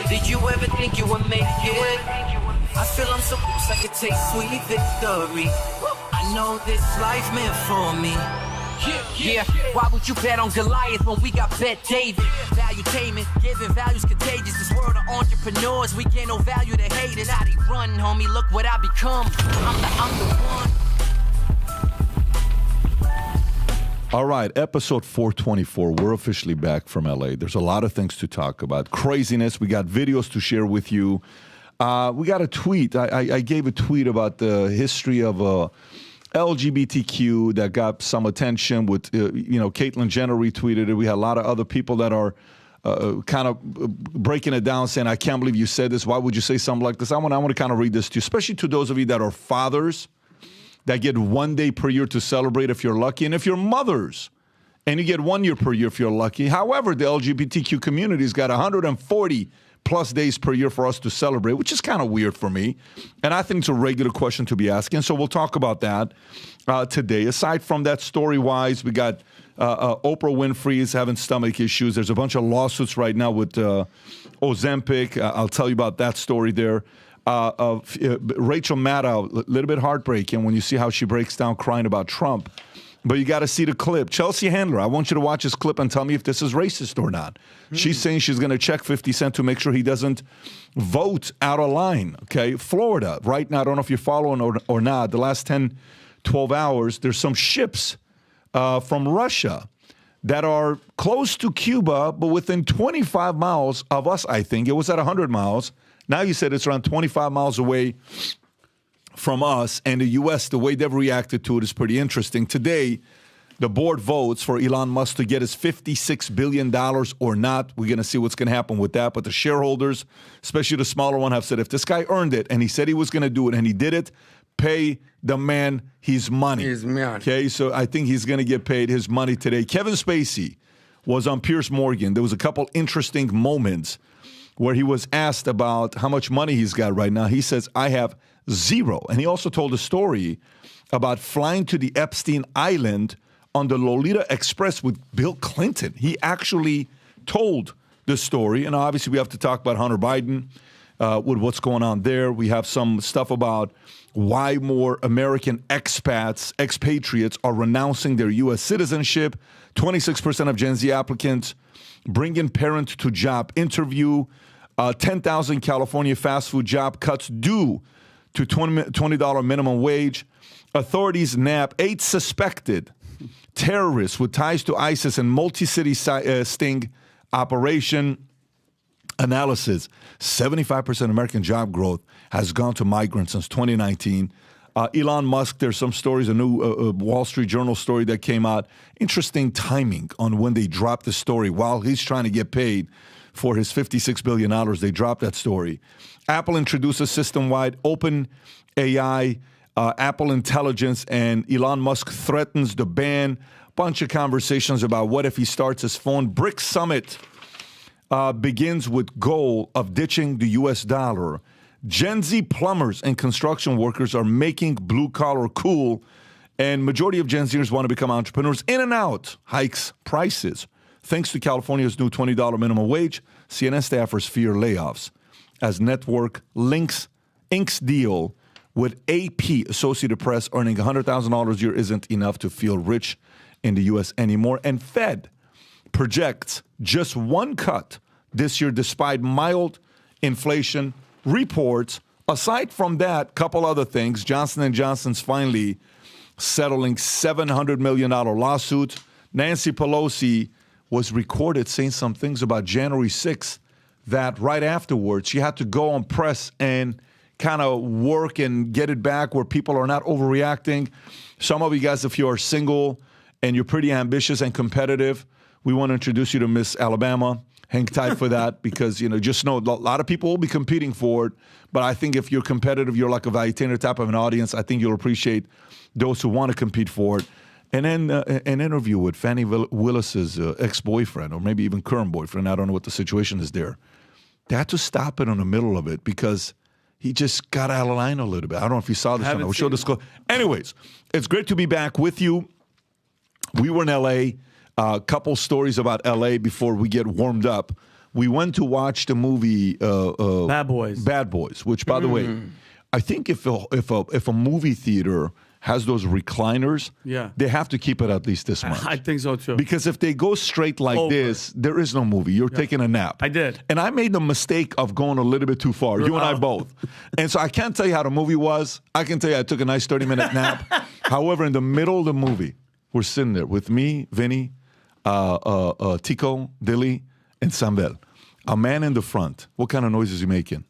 Did you ever think you would make it? I feel I'm so close I could taste sweet victory. I know this life meant for me. Yeah, why would you bet on Goliath when we got Bet David? Valuetainment, giving values contagious. This world of entrepreneurs, we get no value to haters. How they run, homie, look what I become. I'm the one. All right, episode 424. We're officially back from LA. There's a lot of things to talk about. Craziness. We got videos to share with you. We got a tweet. I gave a tweet about the history of LGBTQ that got some attention with, Caitlyn Jenner retweeted it. We had a lot of other people that are kind of breaking it down, saying, I can't believe you said this. Why would you say something like this? I want to kind of read this to you, especially to those of you that are fathers that get 1 day per year to celebrate if you're lucky, and if you're mothers and you get 1 year per year if you're lucky. However, the LGBTQ community's got 140 plus days per year for us to celebrate, which is kind of weird for me. And I think it's a regular question to be asking. So we'll talk about that today. Aside from that, story-wise, we got Oprah Winfrey is having stomach issues. There's a bunch of lawsuits right now with Ozempic. I'll tell you about that story there. Rachel Maddow, a little bit heartbreaking when you see how she breaks down crying about Trump. But you got to see the clip. Chelsea Handler, I want you to watch this clip and tell me if this is racist or not. She's saying she's going to check 50 Cent to make sure he doesn't vote out of line. Okay, Florida, right now, I don't know if you're following or not, the last 10, 12 hours, there's some ships from Russia that are close to Cuba, but within 25 miles of us, I think. It was at 100 miles. Now you said it's around 25 miles away from us, and the U.S., the way they've reacted to it is pretty interesting. Today, the board votes for Elon Musk to get his $56 billion or not. We're going to see what's going to happen with that. But the shareholders, especially the smaller one, have said if this guy earned it and he said he was going to do it and he did it, pay the man his money. Okay, so I think he's going to get paid his money today. Kevin Spacey was on Piers Morgan. There was a couple interesting moments where he was asked about how much money he's got right now. He says, I have zero. And he also told a story about flying to the Epstein Island on the Lolita Express with Bill Clinton. He actually told the story. And obviously we have to talk about Hunter Biden with what's going on there. We have some stuff about why more American expatriates are renouncing their U.S. citizenship. 26% of Gen Z applicants bringing parent to job interview. 10,000 California fast food job cuts due to $20 minimum wage. Authorities nab 8 suspected terrorists with ties to ISIS and multi-city sting operation. Analysis, 75% American job growth has gone to migrants since 2019. Elon Musk, there's some stories, a new Wall Street Journal story that came out. Interesting timing on when they dropped the story. While he's trying to get paid for his $56 billion, they dropped that story. Apple introduces system-wide open AI, Apple Intelligence, and Elon Musk threatens to ban. Bunch of conversations about what if he starts his phone. BRICS Summit begins with goal of ditching the U.S. dollar. Gen Z plumbers and construction workers are making blue collar cool, and majority of Gen Zers want to become entrepreneurs. In-N-Out hikes prices. Thanks to California's new $20 minimum wage, CNN staffers fear layoffs as network inks deal with AP, Associated Press, earning $100,000 a year isn't enough to feel rich in the U.S. anymore. And Fed projects just one cut this year despite mild inflation reports. Aside from that, couple other things. Johnson & Johnson's finally settling $700 million lawsuit. Nancy Pelosi was recorded saying some things about January 6th that right afterwards she had to go on press and kind of work and get it back where people are not overreacting. Some of you guys, if you are single and you're pretty ambitious and competitive, we want to introduce you to Miss Alabama. Hang tight for that because, just know a lot of people will be competing for it. But I think if you're competitive, you're like a Valuetainment type of an audience, I think you'll appreciate those who want to compete for it. And then an interview with Fannie Willis's ex-boyfriend, or maybe even current boyfriend. I don't know what the situation is there. They had to stop it in the middle of it because he just got out of line a little bit. I don't know if you saw this one. I will show this. Anyways, it's great to be back with you. We were in L.A., a couple stories about L.A. before we get warmed up We went to watch the movie Bad Boys. Bad Boys, which, by the way, I think if a movie theater has those recliners, they have to keep it at least this much. I think so too. Because if they go straight like this, there is no movie. You're taking a nap. I did. And I made the mistake of going a little bit too far. You and I both. And so I can't tell you how the movie was. I can tell you I took a nice 30-minute nap. However, in the middle of the movie, we're sitting there with me, Vinnie, Tico, Dilly, and Sambel. A man in the front. What kind of noise is he making?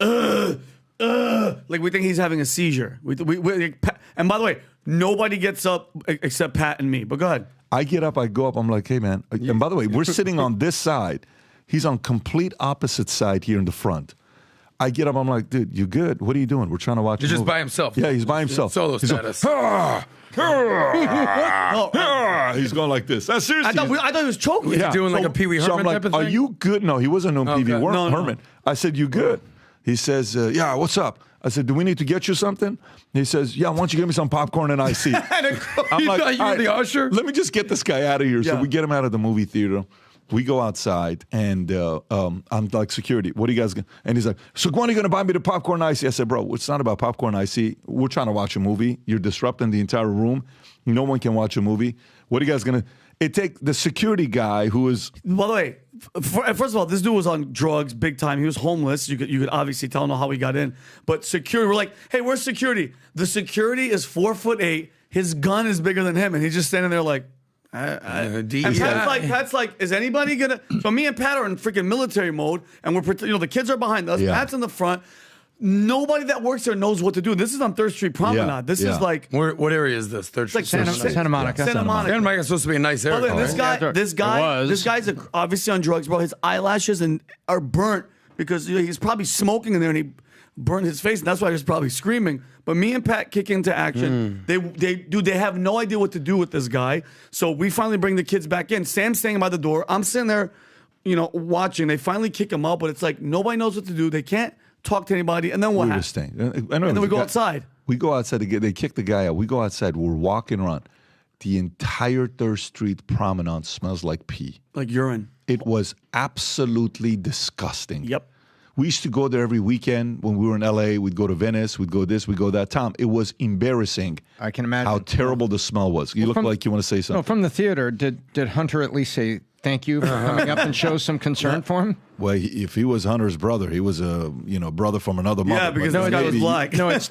Like we think he's having a seizure. And by the way, nobody gets up except Pat and me. But go ahead. I get up, I go up, I'm like, hey, man. And by the way, we're sitting on this side. He's on complete opposite side here in the front. I get up, I'm like, dude, you good? What are you doing? We're trying to watch He's a just movie. by himself. Yeah, he's by himself. Solo He's status. He's going like this. Seriously. I thought he was choking. Yeah. Doing like a Pee Wee So Herman I'm like, type of are thing? you good? No, he wasn't no Pee Wee No. Herman. I said, you good? He says, yeah, what's up? I said, do we need to get you something? He says, yeah, why don't you give me some popcorn and ice? You thought you were the usher? Let me just get this guy out of here. So Yeah. we get him out of the movie theater. We go outside, and I'm like, security, what are you guys going to... And he's like, so when are you going to buy me the popcorn and icy? I said, bro, it's not about popcorn and icy. We're trying to watch a movie. You're disrupting the entire room. No one can watch a movie. What are you guys going to... It take the security guy who is... By the way, first of all, this dude was on drugs big time. He was homeless. You could obviously tell how he got in. But security, we're like, hey, where's security? The security is 4'8". His gun is bigger than him, and he's just standing there like... And Pat's like, is anybody gonna? So me and Pat are in freaking military mode, and the kids are behind us. Yeah. Pat's in the front. Nobody that works there knows what to do. This is on 3rd Street Promenade. Yeah. This is like What area is this? Third like Street? Santa Monica. Santa Monica. Santa Monica is supposed to be a nice area. Well, right? this guy's obviously on drugs, bro. His eyelashes are burnt because he's probably smoking in there, and he burned his face, and that's why he was probably screaming. But me and Pat kick into action. They have no idea what to do with this guy. So we finally bring the kids back in. Sam's standing by the door. I'm sitting there, watching. They finally kick him out, but it's like nobody knows what to do. They can't talk to anybody. And then what happens? And then we go outside. We go outside to they kick the guy out. We go outside. We're walking around. The entire 3rd Street Promenade smells like pee. Like urine. It was absolutely disgusting. Yep. We used to go there every weekend when we were in LA. We'd go to Venice. We'd go this. We'd go that. Tom, it was embarrassing. I can imagine how terrible the smell was. You look like you want to say something. No, from the theater, did Hunter at least say thank you for coming up and show some concern for him? Well, if he was Hunter's brother, he was a brother from another mother. Yeah, because But this guy was maybe- black. No, it's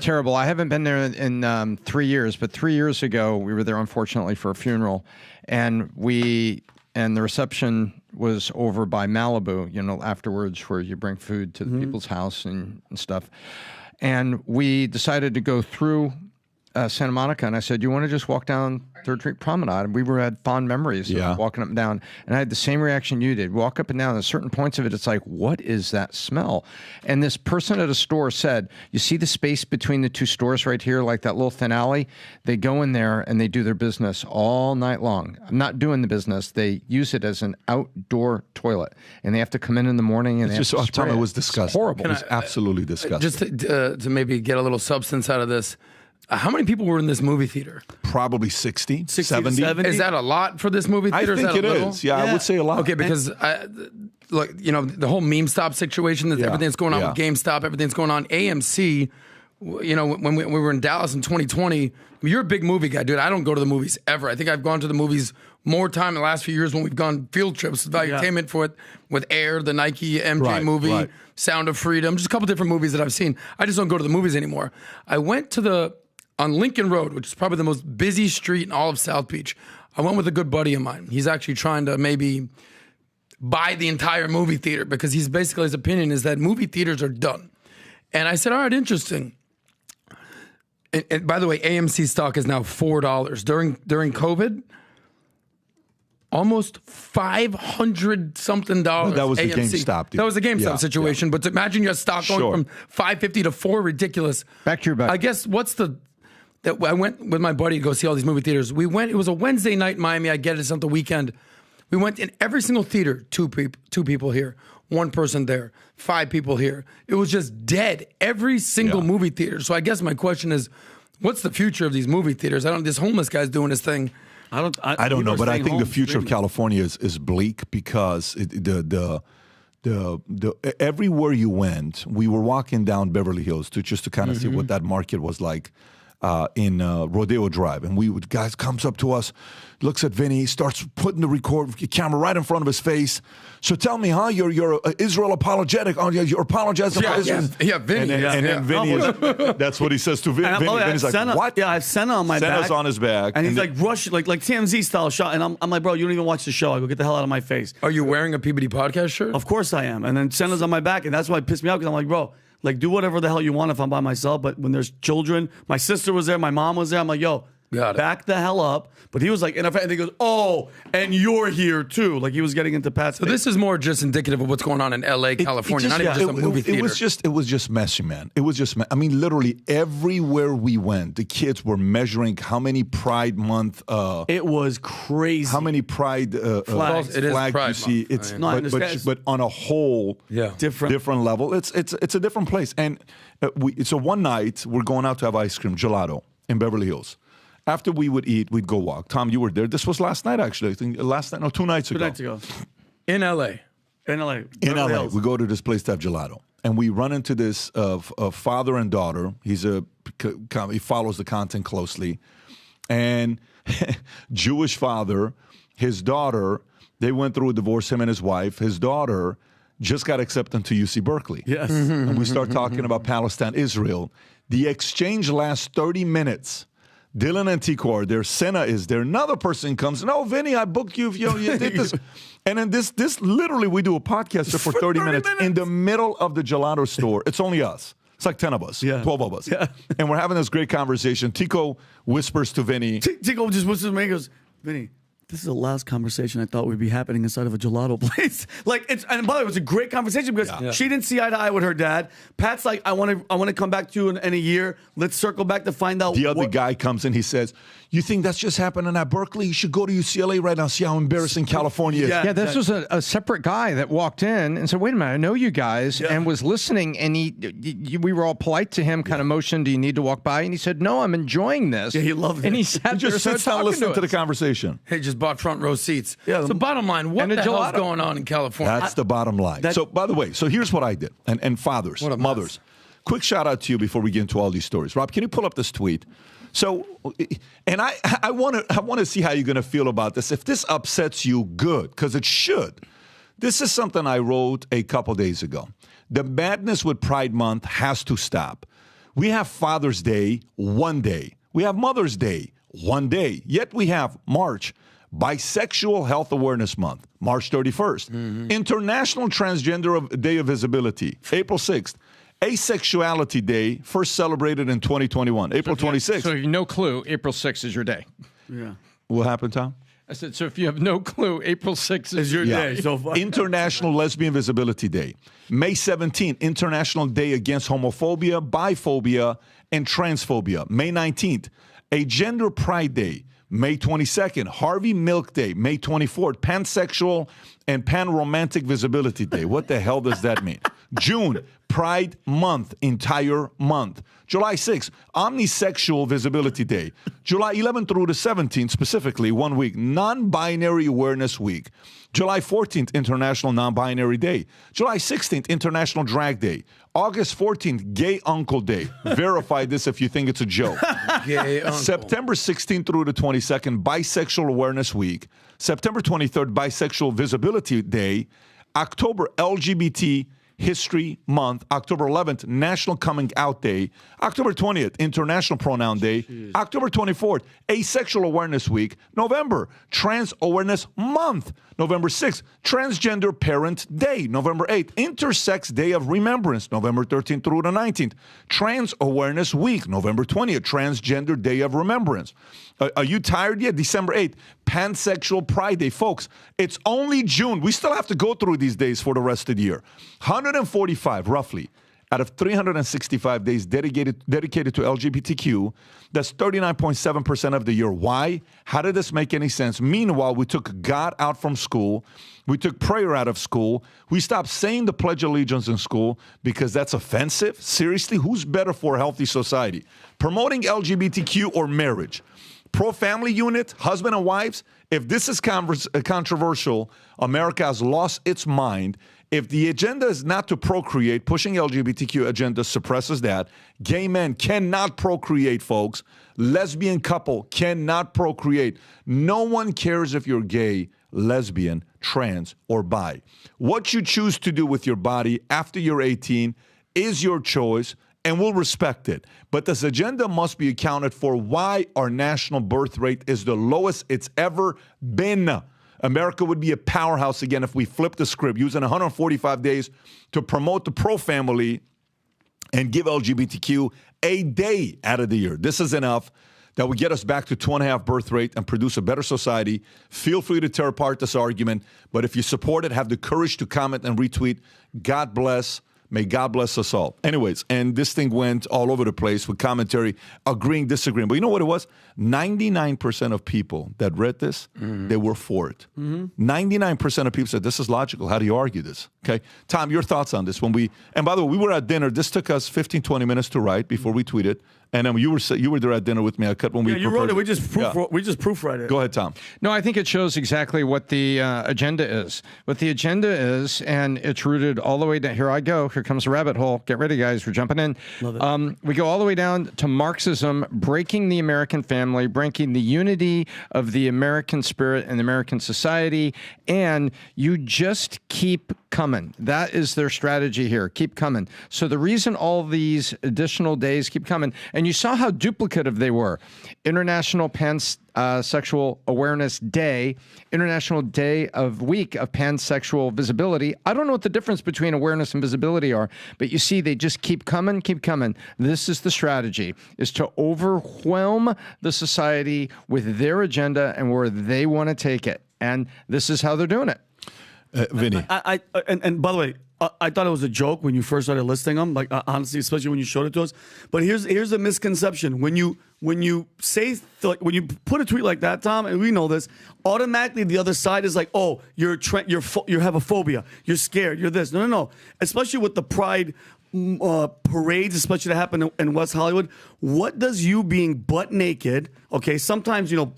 terrible. I haven't been there in 3 years, but 3 years ago we were there unfortunately for a funeral, and the reception was over by Malibu, afterwards where you bring food to the people's house and stuff. And we decided to go through Santa Monica, and I said, you want to just walk down 3rd Street Promenade? And we had fond memories of walking up and down. And I had the same reaction you did. Walk up and down, at certain points of it, it's like, what is that smell? And this person at a store said, you see the space between the two stores right here, like that little thin alley? They go in there and they do their business all night long. I'm not doing the business. They use it as an outdoor toilet. And they have to come in the morning and It's they have just, to spray it was disgusting. It's horrible. It was absolutely disgusting. Just to maybe get a little substance out of this, how many people were in this movie theater? Probably 60, 60 to 70. 70. Is that a lot for this movie I theater? think it is. Yeah, I would say a lot. Okay, because the whole meme stop situation, everything that's going on with GameStop, everything's going on. AMC, when we were in Dallas in 2020, you're a big movie guy, dude. I don't go to the movies ever. I think I've gone to the movies more time in the last few years when we've gone field trips, Valuetainment with Air, the Nike MJ movie, Sound of Freedom, just a couple different movies that I've seen. I just don't go to the movies anymore. I went to on Lincoln Road, which is probably the most busy street in all of South Beach. I went with a good buddy of mine. He's actually trying to maybe buy the entire movie theater because his opinion is that movie theaters are done. And I said, all right, interesting. And by the way, AMC stock is now $4. During COVID, almost $500 something. That was the AMC. GameStop deal. That was the GameStop situation. But to imagine your stock going from $5.50 to $4, ridiculous. Back to your buddy. I guess I went with my buddy to go see all these movie theaters. We went. It was a Wednesday night in Miami. I get it. It's on the weekend. We went in every single theater. Two people here, one person there, 5 people here. It was just dead. Every single movie theater. So I guess my question is, what's the future of these movie theaters? This homeless guy's doing his thing. I don't know, people are but I staying think the home future of streaming. California is bleak because the everywhere you went, we were walking down Beverly Hills to kind of see what that market was like in Rodeo Drive, and guys comes up to us, looks at Vinny, starts putting the camera right in front of his face. So tell me, you're Israel apologetic? Oh, you're apologizing for Israel? Yeah, Vinny. And then Vinny, that's what he says to Vinny. Vinny's like, Senna, what? Yeah, I have Senna on my back. Senna's on his back, and he's like rush, like TMZ style shot, and I'm like, bro, you don't even watch the show. I go, get the hell out of my face. Are you wearing a PBD podcast shirt? Of course I am. And then Senna's on my back, and that's why it pissed me off because I'm like, bro, like do whatever the hell you want if I'm by myself. But when there's children, my sister was there, my mom was there. I'm like, yo, back the hell up. But he was like, and he goes, oh, and you're here too. Like he was getting into Pat's. So this is more just indicative of what's going on in LA, California, not even just a movie theater. It was just messy, man. It was just, I mean, literally everywhere we went, the kids were measuring how many Pride Month. It was crazy. How many Pride flags you see? It's but on a whole different level. It's a different place. And so one night we're going out to have ice cream, gelato in Beverly Hills. After we would eat, we'd go walk. Tom, you were there. This was last night, actually. I think 2 nights ago. 2 nights ago. In LA. In LA. We go to this place to have gelato. And we run into this father and daughter. He follows the content closely. And Jewish father, his daughter, they went through a divorce, him and his wife. His daughter just got accepted to UC Berkeley. Yes. And we start talking about Palestine, Israel. The exchange lasts 30 minutes. Dylan and Tico are there. Senna is there. Another person comes. No, Vinny, I booked you. You did this. And then this literally, we do a podcast for 30 minutes in the middle of the gelato store. It's only us. It's like 10 of us, 12 of us. Yeah. And we're having this great conversation. Tico whispers to Vinny. Tico just whispers to me and goes, Vinny, this is the last conversation I thought would be happening inside of a gelato place. And by the way, it was a great conversation because she didn't see eye to eye with her dad. Pat's like, I want to come back to you in a year. Let's circle back to find out. The other guy comes in. He says, you think that's just happening at Berkeley? You should go to UCLA right now. See how embarrassing California is. Yeah, this was a separate guy that walked in and said, wait a minute, I know you guys, and was listening. And we were all polite to him, kind of motioned, do you need to walk by? And he said, no, I'm enjoying this. Yeah, he loved it. And he sat just sits down listening to the conversation. Hey, just bought front row seats. Yeah. So bottom line, what the hell is going on in California? That's the bottom line. So by the way, so here's what I did. And fathers, mothers, quick shout out to you before we get into all these stories. Rob, can you pull up this tweet? So, and I want to see how you're going to feel about this. If this upsets you, good, because it should. This is something I wrote a couple days ago. The madness with Pride Month has to stop. We have Father's Day one day. We have Mother's Day one day. Yet we have March, Bisexual Health Awareness Month, March 31st. International Transgender Day of Visibility, April 6th. Asexuality Day, first celebrated in 2021, April 26th. So no clue, April 6th is your day. Yeah. What happened, Tom? I said, so if you have no clue, April 6th is your day. So far. International Lesbian Visibility Day. May 17th, International Day Against Homophobia, Biphobia, and Transphobia. May 19th, a Gender Pride Day. May 22nd, Harvey Milk Day. May 24th, Pansexual and Pan-Romantic Visibility Day. What the hell does that mean? June, Pride Month, entire month. July 6th, Omnisexual Visibility Day. July 11th through the 17th, specifically 1 week, Non-Binary Awareness Week. July 14th, International Non-Binary Day. July 16th, International Drag Day. August 14th, Gay Uncle Day. Verify this if you think it's a joke. Gay Uncle. September 16th through the 22nd, Bisexual Awareness Week. September 23rd, Bisexual Visibility Day. October, LGBT History Month. October 11th, National Coming Out Day. October 20th, International Pronoun Day. Jeez. October 24th, Asexual Awareness Week. November, Trans Awareness Month. November 6th, Transgender Parent Day. November 8th, Intersex Day of Remembrance. November 13th through the 19th, Trans Awareness Week. November 20th, Transgender Day of Remembrance. Are you tired yet? December 8th, Pansexual Pride Day. Folks, it's only June. We still have to go through these days for the rest of the year. 145, roughly, out of 365 days dedicated to LGBTQ. That's 39.7% of the year. Why? How did this make any sense? Meanwhile, we took God out from school. We took prayer out of school. We stopped saying the Pledge of Allegiance in school because that's offensive. Seriously, who's better for a healthy society? Promoting LGBTQ or marriage? Pro-family unit, husband and wives, if this is controversial, America has lost its mind. If the agenda is not to procreate, pushing LGBTQ agenda suppresses that. Gay men cannot procreate, folks. Lesbian couple cannot procreate. No one cares if you're gay, lesbian, trans, or bi. What you choose to do with your body after you're 18 is your choice, and we'll respect it. But this agenda must be accounted for why our national birth rate is the lowest it's ever been. America would be a powerhouse again if we flipped the script, using 145 days to promote the pro-family and give LGBTQ a day out of the year. This is enough. That would get us back to 2.5 birth rate and produce a better society. Feel free to tear apart this argument, but if you support it, have the courage to comment and retweet. God bless. May God bless us all. Anyways, and this thing went all over the place with commentary, agreeing, disagreeing. But you know what it was? 99% of people that read this, they were for it. 99% of people said, this is logical. How do you argue this? Okay. Tom, your thoughts on this? And by the way, we were at dinner. This took us 15, 20 minutes to write before we tweeted. And then you were there at dinner with me. I cut when we you wrote it. We just proofread it. Go ahead, Tom. No, I think it shows exactly what the agenda is. What the agenda is, and it's rooted all the way down. Here I go. Here comes a rabbit hole. Get ready, guys. We're jumping in. Love it. We go all the way down to Marxism, breaking the American family, breaking the unity of the American spirit and American society, and you just keep coming. That is their strategy here. Keep coming. So the reason all these additional days keep coming, and you saw how duplicative they were. International Pansexual Awareness Day, International Day of Week of Pansexual Visibility. I don't know what the difference between awareness and visibility are, but you see they just keep coming, keep coming. This is the strategy, is to overwhelm the society with their agenda and where they want to take it. And this is how they're doing it. Vinny. And by the way, I thought it was a joke when you first started listing them. Like honestly, especially when you showed it to us. But here's a misconception: when you put a tweet like that, Tom, and we know this, automatically the other side is like, oh, you have a phobia, you're scared, you're this. No. Especially with the Pride parades, especially that happen in West Hollywood. What does you being butt naked, okay, sometimes, your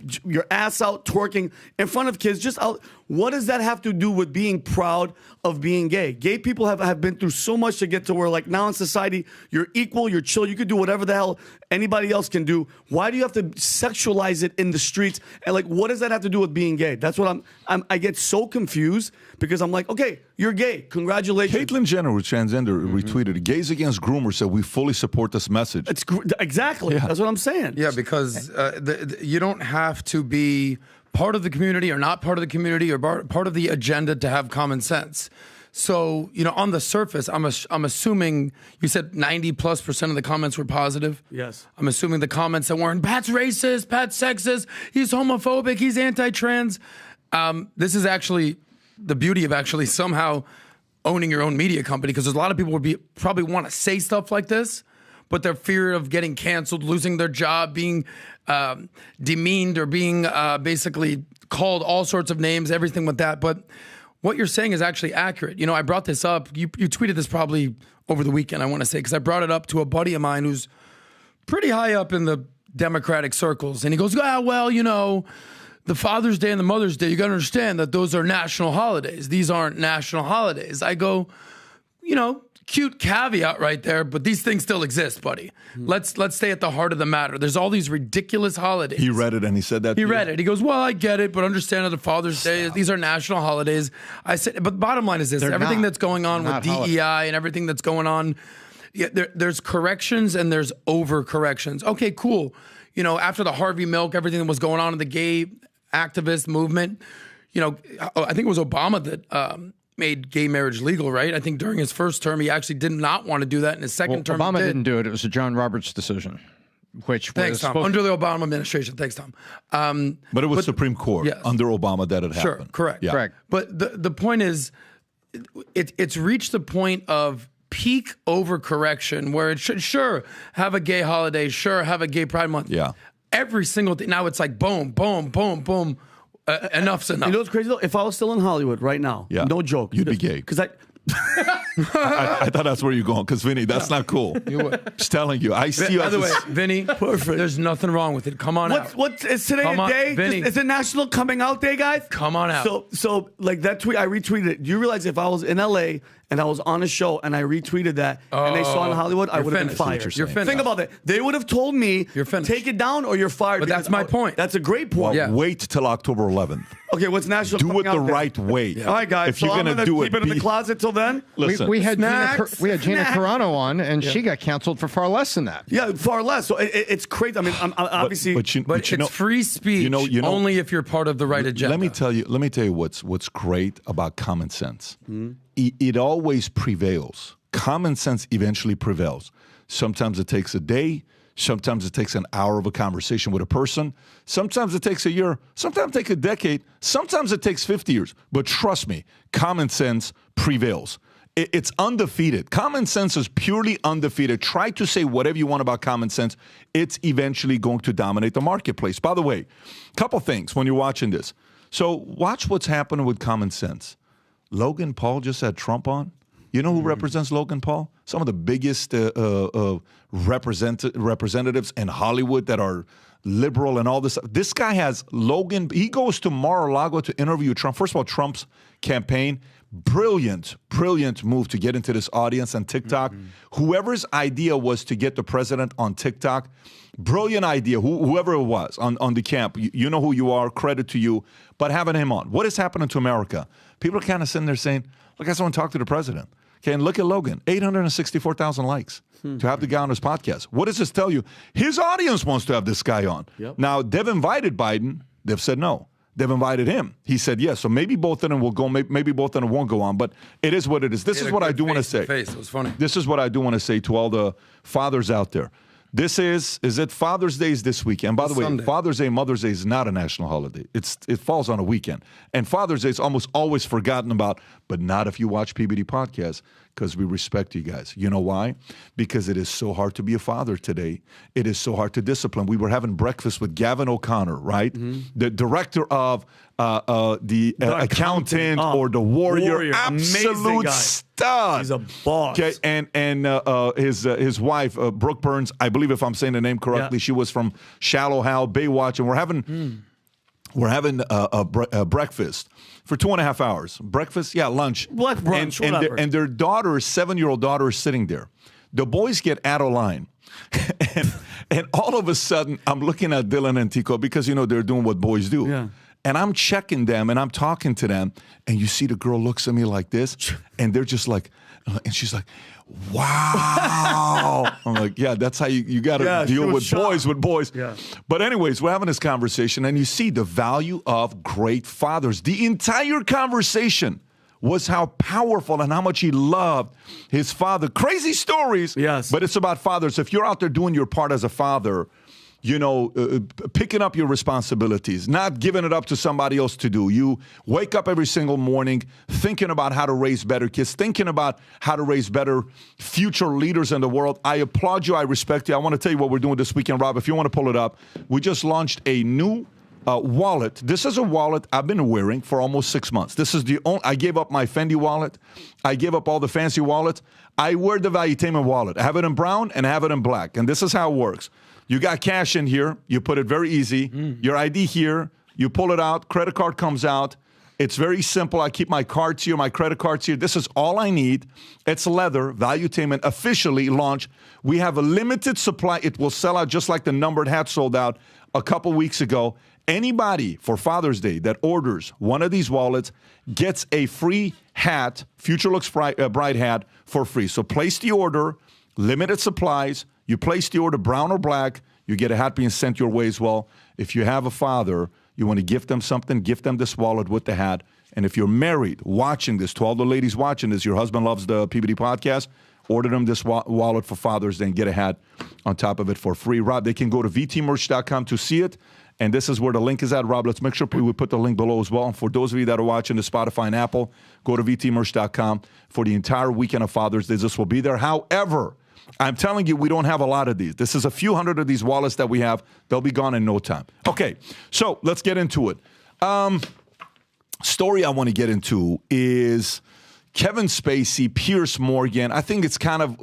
ass out twerking in front of kids, just out, what does that have to do with being proud of being gay? Gay people have been through so much to get to where, like, now in society, you're equal, you're chill, you can do whatever the hell anybody else can do. Why do you have to sexualize it in the streets? And, like, what does that have to do with being gay? That's what I get so confused because I'm like, okay, you're gay, congratulations. Caitlyn Jenner, who's transgender, retweeted, Gays Against Groomers said, we fully support this message. Exactly. Yeah. That's what I'm saying. Yeah, because you don't have to be part of the community or not part of the community or part of the agenda to have common sense. So, on the surface, I'm assuming you said 90+% of the comments were positive. Yes. I'm assuming the comments that weren't, Pat's racist, Pat's sexist, he's homophobic, he's anti-trans. This is actually the beauty of actually somehow owning your own media company, because there's a lot of people would probably want to say stuff like this, but their fear of getting canceled, losing their job, being demeaned, or being basically called all sorts of names, everything with that. But what you're saying is actually accurate. I brought this up. You tweeted this probably over the weekend, I want to say, because I brought it up to a buddy of mine who's pretty high up in the Democratic circles. And he goes, the Father's Day and the Mother's Day, you got to understand that those are national holidays. These aren't national holidays. I go, cute caveat right there, but these things still exist, buddy. Let's stay at the heart of the matter. There's all these ridiculous holidays. He read it and he said that. He read it. He goes, well, I get it, but understand that the Father's Day, these are national holidays. I said, but bottom line is this: everything that's going on with DEI and everything that's going on, there's corrections and there's overcorrections. Okay, cool. After the Harvey Milk, everything that was going on in the gay activist movement, I think it was Obama that made gay marriage legal, right? I think during his first term, he actually did not want to do that. In his second term, Obama didn't do it. It was a John Roberts decision, which thanks, Tom. Under the Obama administration. Thanks, Tom. But it was Supreme Court under Obama that it happened. Sure, correct. Yeah. Correct. But the point is, it's reached the point of peak overcorrection where it should have a gay holiday, have a gay Pride Month. Yeah. Every single thing. Now it's like boom, boom, boom, boom. Enough's enough. You know what's crazy though? If I was still in Hollywood right now, no joke, you'd be gay. Because I thought that's where you're going, because Vinny, that's not cool. Just telling you. I see you By as the way, Vinny, there's nothing wrong with it. Come on out. Is today Come a on, day? Vinny. Is it National Coming Out Day, guys? Come on out. So like that tweet, I retweeted it. Do you realize if I was in LA and I was on a show and I retweeted that and they saw in Hollywood, I would have been fired. You're finished. Think about that. They would have told me, You're finished. take it down or you're fired. But that's my point. That's a great point. Yeah. Wait till October 11th. Okay, what's National Do Coming it Out the Day? right way. All right, guys. If So you're I'm going to gonna do keep it in the closet till then. Listen, We had Snacks. Gina Snacks. Carano on, and she got canceled for far less than that. Yeah, far less. So it's crazy. I mean, I'm obviously. but But you know, it's free speech only if you're part of the right agenda. Let me tell you what's great about common sense. It always prevails. Common sense eventually prevails. Sometimes it takes a day. Sometimes it takes an hour of a conversation with a person. Sometimes it takes a year. Sometimes it takes a decade. Sometimes it takes 50 years. But trust me, common sense prevails. It's undefeated. Common sense is purely undefeated. Try to say whatever you want about common sense. It's eventually going to dominate the marketplace. By the way, a couple things when you're watching this. So watch what's happening with common sense. Logan Paul just had Trump on. You know who represents Logan Paul? Some of the biggest representatives in Hollywood that are liberal and all this stuff. This guy has Logan. He goes to Mar-a-Lago to interview Trump. First of all, Trump's campaign. Brilliant move to get into this audience on TikTok. Whoever's idea was to get the president on TikTok, brilliant idea, whoever it was on the camp. You know who you are, credit to you, but having him on. What is happening to America? People are kind of sitting there saying, look, I just want to talk to the president. Okay, and look at Logan, 864,000 likes to have the guy on his podcast. What does this tell you? His audience wants to have this guy on. Yep. Now, they've invited Biden. They've said no. They've invited him. He said yes. So maybe both of them will go. Maybe both of them won't go on. But it is what it is. This is what I do want to say. It was funny. This is what I do want to say to all the fathers out there. This is it Father's Day is this weekend. By the way, Sunday. Father's Day, Mother's Day is not a national holiday. It falls on a weekend. And Father's Day is almost always forgotten about, but not if you watch PBD podcast, because we respect you guys. You know why? Because it is so hard to be a father today. It is so hard to discipline. We were having breakfast with Gavin O'Connor, right? The director of the Accountant or The Warrior. Absolute stud. He's a boss. Okay, and his wife, Brooke Burns, I believe if I'm saying the name correctly, she was from Shallow Hal, Baywatch, and we're having a breakfast for 2.5 hours. Breakfast, lunch. Brunch, whatever. And their daughter, 7-year-old daughter, is sitting there. The boys get out of line. and all of a sudden, I'm looking at Dylan and Tico because, they're doing what boys do. Yeah. And I'm checking them and I'm talking to them. And you see the girl looks at me like this. And they're just like, and she's like, wow. I'm like, yeah, that's how you got to deal with boys. Yeah. But anyways, we're having this conversation and you see the value of great fathers. The entire conversation was how powerful and how much he loved his father. Crazy stories. Yes. But it's about fathers. If you're out there doing your part as a father, picking up your responsibilities, not giving it up to somebody else to do. You wake up every single morning thinking about how to raise better kids, thinking about how to raise better future leaders in the world. I applaud you. I respect you. I want to tell you what we're doing this weekend, Rob. If you want to pull it up, we just launched a new wallet. This is a wallet I've been wearing for almost 6 months. This is the only. I gave up my Fendi wallet. I gave up all the fancy wallets. I wear the Valuetainment wallet. I have it in brown and I have it in black. And this is how it works. You got cash in here. You put it very easy. Your ID here. You pull it out. Credit card comes out. It's very simple. I keep my cards here, my credit cards here. This is all I need. It's leather. Valuetainment officially launched. We have a limited supply. It will sell out just like the numbered hat sold out a couple weeks ago. Anybody for Father's Day that orders one of these wallets gets a free hat, Future Looks Bright hat, for free. So place the order, limited supplies. You place the order brown or black, you get a hat being sent your way as well. If you have a father, you want to gift them something, gift them this wallet with the hat. And if you're married, watching this, to all the ladies watching this, your husband loves the PBD podcast, order them this wallet for Father's Day and get a hat on top of it for free. Rob, they can go to vtmerch.com to see it. And this is where the link is at, Rob. Let's make sure we put the link below as well. And for those of you that are watching the Spotify and Apple, go to vtmerch.com for the entire weekend of Father's Day. This will be there. However, I'm telling you, we don't have a lot of these. This is a few hundred of these wallets that we have. They'll be gone in no time. Okay, so let's get into it. Story I want to get into is Kevin Spacey, Piers Morgan. I think it's kind of,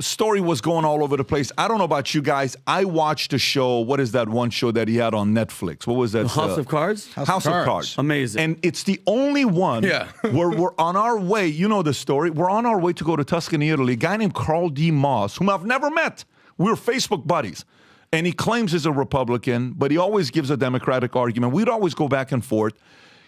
story was going all over the place. I don't know about you guys. I watched a show. What is that one show that he had on Netflix? What was that? House of Cards? House of Cards. Amazing. And it's the only one where we're on our way. You know the story. We're on our way to go to Tuscany, Italy. A guy named Carl D. Moss, whom I've never met. We're Facebook buddies. And he claims he's a Republican, but he always gives a Democratic argument. We'd always go back and forth.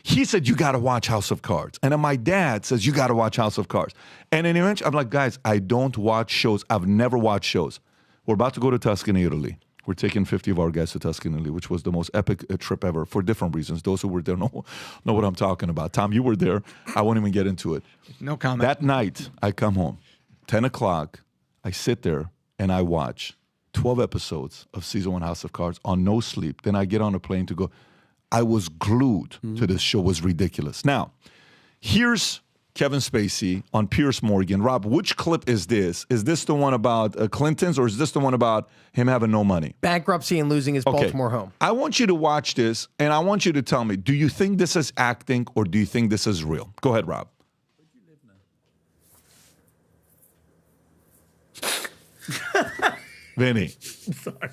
He said, you got to watch House of Cards. And then my dad says, you got to watch House of Cards. And then eventually, I'm like, guys, I don't watch shows. I've never watched shows. We're about to go to Tuscany, Italy. We're taking 50 of our guys to Tuscany, Italy, which was the most epic trip ever for different reasons. Those who were there know what I'm talking about. Tom, you were there. I won't even get into it. No comment. That night, I come home, 10 o'clock. I sit there and I watch 12 episodes of season 1 House of Cards on no sleep. Then I get on a plane to go. I was glued to this show. It was ridiculous. Now, here's Kevin Spacey on Piers Morgan. Rob, which clip is this? Is this the one about Clinton's, or is this the one about him having no money? Bankruptcy and losing his Baltimore home. I want you to watch this, and I want you to tell me, do you think this is acting, or do you think this is real? Go ahead, Rob. Vinny. Sorry.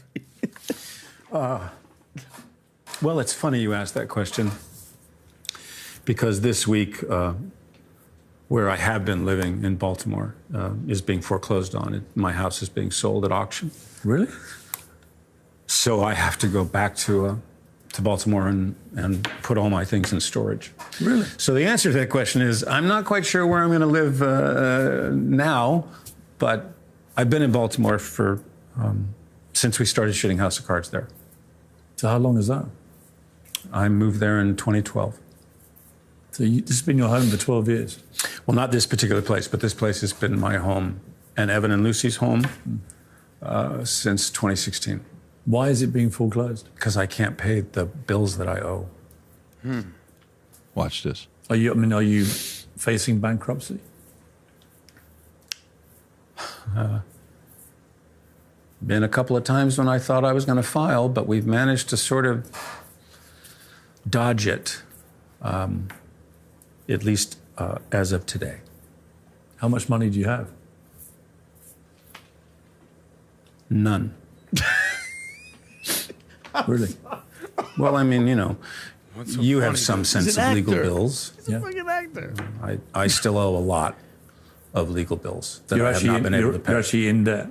Well, it's funny you asked that question, because this week, where I have been living in Baltimore, is being foreclosed on. My house is being sold at auction. Really? So I have to go back to Baltimore and put all my things in storage. Really? So the answer to that question is, I'm not quite sure where I'm going to live now, but I've been in Baltimore for since we started shooting House of Cards there. So how long is that? I moved there in 2012. So this has been your home for 12 years? Well, not this particular place, but this place has been my home and Evan and Lucy's home since 2016. Why is it being foreclosed? Because I can't pay the bills that I owe. Watch this. Are you facing bankruptcy? Been a couple of times when I thought I was going to file, but we've managed to sort of dodge it, at least as of today. How much money do you have? None. Really? Well, I mean, you have some sense of legal bills. He's a fucking actor. I still owe a lot of legal bills that You're I have not been able to pay. You're actually in debt.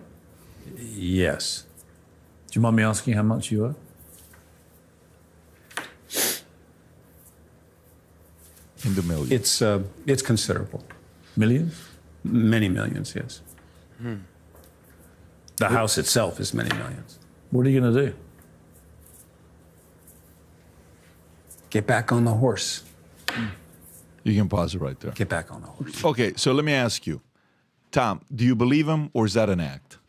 Yes. Do you mind me asking how much you owe? In the millions. It's considerable. Millions? Many millions, yes. The house itself is many millions. What are you going to do? Get back on the horse. You can pause it right there. Get back on the horse. Okay, so let me ask you, Tom, do you believe him, or is that an act?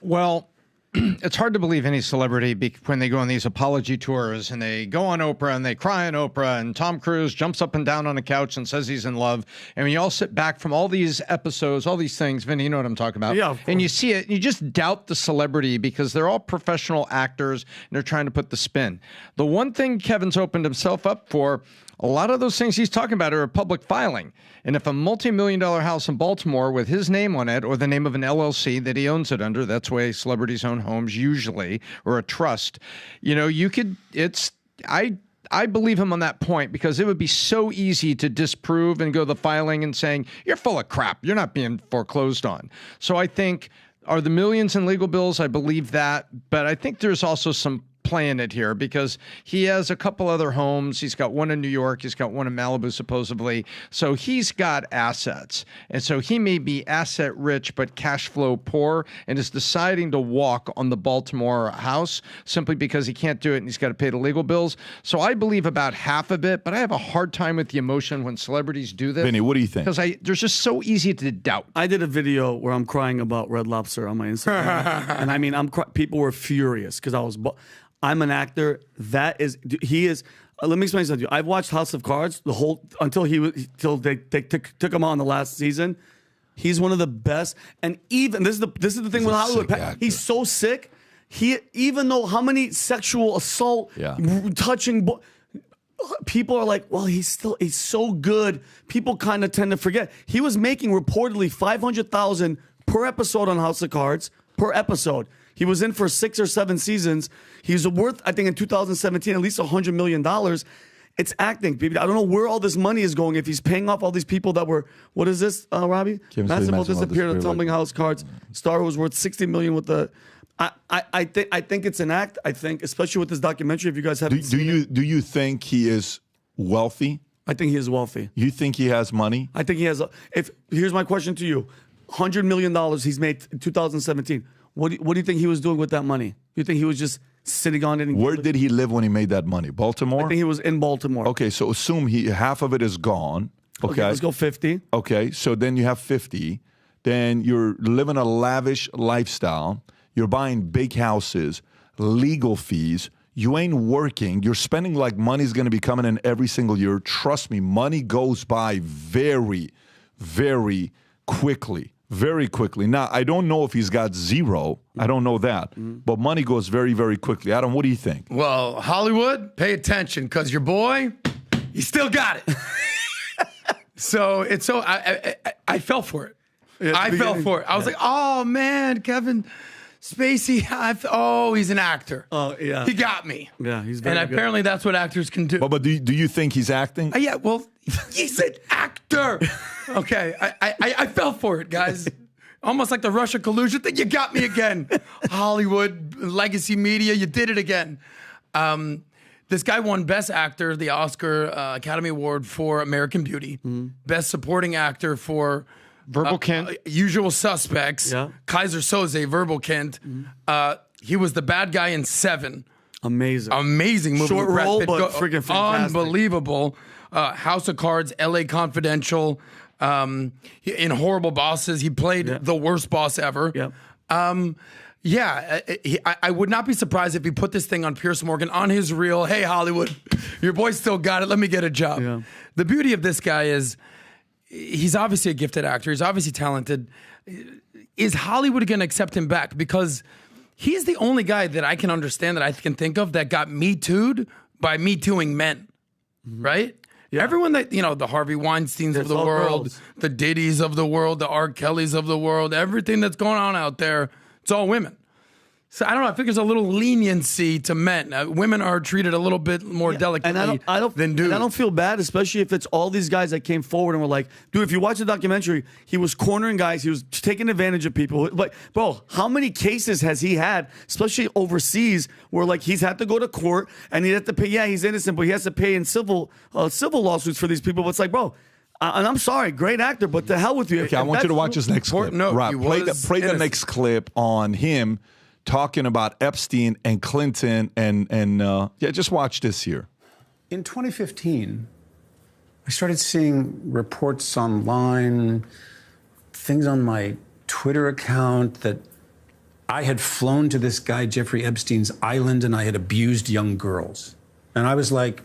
Well, it's hard to believe any celebrity when they go on these apology tours and they go on Oprah and they cry on Oprah, and Tom Cruise jumps up and down on the couch and says he's in love. And when you all sit back from all these episodes, all these things, Vinny, you know what I'm talking about. Yeah. And you see it, you just doubt the celebrity because they're all professional actors and they're trying to put the spin. The one thing Kevin's opened himself up for, a lot of those things he's talking about are a public filing. And if a multi-million-dollar house in Baltimore with his name on it, or the name of an LLC that he owns it under, that's the way celebrities own homes usually, or a trust, you could, I believe him on that point, because it would be so easy to disprove and go the filing and saying, you're full of crap, you're not being foreclosed on. So I think, are the millions in legal bills? I believe that, but I think there's also some playing it here, because he has a couple other homes. He's got one in New York. He's got one in Malibu, supposedly. So he's got assets. And so he may be asset rich, but cash flow poor, and is deciding to walk on the Baltimore house simply because he can't do it and he's got to pay the legal bills. So I believe about half of it, but I have a hard time with the emotion when celebrities do this. Vinny, what do you think? Because there's just so easy to doubt. I did a video where I'm crying about Red Lobster on my Instagram. And I mean, people were furious because I'm an actor. He is. Let me explain something to you. I've watched House of Cards until they took him on the last season. He's one of the best. And even this is the thing with Hollywood. He's so sick. Even though how many sexual assault, touching, people are like, well, he's so good. People kind of tend to forget. He was making reportedly $500,000 per episode on House of Cards, per episode. He was in for 6 or 7 seasons. He was worth, I think in 2017, at least $100 million. It's acting, baby. I don't know where all this money is going. If he's paying off all these people that were, what is this, Robbie? Massimo disappeared on Tumbling House Cards. Star was worth $60 million with the. I think it's an act. I think, especially with this documentary, if you guys haven't seen it. Do you think he is wealthy? I think he is wealthy. You think he has money? I think he has. Here's my question to you: $100 million he's made in 2017. What do you think he was doing with that money? You think he was just sitting on it? Where did he live when he made that money? Baltimore? I think he was in Baltimore. Okay, so assume half of it is gone. Okay, let's go 50. Okay, so then you have 50. Then you're living a lavish lifestyle. You're buying big houses, legal fees. You ain't working. You're spending like money's going to be coming in every single year. Trust me, money goes by very, very quickly. Very quickly. Now, I don't know if he's got zero. I don't know that. But money goes very, very quickly. Adam, what do you think? Well, Hollywood, pay attention, because your boy, he still got it. I fell for it. I fell for it. I was like, oh, man, Kevin Spacey, he's an actor. Oh, yeah. He got me. Yeah, he's very And good. apparently that's what actors can do. But do you think he's acting? Yeah, well, he's an actor. Okay, I fell for it, guys. Almost like the Russia collusion thing. You got me again. Hollywood, legacy media, you did it again. This guy won Best Actor, the Oscar Academy Award for American Beauty. Best Supporting Actor for Verbal Kint. Usual Suspects. Yeah. Kaiser Soze, Verbal Kint. He was the bad guy in Seven. Amazing movie. Short role, but freaking fantastic. Unbelievable. House of Cards, L.A. Confidential. In Horrible Bosses, he played the worst boss ever. Yep. I would not be surprised if he put this thing on Pierce Morgan on his reel. Hey, Hollywood, your boy still got it. Let me get a job. Yeah. The beauty of this guy is he's obviously a gifted actor. He's obviously talented. Is Hollywood going to accept him back? Because he's the only guy that I can understand, that I can think of, that got Me Too'd by Me Too'ing men, right? Yeah. Everyone that, the Harvey Weinsteins of the world, girls. the Diddy's of the world, the R. Kellys of the world, everything that's going on out there, it's all women. So I don't know. I think there's a little leniency to men. Women are treated a little bit more delicately than dudes. And I don't feel bad, especially if it's all these guys that came forward and were like, dude, if you watch the documentary, he was cornering guys. He was taking advantage of people. But, bro, how many cases has he had, especially overseas, where like he's had to go to court and he had to pay? Yeah, he's innocent, but he has to pay in civil lawsuits for these people. But it's like, bro, and I'm sorry, great actor, but to hell with you. Okay, I want you to watch this next clip. No, Rob, play the next clip on him talking about Epstein and Clinton and just watch this here. In 2015, I started seeing reports online, things on my Twitter account that I had flown to this guy Jeffrey Epstein's island and I had abused young girls. And I was like,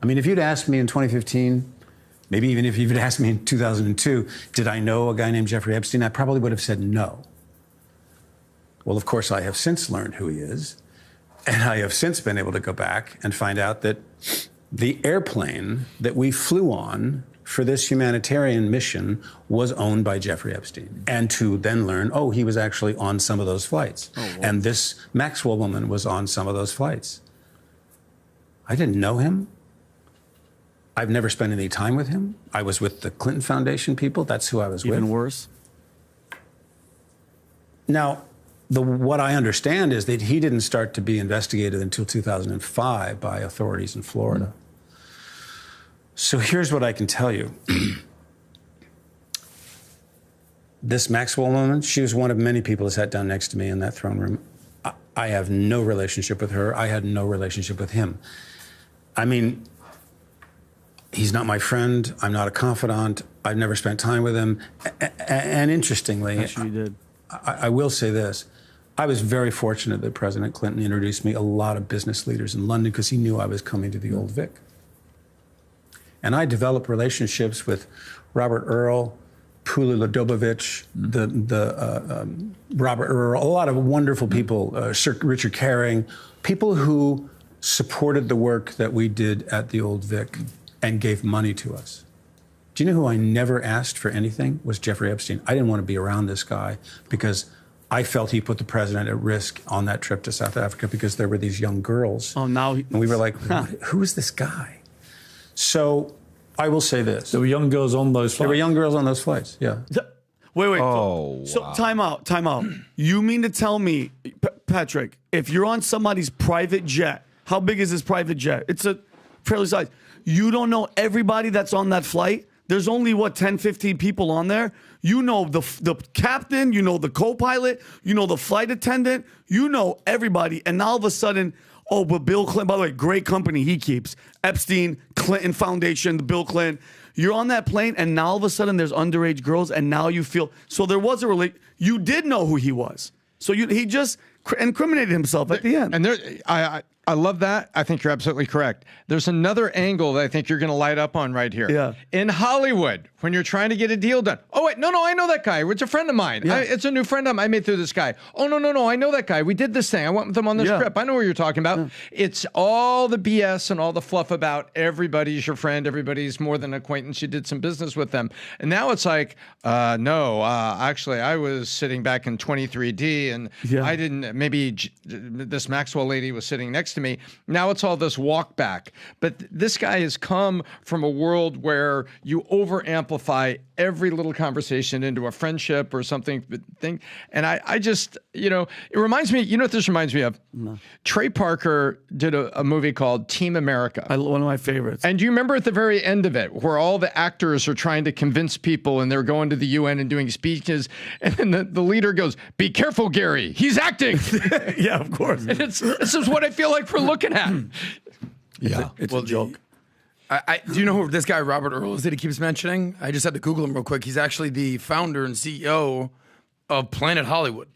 if you'd asked me in 2015, maybe even if you'd asked me in 2002, did I know a guy named Jeffrey Epstein? I probably would have said no. Well, of course, I have since learned who he is, and I have since been able to go back and find out that the airplane that we flew on for this humanitarian mission was owned by Jeffrey Epstein. And to then learn, he was actually on some of those flights. Oh, wow. And this Maxwell woman was on some of those flights. I didn't know him. I've never spent any time with him. I was with the Clinton Foundation people. That's who I was with. Even worse. Now, what I understand is that he didn't start to be investigated until 2005 by authorities in Florida. So here's what I can tell you. This Maxwell woman, she was one of many people who sat down next to me in that throne room. I have no relationship with her. I had no relationship with him. He's not my friend. I'm not a confidant. I've never spent time with him. And interestingly, actually, you did. I will say this. I was very fortunate that President Clinton introduced me a lot of business leaders in London because he knew I was coming to the Old Vic. And I developed relationships with Robert Earl, Pula Ladobovich, Robert Earl, a lot of wonderful people, Sir Richard Caring, people who supported the work that we did at the Old Vic and gave money to us. Do you know who I never asked for anything? Was Jeffrey Epstein. I didn't want to be around this guy because I felt he put the president at risk on that trip to South Africa because there were these young girls. Oh, now and we were like, who is this guy? So I will say this. There were young girls on those flights. There were young girls on those flights, yeah. Wait. Oh, so wow. time out. You mean to tell me, Patrick, if you're on somebody's private jet, how big is this private jet? It's a fairly size. You don't know everybody that's on that flight? There's only, 10, 15 people on there? You know the captain, you know the co-pilot, you know the flight attendant, you know everybody. And now all of a sudden, but Bill Clinton, by the way, great company he keeps. Epstein, Clinton Foundation, the Bill Clinton. You're on that plane, and now all of a sudden there's underage girls, and now you feel, so there was a you did know who he was. So he just incriminated himself at the end. And I love that. I think you're absolutely correct. There's another angle that I think you're going to light up on right here. Yeah. In Hollywood, when you're trying to get a deal done. Oh, wait, no, I know that guy. It's a friend of mine. Yeah. It's a new friend of mine I made through this guy. Oh, no, I know that guy. We did this thing. I went with him on this trip. I know what you're talking about. Yeah. It's all the BS and all the fluff about everybody's your friend, everybody's more than an acquaintance. You did some business with them. And now it's like, actually, I was sitting back in 23D and I didn't, maybe this Maxwell lady was sitting next to me. Now it's all this walk back. But this guy has come from a world where you over amplify every little conversation into a friendship or something. And I just, it reminds me, what this reminds me of? No. Trey Parker did a movie called Team America. One of my favorites. And do you remember at the very end of it where all the actors are trying to convince people and they're going to the UN and doing speeches and then the leader goes, "Be careful, Gary, he's acting." Yeah, of course. And this is what I feel like we're looking at. Yeah. It's a joke. Do you know who this guy Robert Earl is that he keeps mentioning? I just had to Google him real quick. He's actually the founder and CEO of Planet Hollywood.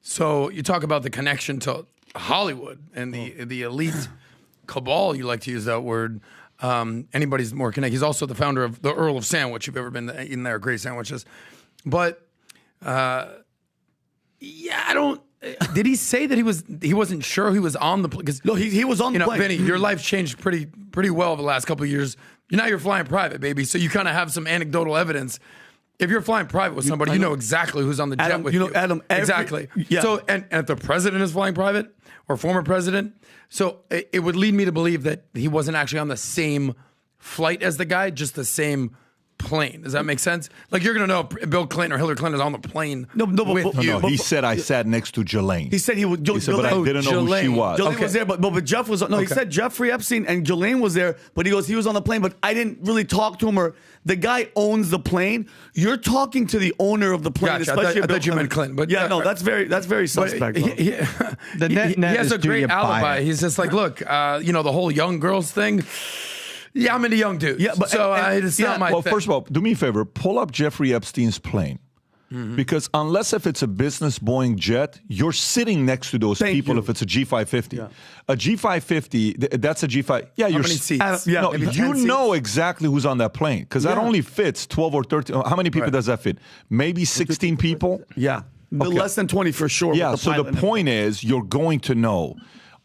So you talk about the connection to Hollywood and the elite cabal. You like to use that word. Anybody's more connected. He's also the founder of the Earl of Sandwich. If you've ever been eating their great sandwiches, but I don't. Did he say that he wasn't sure he was on the plane? No, he was on the plane. Vinny, your life's changed pretty well over the last couple of years. Now you're flying private, baby. So you kind of have some anecdotal evidence. If you're flying private with somebody, you know exactly who's on the jet with you. Adam, exactly. Yeah. So and if the president is flying private or former president, so it would lead me to believe that he wasn't actually on the same flight as the guy, just the same plane. Does that make sense? Like you're gonna know if Bill Clinton or Hillary Clinton is on the plane with you. No, he said I sat next to Jelaine. He said He said, but I didn't know who she was. Jelaine was there, but Jeff was. No, he said Jeffrey Epstein and Jelaine was there, but he was on the plane, but I didn't really talk to him. Or the guy owns the plane. You're talking to the owner of the plane, Gotcha. especially I thought you meant Clinton, but that's very suspect. He has a great alibi. He's just like, look, the whole young girls thing. Yeah, I'm into young dudes. Yeah, but it's not my thing. First of all, do me a favor. Pull up Jeffrey Epstein's plane. Mm-hmm. Because unless if it's a business Boeing jet, you're sitting next to those people if it's a G550. Yeah. A G550, that's a G5. Yeah, how many seats? You know exactly who's on that plane because that only fits 12 or 13. How many people does that fit? Maybe 16 people? Yeah. Okay. Less than 20 for sure. Yeah, so the point is you're going to know.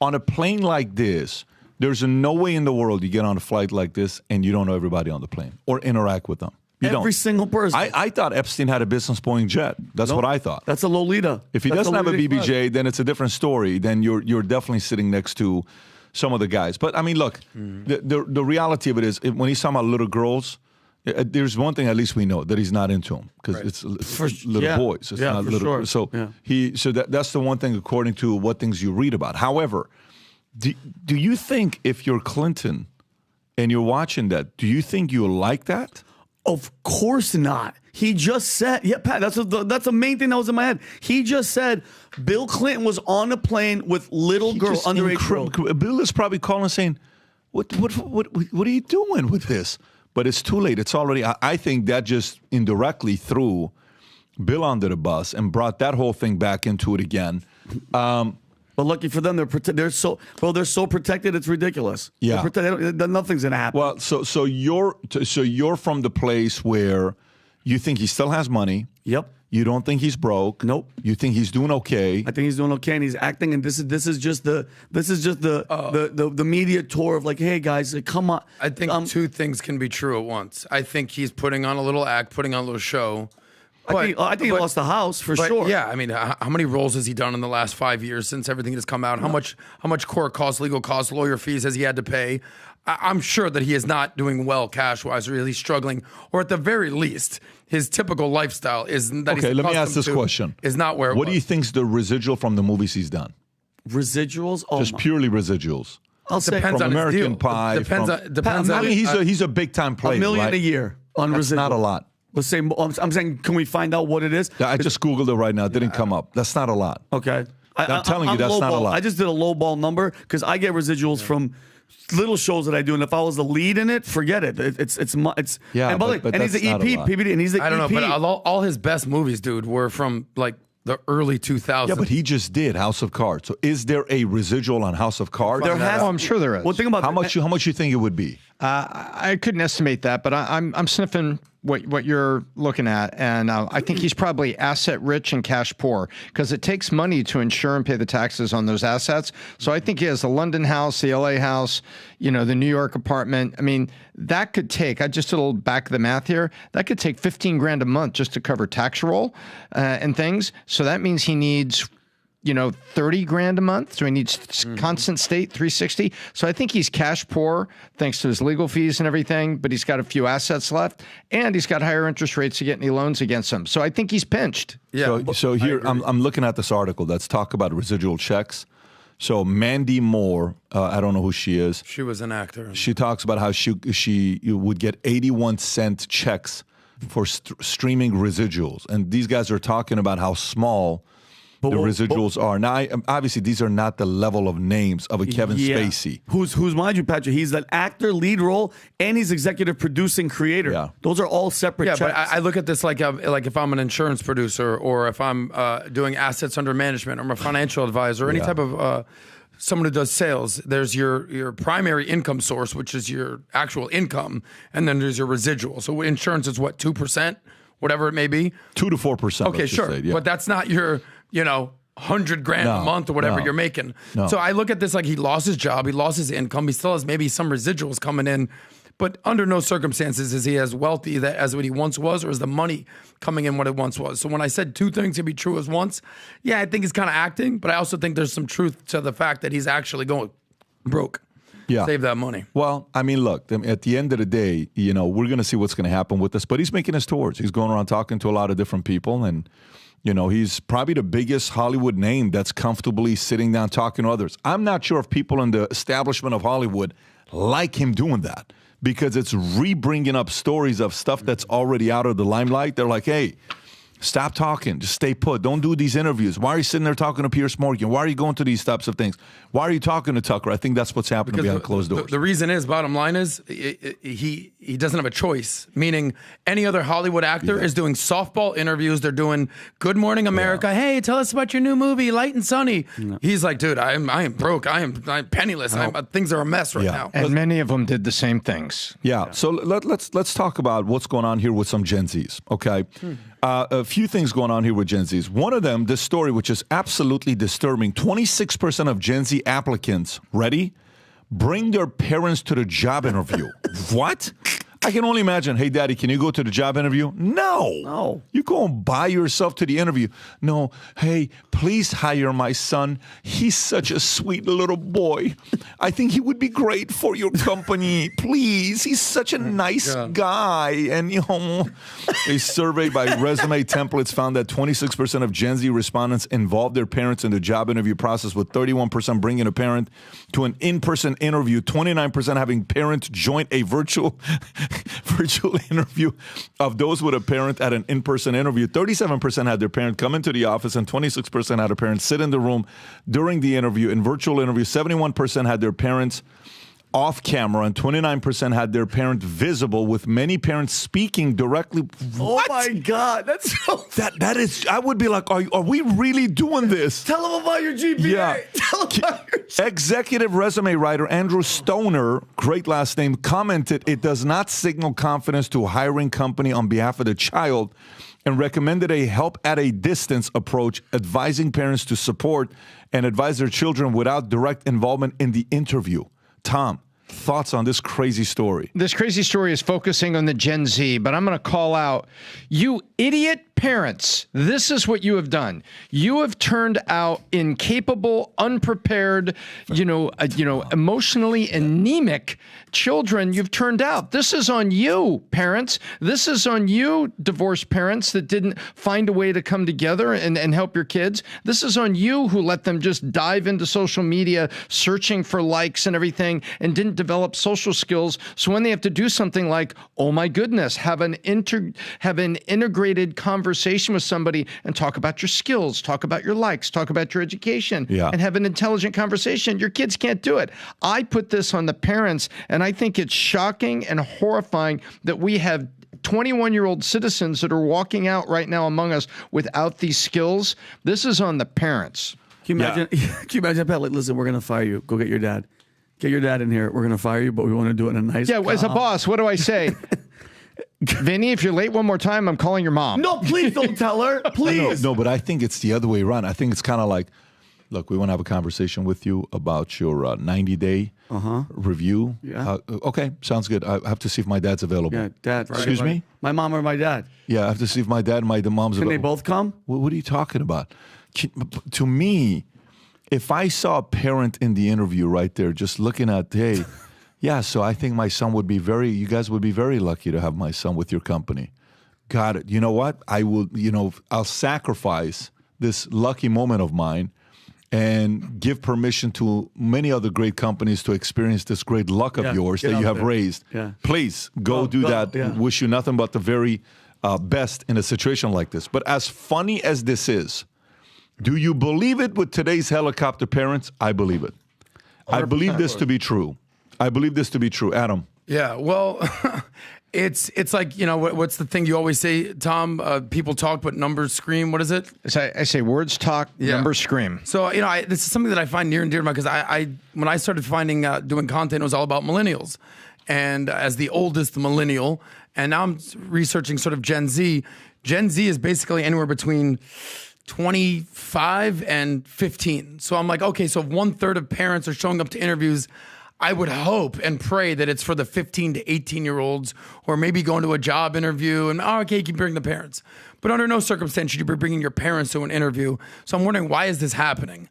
On a plane like this, there's no way in the world you get on a flight like this and you don't know everybody on the plane or interact with them. Every single person. I thought Epstein had a business Boeing jet. That's what I thought. That's a Lolita. If he doesn't have a BBJ, then it's a different story. Then you're definitely sitting next to some of the guys. But I mean, look, the reality of it is when he's talking about little girls, there's one thing at least we know that he's not into them because it's little boys. It's not little. Sure. So that's the one thing according to what things you read about. However, do you think if you're Clinton and you're watching that, do you think you'll like that? Of course not. He just said, Pat, that's the main thing that was in my head. He just said Bill Clinton was on a plane with little girls, underage girls. Bill is probably calling saying, what are you doing with this? But it's too late. It's already, I think that just indirectly threw Bill under the bus and brought that whole thing back into it again. But lucky for them, they're so protected. It's ridiculous. Yeah, nothing's gonna happen. Well, so you're from the place where you think he still has money. Yep. You don't think he's broke? Nope. You think he's doing okay? I think he's doing okay, and he's acting. And this is just the media tour of like, hey guys, come on. I think two things can be true at once. I think he's putting on a little act, putting on a little show. I think he lost the house for sure. Yeah, I mean, how many roles has he done in the last 5 years since everything has come out? How much court costs, legal costs, lawyer fees has he had to pay? I'm sure that he is not doing well cash-wise, or really struggling, or at the very least, his typical lifestyle is that he's okay, let me ask accustomed this to question. Is not where it What was. do you think's the residual from the movies he's done? Residuals? Oh, Just purely residuals. I'll say Depends From on American his deal. Pie. Depends I on. mean, he's a big time player. $1 million right? a year on That's residual. not a lot. Let's say I'm saying, can we find out what it is? I just Googled it right now. It didn't come up. That's not a lot. Okay. I'm telling you, that's not a lowball. lot. I just did a low ball number because I get residuals from little shows that I do, and if I was the lead in it, forget it. It's Yeah, And by the way, but and he's the that's not a EP, lot. PBD, and he's the I don't EP. know, but all his best movies, dude, were from like the early 2000s. Yeah, but he just did House of Cards. So is there a residual on House of Cards? There has. I'm sure there is. Well, think about How much you think it would be? I couldn't estimate that, but I'm sniffing what you're looking at, and I think he's probably asset rich and cash poor because it takes money to insure and pay the taxes on those assets. So I think he has the London house, the LA house, the New York apartment. I mean, that could take. I just did a little back of the math here. That could take $15,000 a month just to cover tax roll and things. So that means he needs $30,000 a month. So he needs constant state 360. So I think he's cash poor thanks to his legal fees and everything, but he's got a few assets left and he's got higher interest rates to get any loans against him. So I think he's pinched. Yeah. So here I'm looking at this article that's talk about residual checks. So Mandy Moore, I don't know who she is. She was an actor. She talks about how she would get 81-cent checks for streaming residuals, and these guys are talking about how small the residuals are. Now, obviously, these are not the level of names of a Kevin Spacey. Who's mind you, Patrick, he's an actor, lead role, and he's executive producing creator. Yeah. Those are all separate Yeah, checks. but I look at this like if I'm an insurance producer or if I'm doing assets under management or I'm a financial advisor or any type of someone who does sales. There's your primary income source, which is your actual income, and then there's your residual. So insurance is what, 2%, whatever it may be? 2 to 4%. Okay, sure. But that's not your, $100,000 a month or whatever you're making. No. So I look at this like he lost his job, he lost his income, he still has maybe some residuals coming in, but under no circumstances is he as wealthy as what he once was, or is the money coming in what it once was. So when I said two things can be true as once, I think he's kind of acting, but I also think there's some truth to the fact that he's actually going broke. Yeah. Save that money. Well, I mean, look, at the end of the day, we're going to see what's going to happen with this, but he's making his tours. He's going around talking to a lot of different people, and he's probably the biggest Hollywood name that's comfortably sitting down talking to others. I'm not sure if people in the establishment of Hollywood like him doing that because it's re-bringing up stories of stuff that's already out of the limelight. They're like, hey, stop talking. Just stay put. Don't do these interviews. Why are you sitting there talking to Piers Morgan? Why are you going to these types of things? Why are you talking to Tucker? I think that's what's happening behind closed doors. The reason is, bottom line is, he doesn't have a choice. Meaning, any other Hollywood actor is doing softball interviews. They're doing Good Morning America. Hey, tell us about your new movie, Light and Sunny. No. He's like, dude, I am broke. I'm penniless. Things are a mess right now. And many of them did the same things. Yeah. So let's talk about what's going on here with some Gen Zs. Okay. A few things going on here with Gen Zs. One of them, this story, which is absolutely disturbing. 26% of Gen Z applicants, ready, bring their parents to the job interview. What? I can only imagine, hey, Daddy, can you go to the job interview? No. You go and buy yourself to the interview. No. Hey, please hire my son. He's such a sweet little boy. I think he would be great for your company. Please. He's such a nice guy. And, a survey by Resume Templates found that 26% of Gen Z respondents involved their parents in the job interview process, with 31% bringing a parent to an in-person interview, 29% having parents join a virtual interview of those with a parent at an in-person interview. 37% had their parent come into the office, and 26% had a parent sit in the room during the interview. In virtual interviews, 71% had their parents off camera, and 29% had their parent visible, with many parents speaking directly. What? Oh my God, that's so... That is, I would be like, are we really doing this? Tell them about your GPA. Yeah. Tell them about your... Executive resume writer Andrew Stoner, great last name, commented, it does not signal confidence to a hiring company on behalf of the child and recommended a help at a distance approach, advising parents to support and advise their children without direct involvement in the interview. Tom, thoughts on this crazy story? This crazy story is focusing on the Gen Z, but I'm going to call out, you idiot parents, this is what you have done. You have turned out incapable, unprepared, emotionally anemic children you've turned out. This is on you, parents. This is on you, divorced parents that didn't find a way to come together and help your kids. This is on you who let them just dive into social media, searching for likes and everything, and didn't develop social skills. So when they have to do something like, oh my goodness, have an integrated conversation with somebody and talk about your skills, talk about your likes, talk about your education, and have an intelligent conversation, your kids can't do it. I put this on the parents, and I think it's shocking and horrifying that we have 21-year-old citizens that are walking out right now among us without these skills. This is on the parents. Can you imagine, can you imagine, Pat, like, listen, we're going to fire you. Go get your dad. Get your dad in here. We're going to fire you, but we want to do it in a nice as a boss, what do I say? Vinny, if you're late one more time, I'm calling your mom. No, please don't tell her. Please. No, but I think it's the other way around. I think it's kind of like, look, we want to have a conversation with you about your 90-day review. Yeah. Okay, sounds good. I have to see if my dad's available. Yeah, dad. Excuse me? My mom or my dad? Yeah, I have to see if my dad and the mom's available. Can they both come? What are you talking about? To me, if I saw a parent in the interview right there just looking at, hey, yeah, so I think my son would be you guys would be very lucky to have my son with your company. Got it. You know what? I will, I'll sacrifice this lucky moment of mine and give permission to many other great companies to experience this great luck of yours that you have raised. Yeah. Please go do that. Yeah. Wish you nothing but the very best in a situation like this. But as funny as this is, do you believe it with today's helicopter parents? I believe it. I believe this to be true. I believe this to be true. Adam. Yeah, well, it's like, what's the thing you always say, Tom? People talk, but numbers scream. What is it? I say words talk, numbers scream. So, this is something that I find near and dear to my, because when I started doing content, it was all about millennials. And as the oldest millennial, and now I'm researching sort of Gen Z. Gen Z is basically anywhere between 25 and 15. So I'm like, okay, so if 1/3 of parents are showing up to interviews, I would hope and pray that it's for the 15 to 18-year-olds, or maybe going to a job interview and, okay, you can bring the parents. But under no circumstance should you be bringing your parents to an interview. So I'm wondering, why is this happening?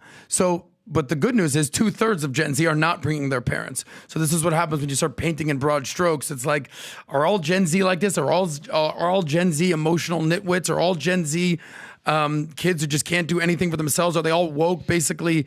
But the good news is 2/3 of Gen Z are not bringing their parents. So this is what happens when you start painting in broad strokes. It's like, are all Gen Z like this? Are all Gen Z emotional nitwits? Are all Gen Z kids who just can't do anything for themselves? Are they all woke, basically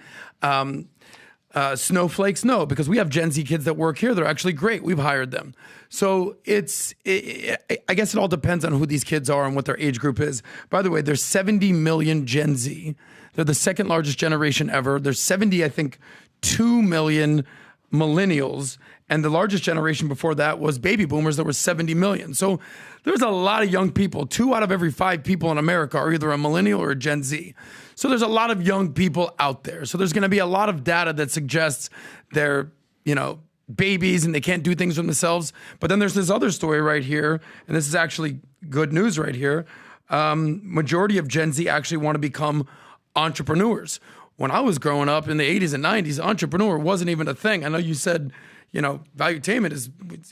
snowflakes? No, because we have Gen Z kids that work here. They're actually great. We've hired them. So I guess it all depends on who these kids are and what their age group is. By the way, there's 70 million Gen Z. They're the second largest generation ever. There's 2 million millennials. And the largest generation before that was baby boomers. There were 70 million. So there's a lot of young people. 2 out of every 5 people in America are either a millennial or a Gen Z. So there's a lot of young people out there. So there's going to be a lot of data that suggests they're, babies and they can't do things for themselves. But then there's this other story right here, and this is actually good news right here. Majority of Gen Z actually want to become entrepreneurs. When I was growing up in the 80s and 90s, entrepreneur wasn't even a thing. I know you said, Valuetainment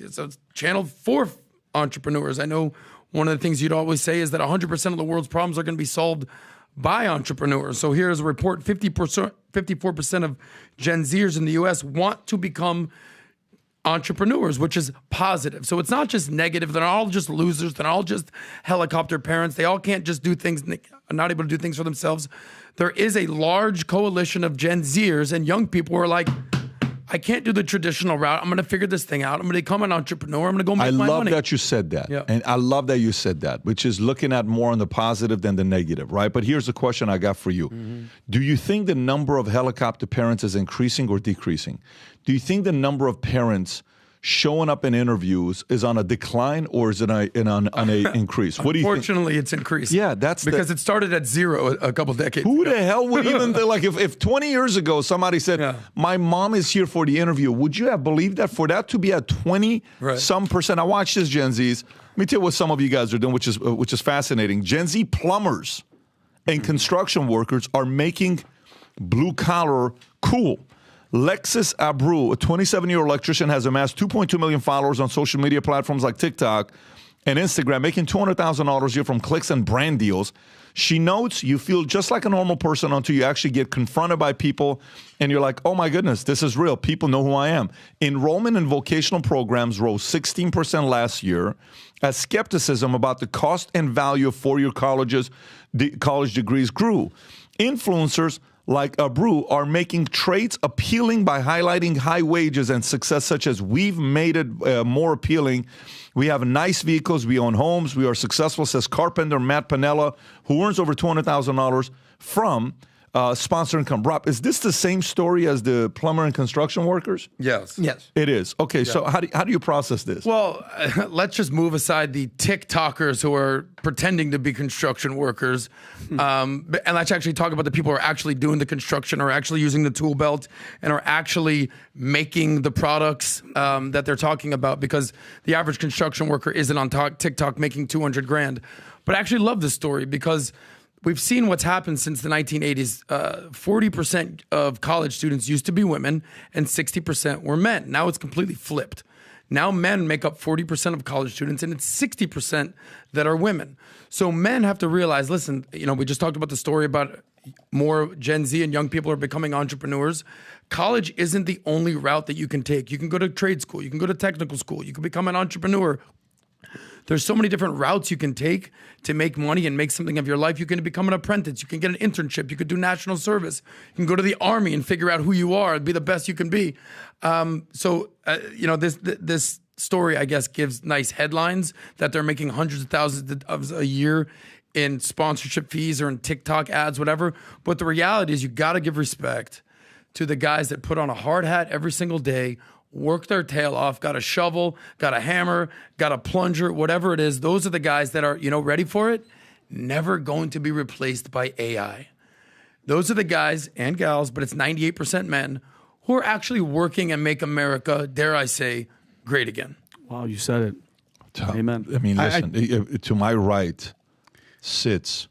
it's a channel for entrepreneurs. I know one of the things you'd always say is that 100% of the world's problems are going to be solved by entrepreneurs. So here's a report: 54% of Gen Zers in the U.S. want to become entrepreneurs, which is positive. So it's not just negative. They're not all just losers. They're not all just helicopter parents. They all can't just do things, are not able to do things for themselves. There is a large coalition of Gen Zers and young people who are like, I can't do the traditional route. I'm going to figure this thing out. I'm going to become an entrepreneur. I'm going to go make my money. I love that you said that. Yeah. And I love that you said that, which is looking at more on the positive than the negative, right? But here's the question I got for you. Mm-hmm. Do you think the number of helicopter parents is increasing or decreasing? Do you think the number of parents showing up in interviews is on a decline or is it on a increase? What do you think? Unfortunately, it's increased. Yeah, that's because it started at 0 a couple decades Who ago. the hell would even like if 20 years ago somebody said, my mom is here for the interview, would you have believed that? For that to be at 20% I watch this, Gen Zs. Let me tell you what some of you guys are doing, which is fascinating. Gen Z plumbers and construction workers are making blue collar cool. Lexus Abreu, a 27-year electrician, has amassed 2.2 million followers on social media platforms like TikTok and Instagram, making $200,000 a year from clicks and brand deals. She notes you feel just like a normal person until you actually get confronted by people and you're like, oh my goodness, this is real. People know who I am. Enrollment in vocational programs rose 16% last year as skepticism about the cost and value of four-year college degrees grew. Influencers like Abreu are making trades appealing by highlighting high wages and success, such as we've made it more appealing. We have nice vehicles. We own homes. We are successful, says carpenter Matt Panella, who earns over $200,000 from sponsor income. Rob, is this the same story as the plumber and construction workers? Yes. Yes. It is. Okay, so how do you process this? Well, let's just move aside the TikTokers who are pretending to be construction workers, and let's actually talk about the people who are actually doing the construction, are actually using the tool belt, and are actually making the products that they're talking about, because the average construction worker isn't on TikTok making $200,000. But I actually love this story because we've seen what's happened since the 1980s. 40% of college students used to be women and 60% were men. Now it's completely flipped. Now men make up 40% of college students and it's 60% that are women. So men have to realize, listen, we just talked about the story about more Gen Z and young people are becoming entrepreneurs. College isn't the only route that you can take. You can go to trade school. You can go to technical school. You can become an entrepreneur. There's so many different routes you can take to make money and make something of your life. You can become an apprentice. You can get an internship. You could do national service. You can go to the army and figure out who you are and be the best you can be. This story, I guess, gives nice headlines that they're making hundreds of thousands of a year in sponsorship fees or in TikTok ads, whatever. But the reality is you got to give respect to the guys that put on a hard hat every single day, work their tail off, got a shovel, got a hammer, got a plunger, whatever it is. Those are the guys that are, ready for it, never going to be replaced by AI. Those are the guys and gals, but it's 98% men who are actually working and make America, dare I say, great again. Wow, you said it. Amen. I mean, listen, to my right sits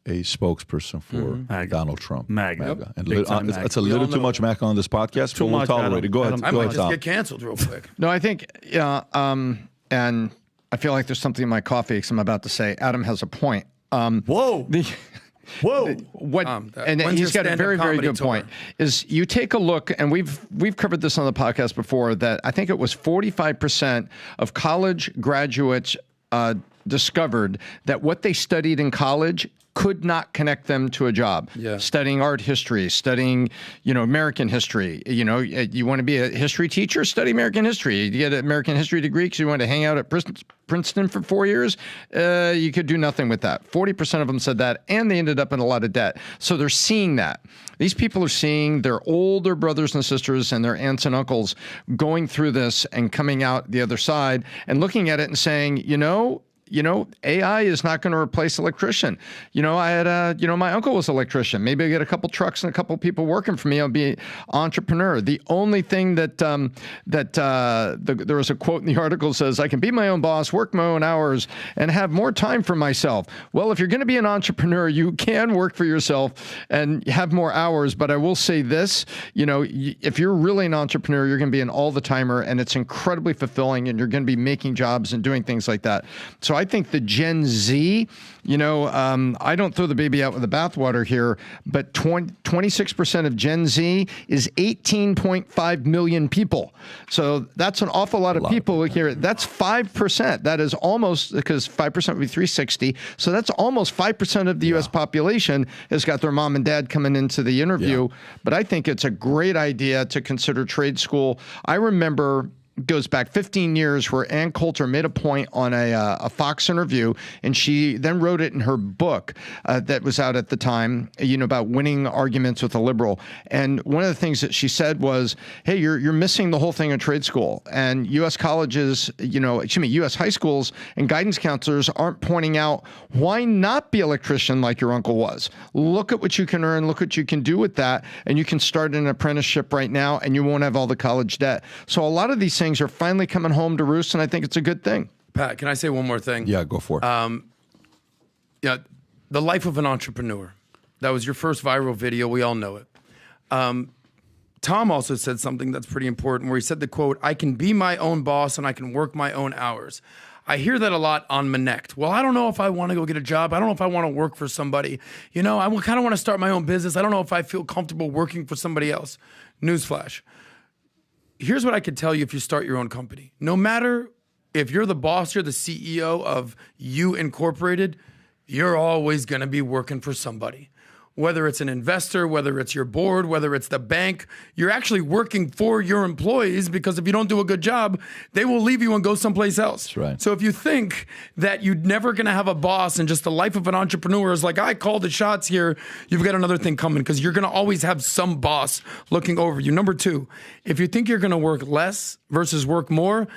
a spokesperson for Donald Trump. MAGA. And it's a little too much MAGA on this podcast, but we'll tolerate it. Go ahead. I might just get canceled real quick. No, I think, and I feel like there's something in my coffee because I'm about to say Adam has a point. Whoa. And he's got a very, very good point. Is you take a look, and we've covered this on the podcast before, that I think it was 45% of college graduates discovered that what they studied in college could not connect them to a job. Yeah. Studying art history, studying, American history. You want to be a history teacher? Study American history. You get an American history degree because you want to hang out at Princeton for 4 years. You could do nothing with that. 40% of them said that, and they ended up in a lot of debt. So they're seeing that. These people are seeing their older brothers and sisters and their aunts and uncles going through this and coming out the other side and looking at it and saying, AI is not going to replace electrician. I had my uncle was an electrician. Maybe I get a couple trucks and a couple people working for me. I'll be an entrepreneur. The only thing that there was a quote in the article says, I can be my own boss, work my own hours, and have more time for myself. Well, if you're going to be an entrepreneur, you can work for yourself and have more hours. But I will say this, if you're really an entrepreneur, you're going to be an all-the-timer, and it's incredibly fulfilling, and you're going to be making jobs and doing things like that. So I think the Gen Z, I don't throw the baby out with the bathwater here, but 26% of Gen Z is 18.5 million people. So that's an awful lot of people here. That's 5%. That is almost, because 5% would be 360. So that's almost 5% of the U.S. population has got their mom and dad coming into the interview. Yeah. But I think it's a great idea to consider trade school. I remember goes back 15 years where Ann Coulter made a point on a Fox interview, and she then wrote it in her book that was out at the time, about winning arguments with a liberal. And one of the things that she said was, hey, you're missing the whole thing in trade school. And U.S. colleges, U.S. high schools and guidance counselors aren't pointing out, why not be an electrician like your uncle was? Look at what you can earn, look what you can do with that, and you can start an apprenticeship right now, and you won't have all the college debt. So a lot of these things are finally coming home to roost, and I think it's a good thing. Pat, can I say one more thing? Yeah, go for it. The life of an entrepreneur. That was your first viral video. We all know it. Tom also said something that's pretty important where he said the quote, "I can be my own boss and I can work my own hours." I hear that a lot on Connect. Well, I don't know if I want to go get a job. I don't know if I want to work for somebody. I kind of want to start my own business. I don't know if I feel comfortable working for somebody else. Newsflash. Here's what I could tell you if you start your own company. No matter if you're the boss, you're the CEO of You Incorporated, you're always going to be working for somebody. Whether it's an investor, whether it's your board, whether it's the bank, you're actually working for your employees, because if you don't do a good job, they will leave you and go someplace else. That's right. So if you think that you're never going to have a boss and just the life of an entrepreneur is like, I call the shots here, you've got another thing coming, because you're going to always have some boss looking over you. Number two, if you think you're going to work less versus work more,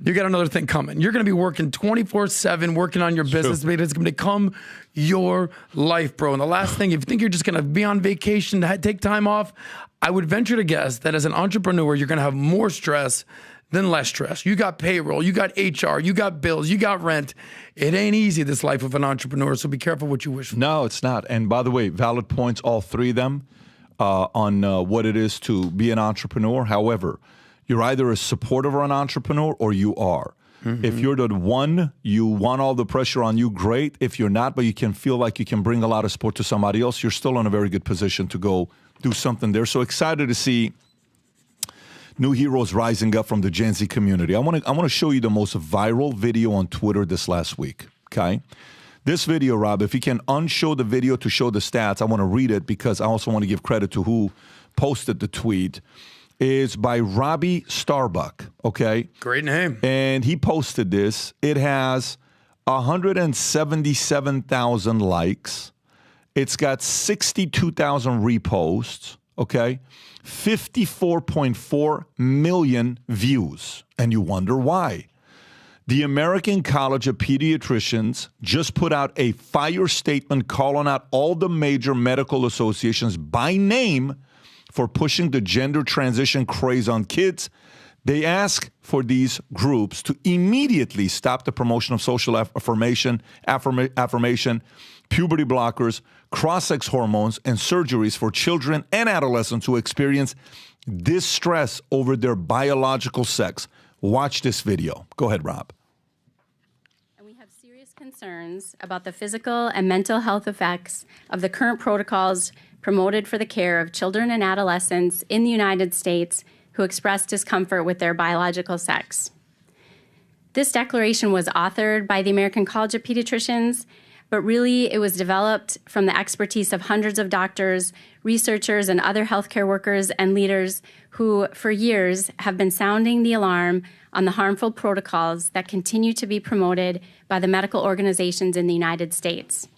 you got another thing coming. You're going to be working 24/7, working on your business, but it's going to become your life, bro. And the last thing, if you think you're just going to be on vacation, take time off, I would venture to guess that as an entrepreneur, you're going to have more stress than less stress. You got payroll, you got HR, you got bills, you got rent. It ain't easy, this life of an entrepreneur, so be careful what you wish for. No, it's not. And by the way, valid points, all three of them, on what it is to be an entrepreneur. However, you're either a supporter of an entrepreneur or you are. Mm-hmm. If you're the one, you want all the pressure on you, great. If you're not, but you can feel like you can bring a lot of support to somebody else, you're still in a very good position to go do something there. So excited to see new heroes rising up from the Gen Z community. I want to show you the most viral video on Twitter this last week, okay? This video, Rob, if you can unshow the video to show the stats, I want to read it because I also want to give credit to who posted the tweet. Is by Robbie Starbuck, okay? Great name. And he posted this. It has 177,000 likes. It's got 62,000 reposts, okay? 54.4 million views. And you wonder why. The American College of Pediatricians just put out a fire statement calling out all the major medical associations by name for pushing the gender transition craze on kids. They ask for these groups to immediately stop the promotion of social affirmation, puberty blockers, cross-sex hormones, and surgeries for children and adolescents who experience distress over their biological sex. Watch this video. Go ahead, Rob. And we have serious concerns about the physical and mental health effects of the current protocols promoted for the care of children and adolescents in the United States who express discomfort with their biological sex. This declaration was authored by the American College of Pediatricians, but really it was developed from the expertise of hundreds of doctors, researchers, and other healthcare workers and leaders who, for years, have been sounding the alarm on the harmful protocols that continue to be promoted by the medical organizations in the United States.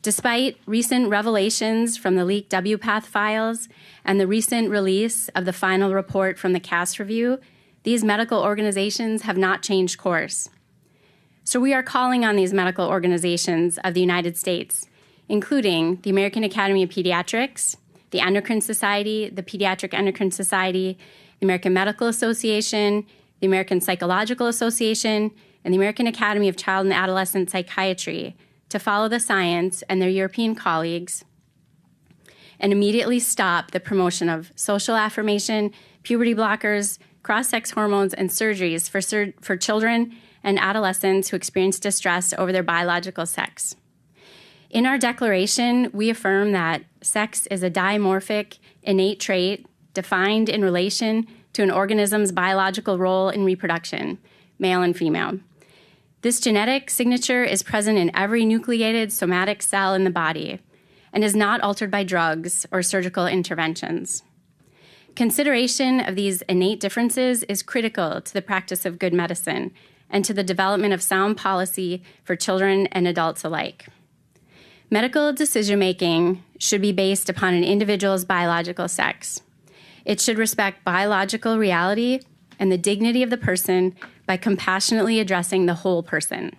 Despite recent revelations from the leaked WPATH files and the recent release of the final report from the CAS review, these medical organizations have not changed course. So we are calling on these medical organizations of the United States, including the American Academy of Pediatrics, the Endocrine Society, the Pediatric Endocrine Society, the American Medical Association, the American Psychological Association, and the American Academy of Child and Adolescent Psychiatry, to follow the science and their European colleagues and immediately stop the promotion of social affirmation, puberty blockers, cross-sex hormones, and surgeries for children and adolescents who experience distress over their biological sex. In our declaration, we affirm that sex is a dimorphic, innate trait defined in relation to an organism's biological role in reproduction, male and female. This genetic signature is present in every nucleated somatic cell in the body and is not altered by drugs or surgical interventions. Consideration of these innate differences is critical to the practice of good medicine and to the development of sound policy for children and adults alike. Medical decision-making should be based upon an individual's biological sex. It should respect biological reality and the dignity of the person by compassionately addressing the whole person.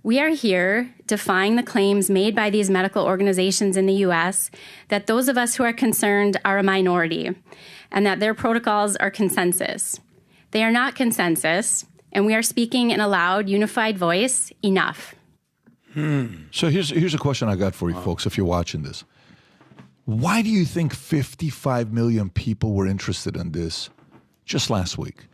We are here defying the claims made by these medical organizations in the U.S. that those of us who are concerned are a minority and that their protocols are consensus. They are not consensus, and we are speaking in a loud, unified voice, enough. So here's a question I got for you folks if you're watching this. Why do you think 55 million people were interested in this just last week?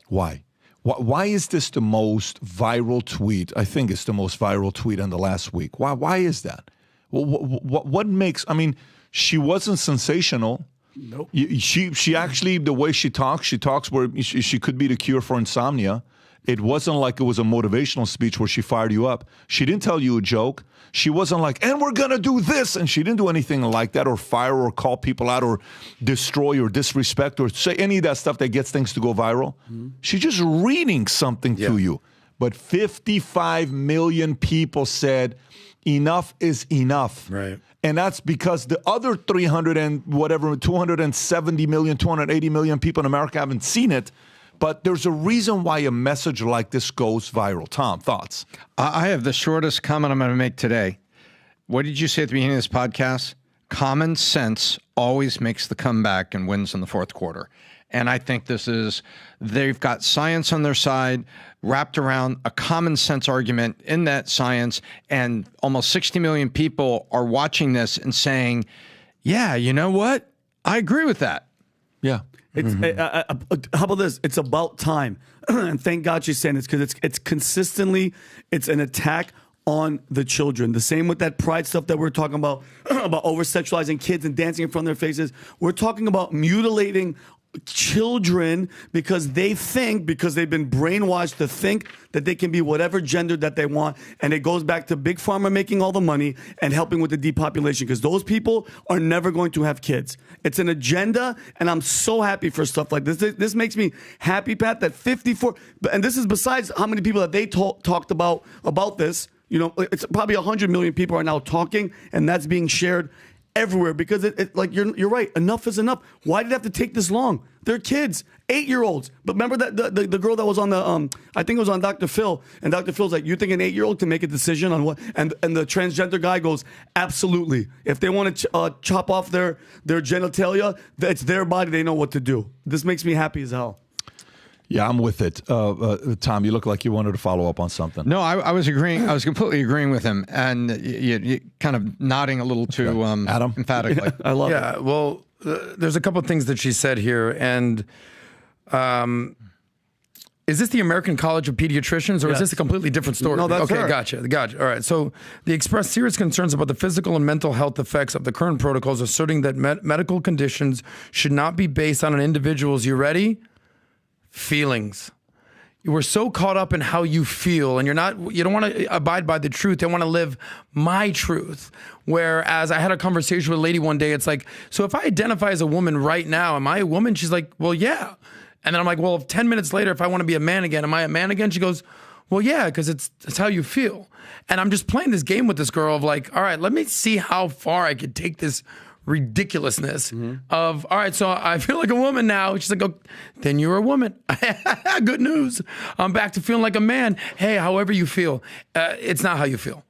Why? Why is this the most viral tweet? I think it's the most viral tweet in the last week. Why is that? What makes, I mean, she wasn't sensational. Nope. She actually, the way she talks where she could be the cure for insomnia. It wasn't like it was a motivational speech where she fired you up. She didn't tell you a joke. She wasn't like, and we're going to do this. And she didn't do anything like that or fire or call people out or destroy or disrespect or say any of that stuff that gets things to go viral. Mm-hmm. She's just reading something to you. But 55 million people said enough is enough. Right. And that's because the other 270 million, 280 million people in America haven't seen it. But there's a reason why a message like this goes viral. Tom, thoughts? I have the shortest comment I'm going to make today. What did you say at the beginning of this podcast? Common sense always makes the comeback and wins in the fourth quarter. And I think they've got science on their side, wrapped around a common sense argument in that science. And almost 60 million people are watching this and saying, yeah, you know what? I agree with that. Yeah. It's how about this? It's about time, and thank God she's saying this because it's consistently it's an attack on the children. The same with that pride stuff that we're talking about over sexualizing kids and dancing in front of their faces. We're talking about mutilating children because they've been brainwashed to think that they can be whatever gender that they want, and it goes back to big pharma making all the money and helping with the depopulation because those people are never going to have kids. It's an agenda, and I'm so happy for stuff like this. This makes me happy, Pat, that 54, and this is besides how many people that they talked about this. You know, it's probably 100 million people are now talking, and that's being shared everywhere because like you're right. Enough is enough. Why did it have to take this long? They're kids, 8-year-olds. But remember that the girl that was on the I think it was on Dr. Phil, and Dr. Phil's like, you think an 8-year-old can make a decision on what? And the transgender guy goes, absolutely. If they want to chop off their genitalia, it's their body. They know what to do. This makes me happy as hell. Yeah, I'm with it. Tom, you look like you wanted to follow up on something. No, I was agreeing. I was completely agreeing with him, and you kind of nodding a little too Adam? emphatically. Yeah, I love it. Yeah, well, there's a couple of things that she said here, and is this the American College of Pediatricians, or is this a completely different story? No, that's okay, her. Gotcha. All right, so they expressed serious concerns about the physical and mental health effects of the current protocols, asserting that medical conditions should not be based on an individual's, you ready? Feelings. You were so caught up in how you feel, and you don't want to abide by the truth. You want to live my truth. Whereas I had a conversation with a lady one day. It's like, so if I identify as a woman right now, am I a woman? She's like, well, yeah. And then I'm like, well, 10 minutes later, if I want to be a man again, am I a man again? She goes, well, yeah, because it's how you feel. And I'm just playing this game with this girl of like, all right, let me see how far I could take this ridiculousness of, all right, so I feel like a woman now. She's like, oh, then you're a woman. Good news. I'm back to feeling like a man. Hey, however you feel, it's not how you feel.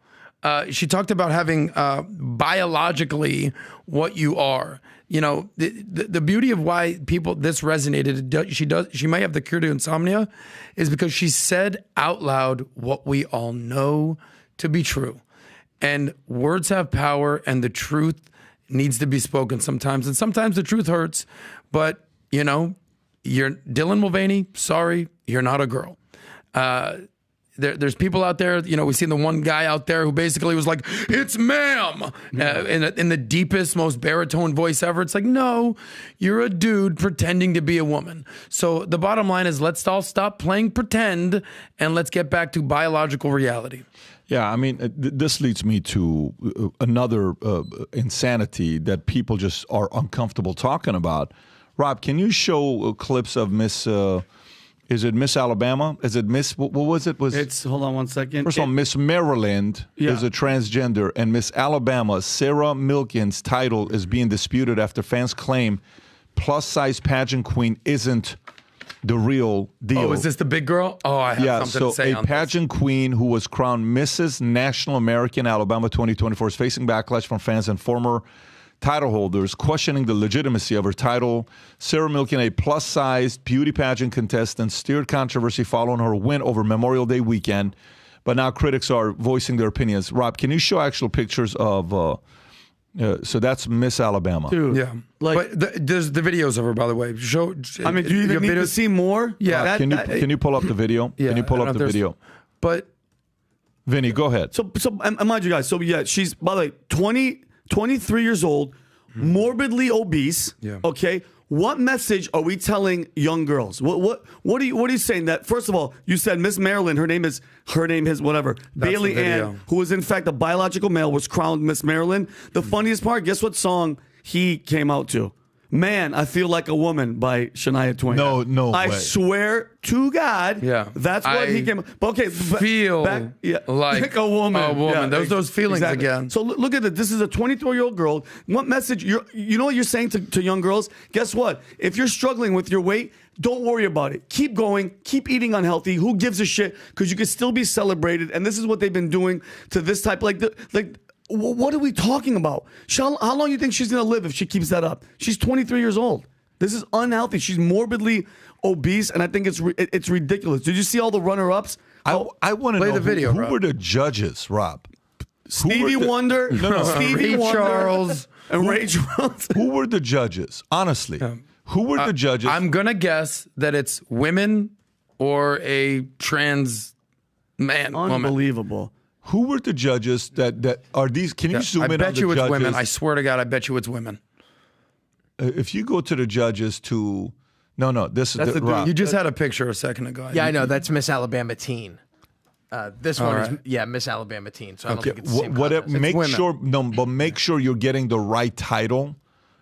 She talked about having biologically what you are. You know, the beauty of why this resonated, she may have the cure to insomnia, is because she said out loud what we all know to be true. And words have power, and the truth needs to be spoken sometimes. And sometimes the truth hurts, but, you know, you're Dylan Mulvaney, sorry, you're not a girl. There's people out there, you know, we've seen the one guy out there who basically was like, it's ma'am, in the deepest, most baritone voice ever. It's like, no, you're a dude pretending to be a woman. So the bottom line is let's all stop playing pretend and let's get back to biological reality. Yeah, I mean, this leads me to another insanity that people just are uncomfortable talking about. Rob, can you show clips of Miss? Is it Miss Alabama? Is it Miss? What was it? It's hold on one second. First of all, Miss Maryland is a transgender, and Miss Alabama Sara Milliken's title is being disputed after fans claim plus-size pageant queen isn't the real deal. Oh, is this the big girl? Oh, I have something to say on a pageant queen who was crowned Mrs. National American Alabama 2024 is facing backlash from fans and former title holders questioning the legitimacy of her title. Sara Milliken, a plus-sized beauty pageant contestant, steered controversy following her win over Memorial Day weekend, but now critics are voicing their opinions. Rob, can you show actual pictures of... so that's Miss Alabama. Dude, yeah. But there's the videos of her, by the way. Show. I mean, do you even need to see more? Yeah. Can you pull up the video? Yeah, can you pull up the video? But Vinny, go ahead. So mind you guys, so yeah, she's, by the way, 23 years old, morbidly obese. Yeah. Okay. What message are we telling young girls? What are you saying? That first of all, you said Miss Maryland, her name is whatever. That's Bailey the video. Ann, who is in fact a biological male, was crowned Miss Maryland. The funniest part, guess what song he came out to? Man, I Feel Like a Woman by Shania Twain. No I way. swear to God. Yeah. That's what he came. But okay, feel like a woman. A woman. Yeah, Those feelings exactly. again. So look at it. This is a 23-year-old girl. What message? You know what you're saying to young girls? Guess what? If you're struggling with your weight, don't worry about it. Keep going. Keep eating unhealthy. Who gives a shit? Because you can still be celebrated. And this is what they've been doing to this type. What are we talking about? How long do you think she's going to live if she keeps that up? She's 23 years old. This is unhealthy. She's morbidly obese, and I think it's ridiculous. Did you see all the runner-ups? I want to Play know the video, who Rob. were the judges, Rob? Stevie Wonder, Stevie Ray Wonder, Charles, and Ray Charles. Who were the judges? Honestly, who were the judges? I'm gonna guess that it's women or a trans man. Unbelievable. Woman. Who were the judges that are these? Can you zoom I in on bet the you it's judges? women. I swear to God, I bet you it's women. If you go to the judges to, no, this is the Rob. You just had a picture a second ago. Yeah, I know. That's Miss Alabama teen. This one right. is Miss Alabama teen. So I don't think it's the same. Whatever. contest. Make women. sure, but make sure you're getting the right title,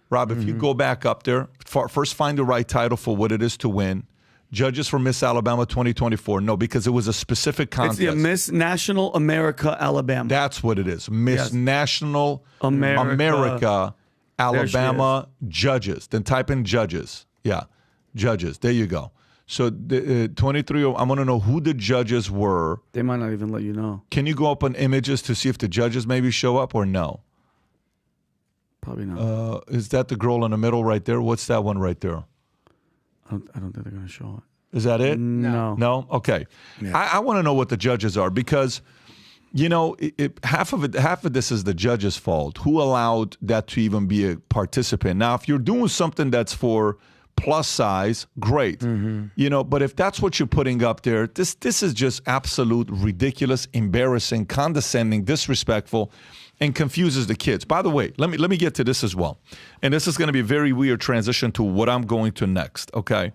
Rob. If you go back up there, first find the right title for what it is to win. Judges for Miss Alabama 2024. No, because it was a specific contest. It's Miss National America Alabama. That's what it is. Miss Yes. National America. Alabama judges. Then type in judges. Yeah, judges. There you go. So the 23. I want to know who the judges were. They might not even let you know. Can you go up on images to see if the judges maybe show up or no? Probably not. Is that the girl in the middle right there? What's that one right there? I don't think they're going to show it. Is that it? No. No? Okay. Yeah. I want to know what the judges are because, half of this is the judge's fault. Who allowed that to even be a participant? Now, if you're doing something that's for plus size, great. But if that's what you're putting up there, this is just absolute ridiculous, embarrassing, condescending, disrespectful, and confuses the kids. By the way, let me get to this as well. And this is going to be a very weird transition to what I'm going to next, okay?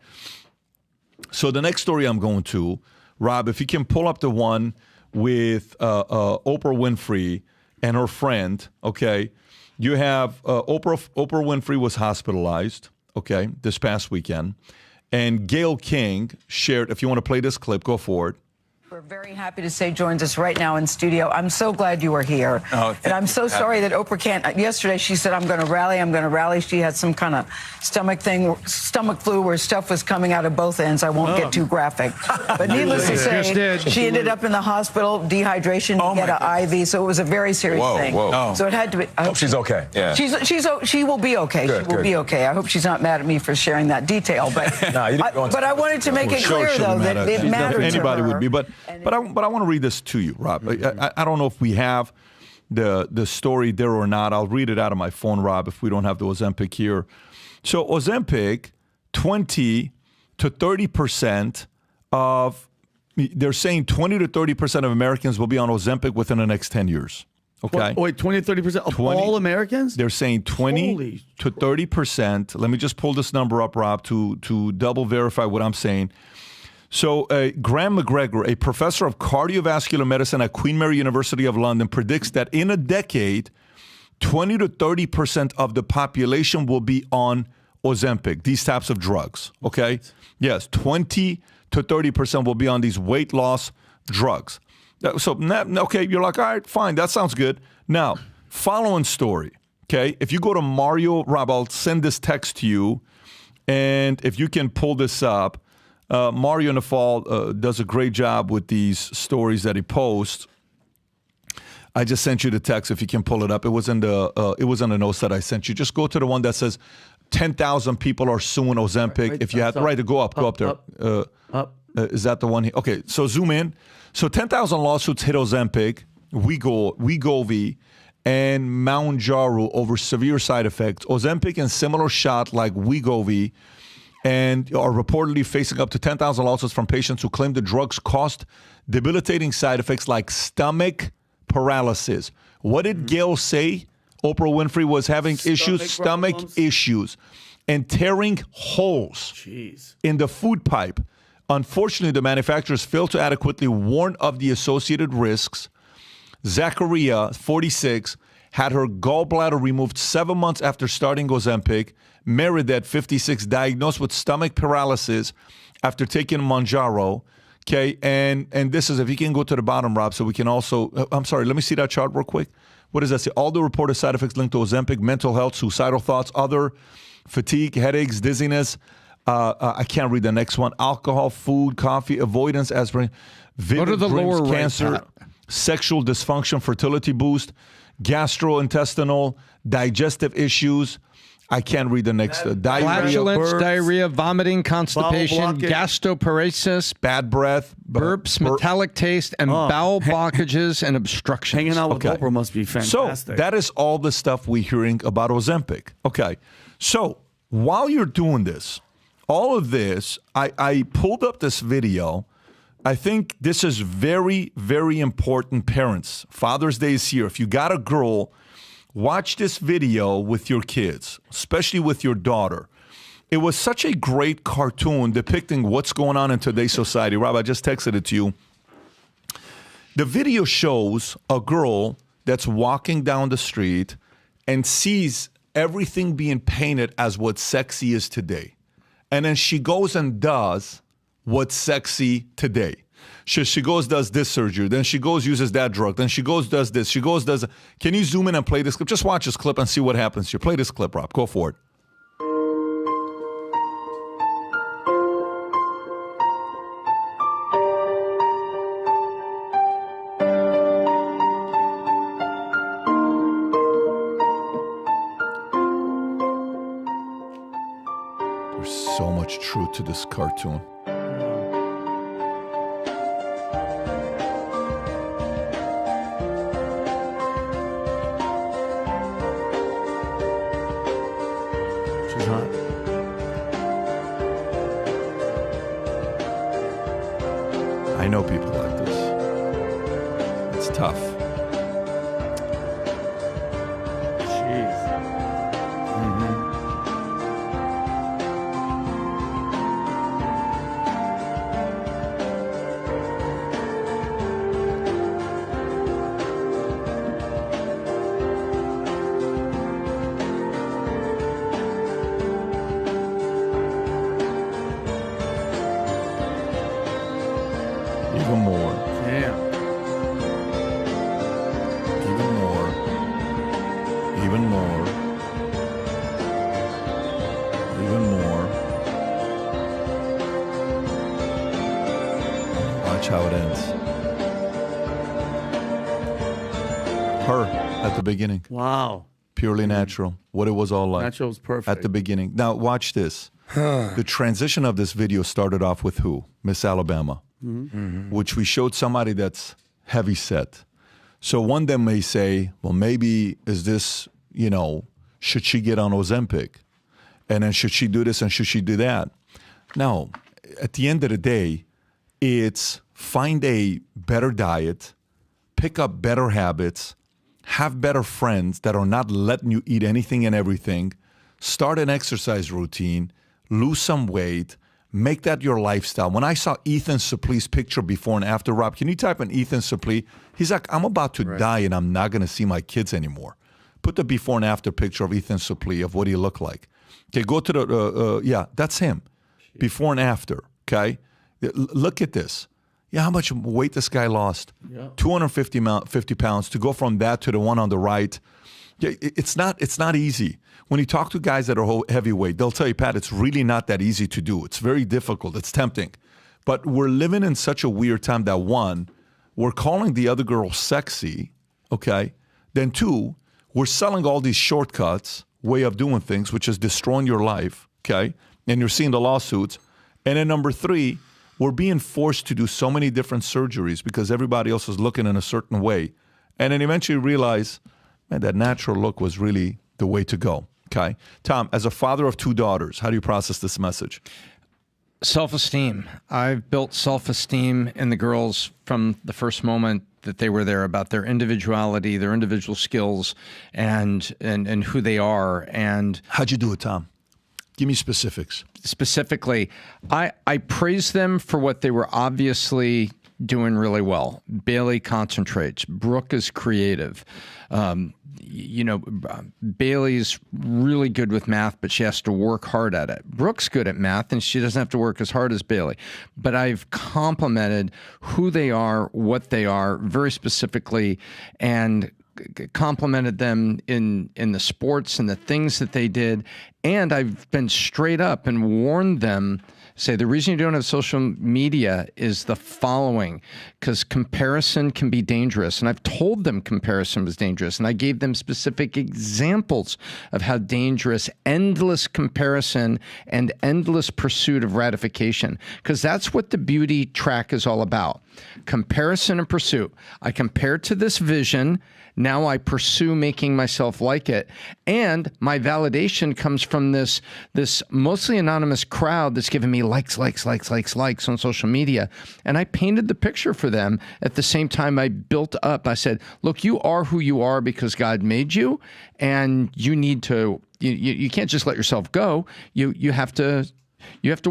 So the next story I'm going to, Rob, if you can pull up the one with Oprah Winfrey and her friend, okay? You have Oprah Winfrey was hospitalized, okay, this past weekend. And Gayle King shared, if you want to play this clip, go for it. We're very happy to say joins us right now in studio. I'm so glad you are here. And I'm so sorry that Oprah can't. Yesterday she said, I'm going to rally. She had some kind of stomach flu where stuff was coming out of both ends. I won't get too graphic. But needless to say, she ended up in the hospital, dehydration, get an IV. So it was a very serious thing. So it had to be. I hope she's okay. Yeah. She will be okay. Good, she will be okay. I hope she's not mad at me for sharing that detail. But, but I wanted to make it clear, though, that it mattered to her. Anybody would be. But I want to read this to you, Rob. I don't know if we have the story there or not. I'll read it out of my phone, Rob, if we don't have the Ozempic here. So Ozempic, 20 to 30% of, they're saying 20 to 30% of Americans will be on Ozempic within the next 10 years. Okay. Wait, 20 to 30% of all Americans? They're saying 20 to 30%. Let me just pull this number up, Rob, to double verify what I'm saying. So Graham McGregor, a professor of cardiovascular medicine at Queen Mary University of London, predicts that in a decade, 20 to 30% of the population will be on Ozempic, these types of drugs, okay? Yes, 20 to 30% will be on these weight loss drugs. So, okay, you're like, all right, fine, that sounds good. Now, following story, okay? If you go to Mario, Rob, I'll send this text to you, and if you can pull this up, Mario in the fall does a great job with these stories that he posts. I just sent you the text if you can pull it up. It was in the notes that I sent you. Just go to the one that says 10,000 people are suing Ozempic. Right, if you had right to go up there. Up. Is that the one? Okay, so zoom in. So 10,000 lawsuits hit Ozempic, Wegovy, and Mounjaro over severe side effects. Ozempic and similar shot like Wegovy and are reportedly facing up to 10,000 lawsuits from patients who claim the drugs caused debilitating side effects like stomach paralysis. What did Gayle say? Oprah Winfrey was having stomach issues, and tearing holes in the food pipe. Unfortunately, the manufacturers failed to adequately warn of the associated risks. Zachariah, 46, had her gallbladder removed 7 months after starting Ozempic. Meredith, 56, diagnosed with stomach paralysis after taking Mounjaro. Okay, and this is, if you can go to the bottom, Rob, so we can also, I'm sorry, let me see that chart real quick. What does that say? All the reported side effects linked to Ozempic: mental health, suicidal thoughts, other, fatigue, headaches, dizziness. I can't read the next one. Alcohol, food, coffee, avoidance, aspirin, Go to the lower right, cancer, Pat. sexual dysfunction, fertility boost, gastrointestinal, digestive issues. I can't read the next. Diarrhea, Flatulence, burps, diarrhea, vomiting, constipation, blockage. gastroparesis, bad breath, burps, metallic taste, and bowel blockages and obstructions. Hanging out with Oprah must be fantastic. So that is all the stuff we're hearing about Ozempic. Okay. So while you're doing this, all of this, I pulled up this video. I think this is very, very important, parents. Father's Day is here. If you got a girl, watch this video with your kids, especially with your daughter. It was such a great cartoon depicting what's going on in today's society. Rob, I just texted it to you. The video shows a girl that's walking down the street and sees everything being painted as what sexy is today. And then she goes and does what's sexy today. She goes, does this surgery. Then she goes, uses that drug. Then she goes, does this. She goes, does. Can you zoom in and play this clip? Just watch this clip and see what happens here. Play this clip, Rob. Go for it. There's so much truth to this cartoon. She's hot. I know people like this. It's tough. Jeez. Even more. Damn. Even more. Even more. Even more. Watch how it ends. Her at the beginning. Wow. Purely natural. What it was all like. Natural was perfect. At the beginning. Now, watch this. The transition of this video started off with who? Miss Alabama. Which we showed somebody that's heavy set. So one of them may say, well, maybe is this, should she get on Ozempic? And then should she do this and should she do that? No, at the end of the day, it's find a better diet, pick up better habits, have better friends that are not letting you eat anything and everything, start an exercise routine, lose some weight, Make that your lifestyle. When I saw Ethan Suplee's picture before and after, Rob, can you type in Ethan Suplee? He's like, I'm about to die and I'm not going to see my kids anymore. Put the before and after picture of Ethan Suplee of what he looked like. Okay, go to the, that's him. Before and after, okay? Look at this. Yeah, how much weight this guy lost? 250 pounds to go from that to the one on the right. Yeah, it's not easy. When you talk to guys that are heavyweight, they'll tell you, Pat, it's really not that easy to do. It's very difficult. It's tempting. But we're living in such a weird time that, one, we're calling the other girl sexy, okay? Then two, we're selling all these shortcuts, way of doing things, which is destroying your life, okay? And you're seeing the lawsuits. And then number three, we're being forced to do so many different surgeries because everybody else is looking in a certain way. And then eventually realize, man, that natural look was really the way to go. Okay. Tom, as a father of 2 daughters, how do you process this message? Self-esteem. I've built self-esteem in the girls from the first moment that they were there, about their individuality, their individual skills, and who they are. And how'd you do it, Tom? Give me specifics. Specifically, I praise them for what they were obviously doing really well. Bailey concentrates. Brooke is creative. Bailey's really good with math, but she has to work hard at it. Brooke's good at math, and she doesn't have to work as hard as Bailey. But I've complimented who they are, what they are, very specifically, and complimented them in the sports and the things that they did. And I've been straight up and warned them, say, the reason you don't have social media is the following, because comparison can be dangerous. And I've told them comparison was dangerous. And I gave them specific examples of how dangerous endless comparison and endless pursuit of ratification, because that's what the beauty track is all about. Comparison and pursuit. I compare to this vision. Now I pursue making myself like it. And my validation comes from this mostly anonymous crowd that's giving me likes on social media. And I painted the picture for them at the same time I built up. I said, look, you are who you are because God made you, and you need to, you can't just let yourself go. You have to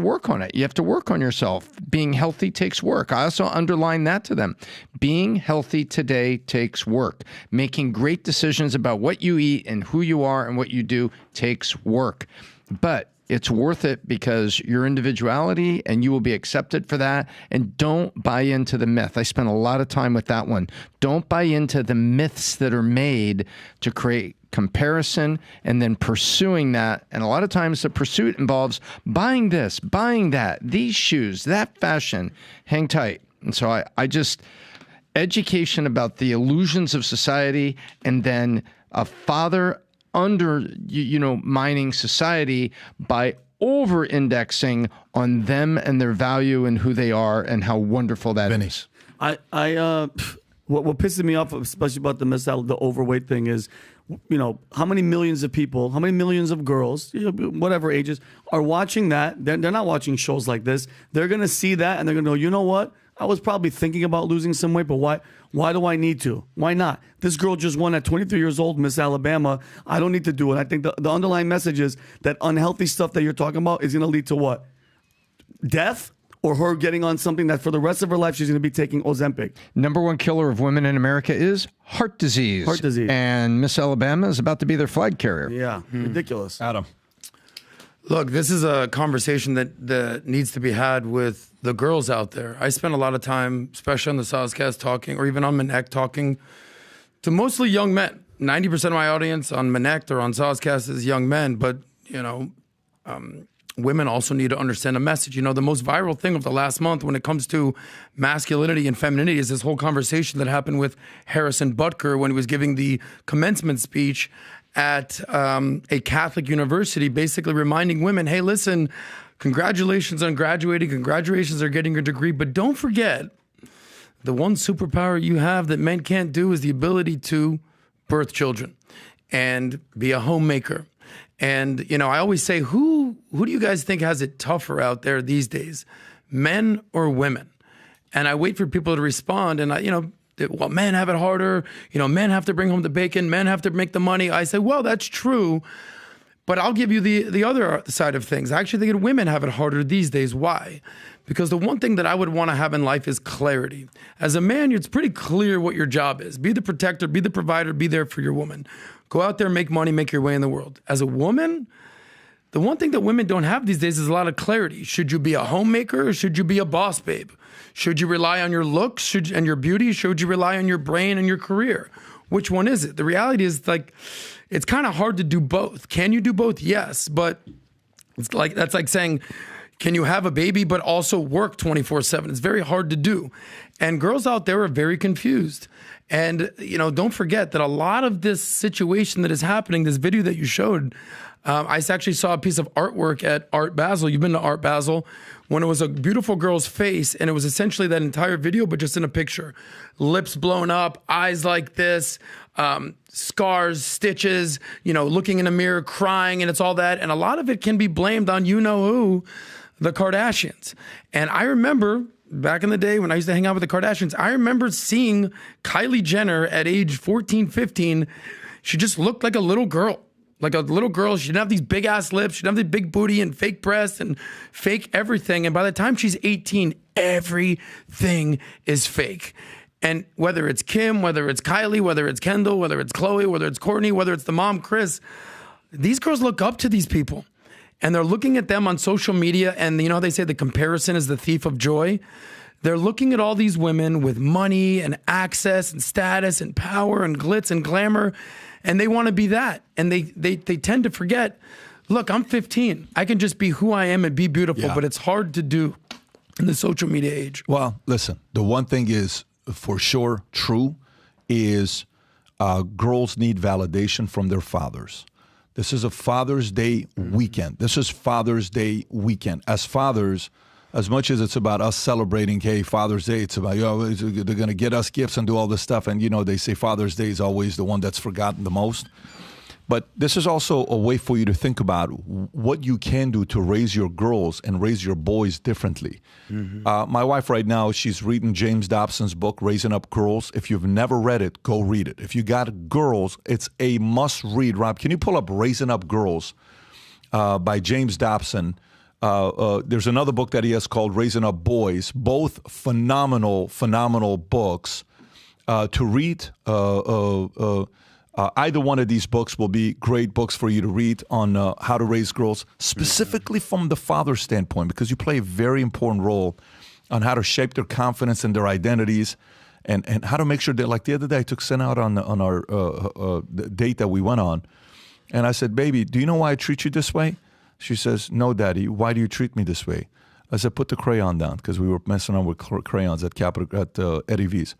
work on it. You have to work on yourself. Being healthy takes work. I also underline that to them. Being healthy today takes work. Making great decisions about what you eat and who you are and what you do takes work. But it's worth it because your individuality, and you will be accepted for that. And don't buy into the myth. I spent a lot of time with that one. Don't buy into the myths that are made to create comparison and then pursuing that. And a lot of times the pursuit involves buying this, buying that, these shoes, that fashion. Hang tight. And so I just, education about the illusions of society, and then a father undermining society by over-indexing on them and their value and who they are and how wonderful that is. What pisses me off, especially about the overweight thing, is, how many millions of people, how many millions of girls, whatever ages, are watching that. They're not watching shows like this. They're going to see that and they're going to go, you know what? I was probably thinking about losing some weight, but why do I need to? Why not? This girl just won at 23 years old, Miss Alabama. I don't need to do it. I think the underlying message is that unhealthy stuff that you're talking about is going to lead to what? Death? Or her getting on something that for the rest of her life she's going to be taking Ozempic. Number one killer of women in America is heart disease. Heart disease. And Miss Alabama is about to be their flag carrier. Yeah, ridiculous. Adam. Look, this is a conversation that needs to be had with the girls out there. I spend a lot of time, especially on the Soscast, talking, or even on Manek, talking to mostly young men. 90% of my audience on Manek or on Soscast is young men, but, women also need to understand a message. The most viral thing of the last month when it comes to masculinity and femininity is this whole conversation that happened with Harrison Butker when he was giving the commencement speech at a Catholic university, basically reminding women, hey, listen, congratulations on graduating, congratulations on getting your degree, but don't forget the one superpower you have that men can't do is the ability to birth children and be a homemaker. And, I always say, who do you guys think has it tougher out there these days, men or women? And I wait for people to respond. And, well, men have it harder. Men have to bring home the bacon. Men have to make the money. I say, well, that's true. But I'll give you the other side of things. I actually think that women have it harder these days. Why? Because the one thing that I would want to have in life is clarity. As a man, it's pretty clear what your job is. Be the protector, be the provider, be there for your woman. Go out there, make money, make your way in the world. As a woman, the one thing that women don't have these days is a lot of clarity. Should you be a homemaker or should you be a boss babe? Should you rely on your looks and your beauty? Should you rely on your brain and your career? Which one is it? The reality is it's kind of hard to do both. Can you do both? Yes, but that's like saying, can you have a baby but also work 24/7? It's very hard to do. And girls out there are very confused. And, don't forget that a lot of this situation that is happening, this video that you showed, I actually saw a piece of artwork at Art Basel. You've been to Art Basel, when it was a beautiful girl's face, and it was essentially that entire video, but just in a picture. Lips blown up, eyes like this, scars, stitches, looking in a mirror, crying, and it's all that. And a lot of it can be blamed on you-know-who, the Kardashians. And I remember back in the day when I used to hang out with the Kardashians, I remember seeing Kylie Jenner at age 14, 15. She just looked like a little girl. Like a little girl. She didn't have these big ass lips. She didn't have the big booty and fake breasts and fake everything. And by the time she's 18, everything is fake. And whether it's Kim, whether it's Kylie, whether it's Kendall, whether it's Khloe, whether it's Kourtney, whether it's the mom, Kris, these girls look up to these people. And they're looking at them on social media. And how they say the comparison is the thief of joy? They're looking at all these women with money and access and status and power and glitz and glamour. And they want to be that. And they tend to forget, look, I'm 15. I can just be who I am and be beautiful, but it's hard to do in the social media age. Well, listen, the one thing is for sure true is girls need validation from their fathers. This is a Father's Day weekend. This is Father's Day weekend. As fathers, as much as it's about us celebrating, hey, Father's Day, it's about, they're going to get us gifts and do all this stuff. And, they say Father's Day is always the one that's forgotten the most. But this is also a way for you to think about what you can do to raise your girls and raise your boys differently. Mm-hmm. My wife right now, she's reading James Dobson's book, Raising Up Girls. If you've never read it, go read it. If you got girls, it's a must read. Rob, can you pull up Raising Up Girls by James Dobson? There's another book that he has called Raising Up Boys. Both phenomenal books to read. Either one of these books will be great books for you to read on how to raise girls, specifically from the father standpoint, because you play a very important role on how to shape their confidence and their identities, and how to make sure that, like the other day, I took Sen out on our date that we went on, and I said, baby, do you know why I treat you this way? She says, no, Daddy, why do you treat me this way? I said, put the crayon down, because we were messing around with crayons at Eddie V's.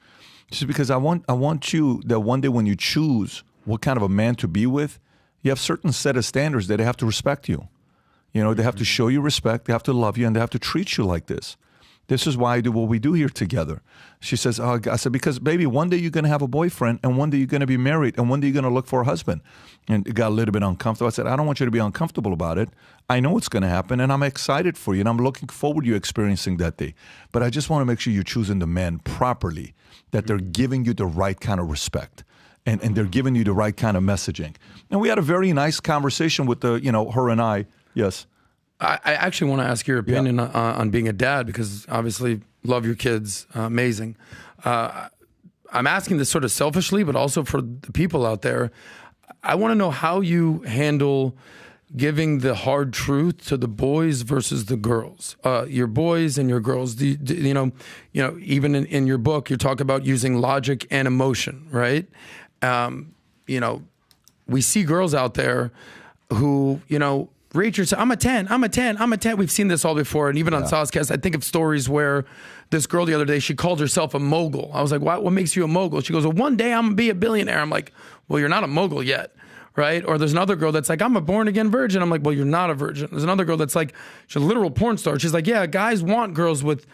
She said, because I want you that one day when you choose what kind of a man to be with, you have certain set of standards that they have to respect you. They have to show you respect, they have to love you, and they have to treat you like this. This is why I do what we do here together. She says, I said, because baby, one day you're going to have a boyfriend, and one day you're going to be married, and one day you're going to look for a husband. And it got a little bit uncomfortable. I said, I don't want you to be uncomfortable about it. I know it's going to happen, and I'm excited for you, and I'm looking forward to you experiencing that day. But I just want to make sure you're choosing the man properly, that they're giving you the right kind of respect, and they're giving you the right kind of messaging. And we had a very nice conversation with her and I. Yes. I actually want to ask your opinion on being a dad, because obviously love your kids, amazing. I'm asking this sort of selfishly, but also for the people out there. I want to know how you handle giving the hard truth to the boys versus the girls. Your boys and your girls. Even in your book, you talk about using logic and emotion, right? We see girls out there who, rate yourself. I'm a 10. I'm a 10. I'm a 10. We've seen this all before. And even on Soscast, I think of stories where this girl the other day, she called herself a mogul. I was like, what makes you a mogul? She goes, well, one day I'm going to be a billionaire. I'm like, well, you're not a mogul yet. Right? Or there's another girl that's like, I'm a born-again virgin. I'm like, well, you're not a virgin. There's another girl that's like, she's a literal porn star. She's like, yeah, guys want girls with,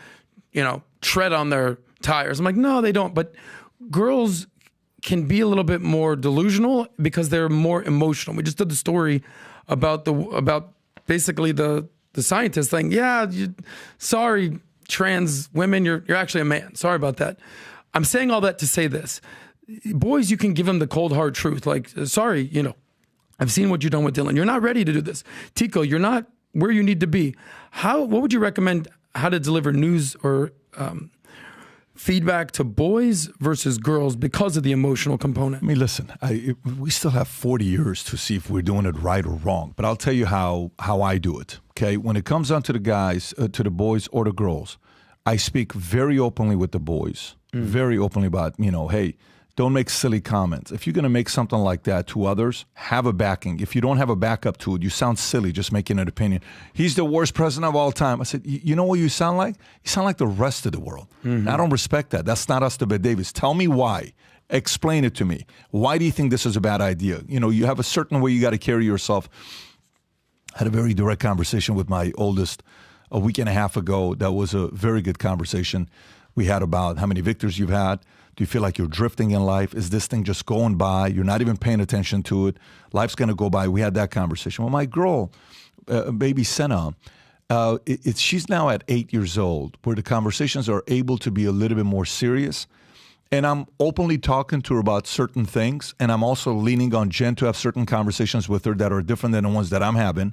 tread on their tires. I'm like, no, they don't. But girls can be a little bit more delusional because they're more emotional. We just did the story about basically the scientist thing. Yeah, sorry, trans women, you're actually a man. Sorry about that. I'm saying all that to say this. Boys, you can give them the cold hard truth. Like, sorry, I've seen what you've done with Dylan. You're not ready to do this. Tico, you're not where you need to be. What would you recommend how to deliver news or feedback to boys versus girls because of the emotional component? I mean, listen, we still have 40 years to see if we're doing it right or wrong. But I'll tell you how I do it, okay? When it comes down to the guys, to the boys or the girls, I speak very openly with the boys, very openly about, hey, don't make silly comments. If you're going to make something like that to others, have a backing. If you don't have a backup to it, you sound silly just making an opinion. He's the worst president of all time. I said, you know what you sound like? You sound like the rest of the world. I don't respect that. That's not us, the Bette Davis. Tell me why. Explain it to me. Why do you think this is a bad idea? You have a certain way you got to carry yourself. I had a very direct conversation with my oldest a week and a half ago. That was a very good conversation we had about how many victories you've had. Do you feel like you're drifting in life? Is this thing just going by? You're not even paying attention to it. Life's going to go by. We had that conversation. Well, my girl, baby Senna, she's now at 8 years old, where the conversations are able to be a little bit more serious. And I'm openly talking to her about certain things. And I'm also leaning on Jen to have certain conversations with her that are different than the ones that I'm having.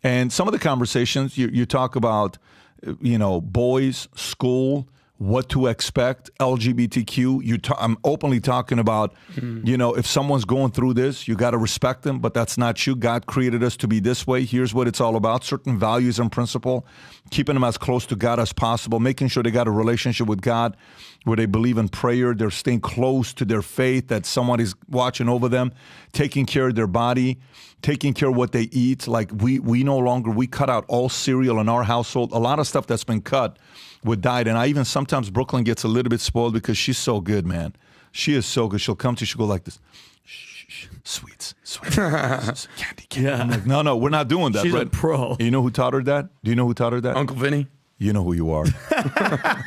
And some of the conversations you talk about, boys, school, what to expect, LGBTQ. I'm openly talking about, if someone's going through this, you got to respect them, but that's not you. God created us to be this way. Here's what it's all about. Certain values and principle, keeping them as close to God as possible, making sure they got a relationship with God where they believe in prayer, they're staying close to their faith, that someone is watching over them, taking care of their body, taking care of what they eat. Like we cut out all cereal in our household. A lot of stuff that's been cut with diet. And I even sometimes Brooklyn gets a little bit spoiled because she's so good, man. She is so good. She'll go like this. Shh, sweets. Candy. Yeah. I'm like, no, we're not doing that. She's a pro. You know who taught her that? Do you know who taught her that? Uncle Vinnie. You know who you are.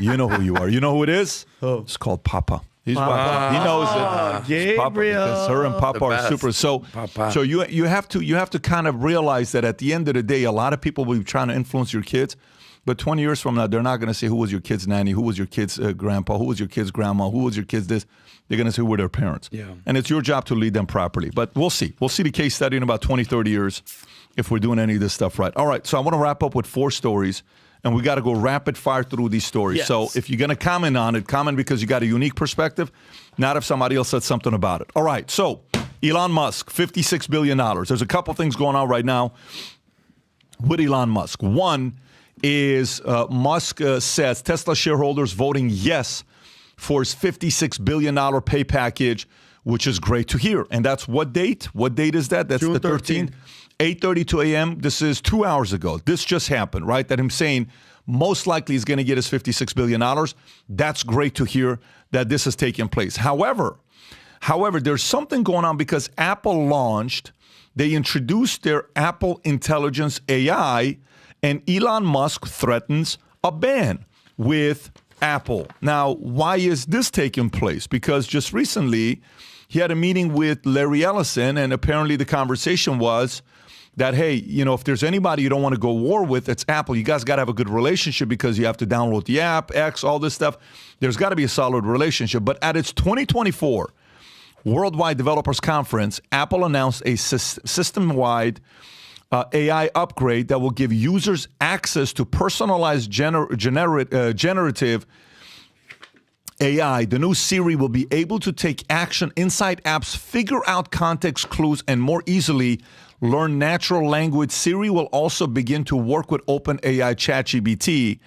You know who you are. You know who it is? Oh. It's called Papa. He's Papa. He knows it. Gabriel. Papa, because her and Papa are super. So you have to kind of realize that at the end of the day, a lot of people will be trying to influence your kids. But 20 years from now, they're not going to say who was your kid's nanny, who was your kid's grandpa, who was your kid's grandma, who was your kid's this. They're going to say who were their parents. Yeah. And it's your job to lead them properly. But we'll see. We'll see the case study in about 20, 30 years if we're doing any of this stuff right. All right, so I want to wrap up with 4 stories. And we got to go rapid fire through these stories. Yes. So if you're going to comment on it, comment because you got a unique perspective, not if somebody else said something about it. All right, so Elon Musk, $56 billion. There's a couple things going on right now with Elon Musk. One is Musk says Tesla shareholders voting yes for his $56 billion pay package, which is great to hear. And that's what date? What date is that? That's June the 13th. 8:32 a.m. This is 2 hours ago. This just happened, right? That I'm saying most likely he's going to get his $56 billion. That's great to hear that this is taking place. However, there's something going on because Apple they introduced their Apple Intelligence AI, and Elon Musk threatens a ban with Apple. Now, why is this taking place? Because just recently he had a meeting with Larry Ellison, and apparently the conversation was that, hey, if there's anybody you don't want to go war with, it's Apple. You guys got to have a good relationship because you have to download the app, X, all this stuff. There's got to be a solid relationship. But at its 2024 Worldwide Developers Conference, Apple announced a system-wide AI upgrade that will give users access to personalized generative AI. The new Siri will be able to take action inside apps, figure out context clues, and more easily learn natural language. Siri will also begin to work with OpenAI ChatGPT,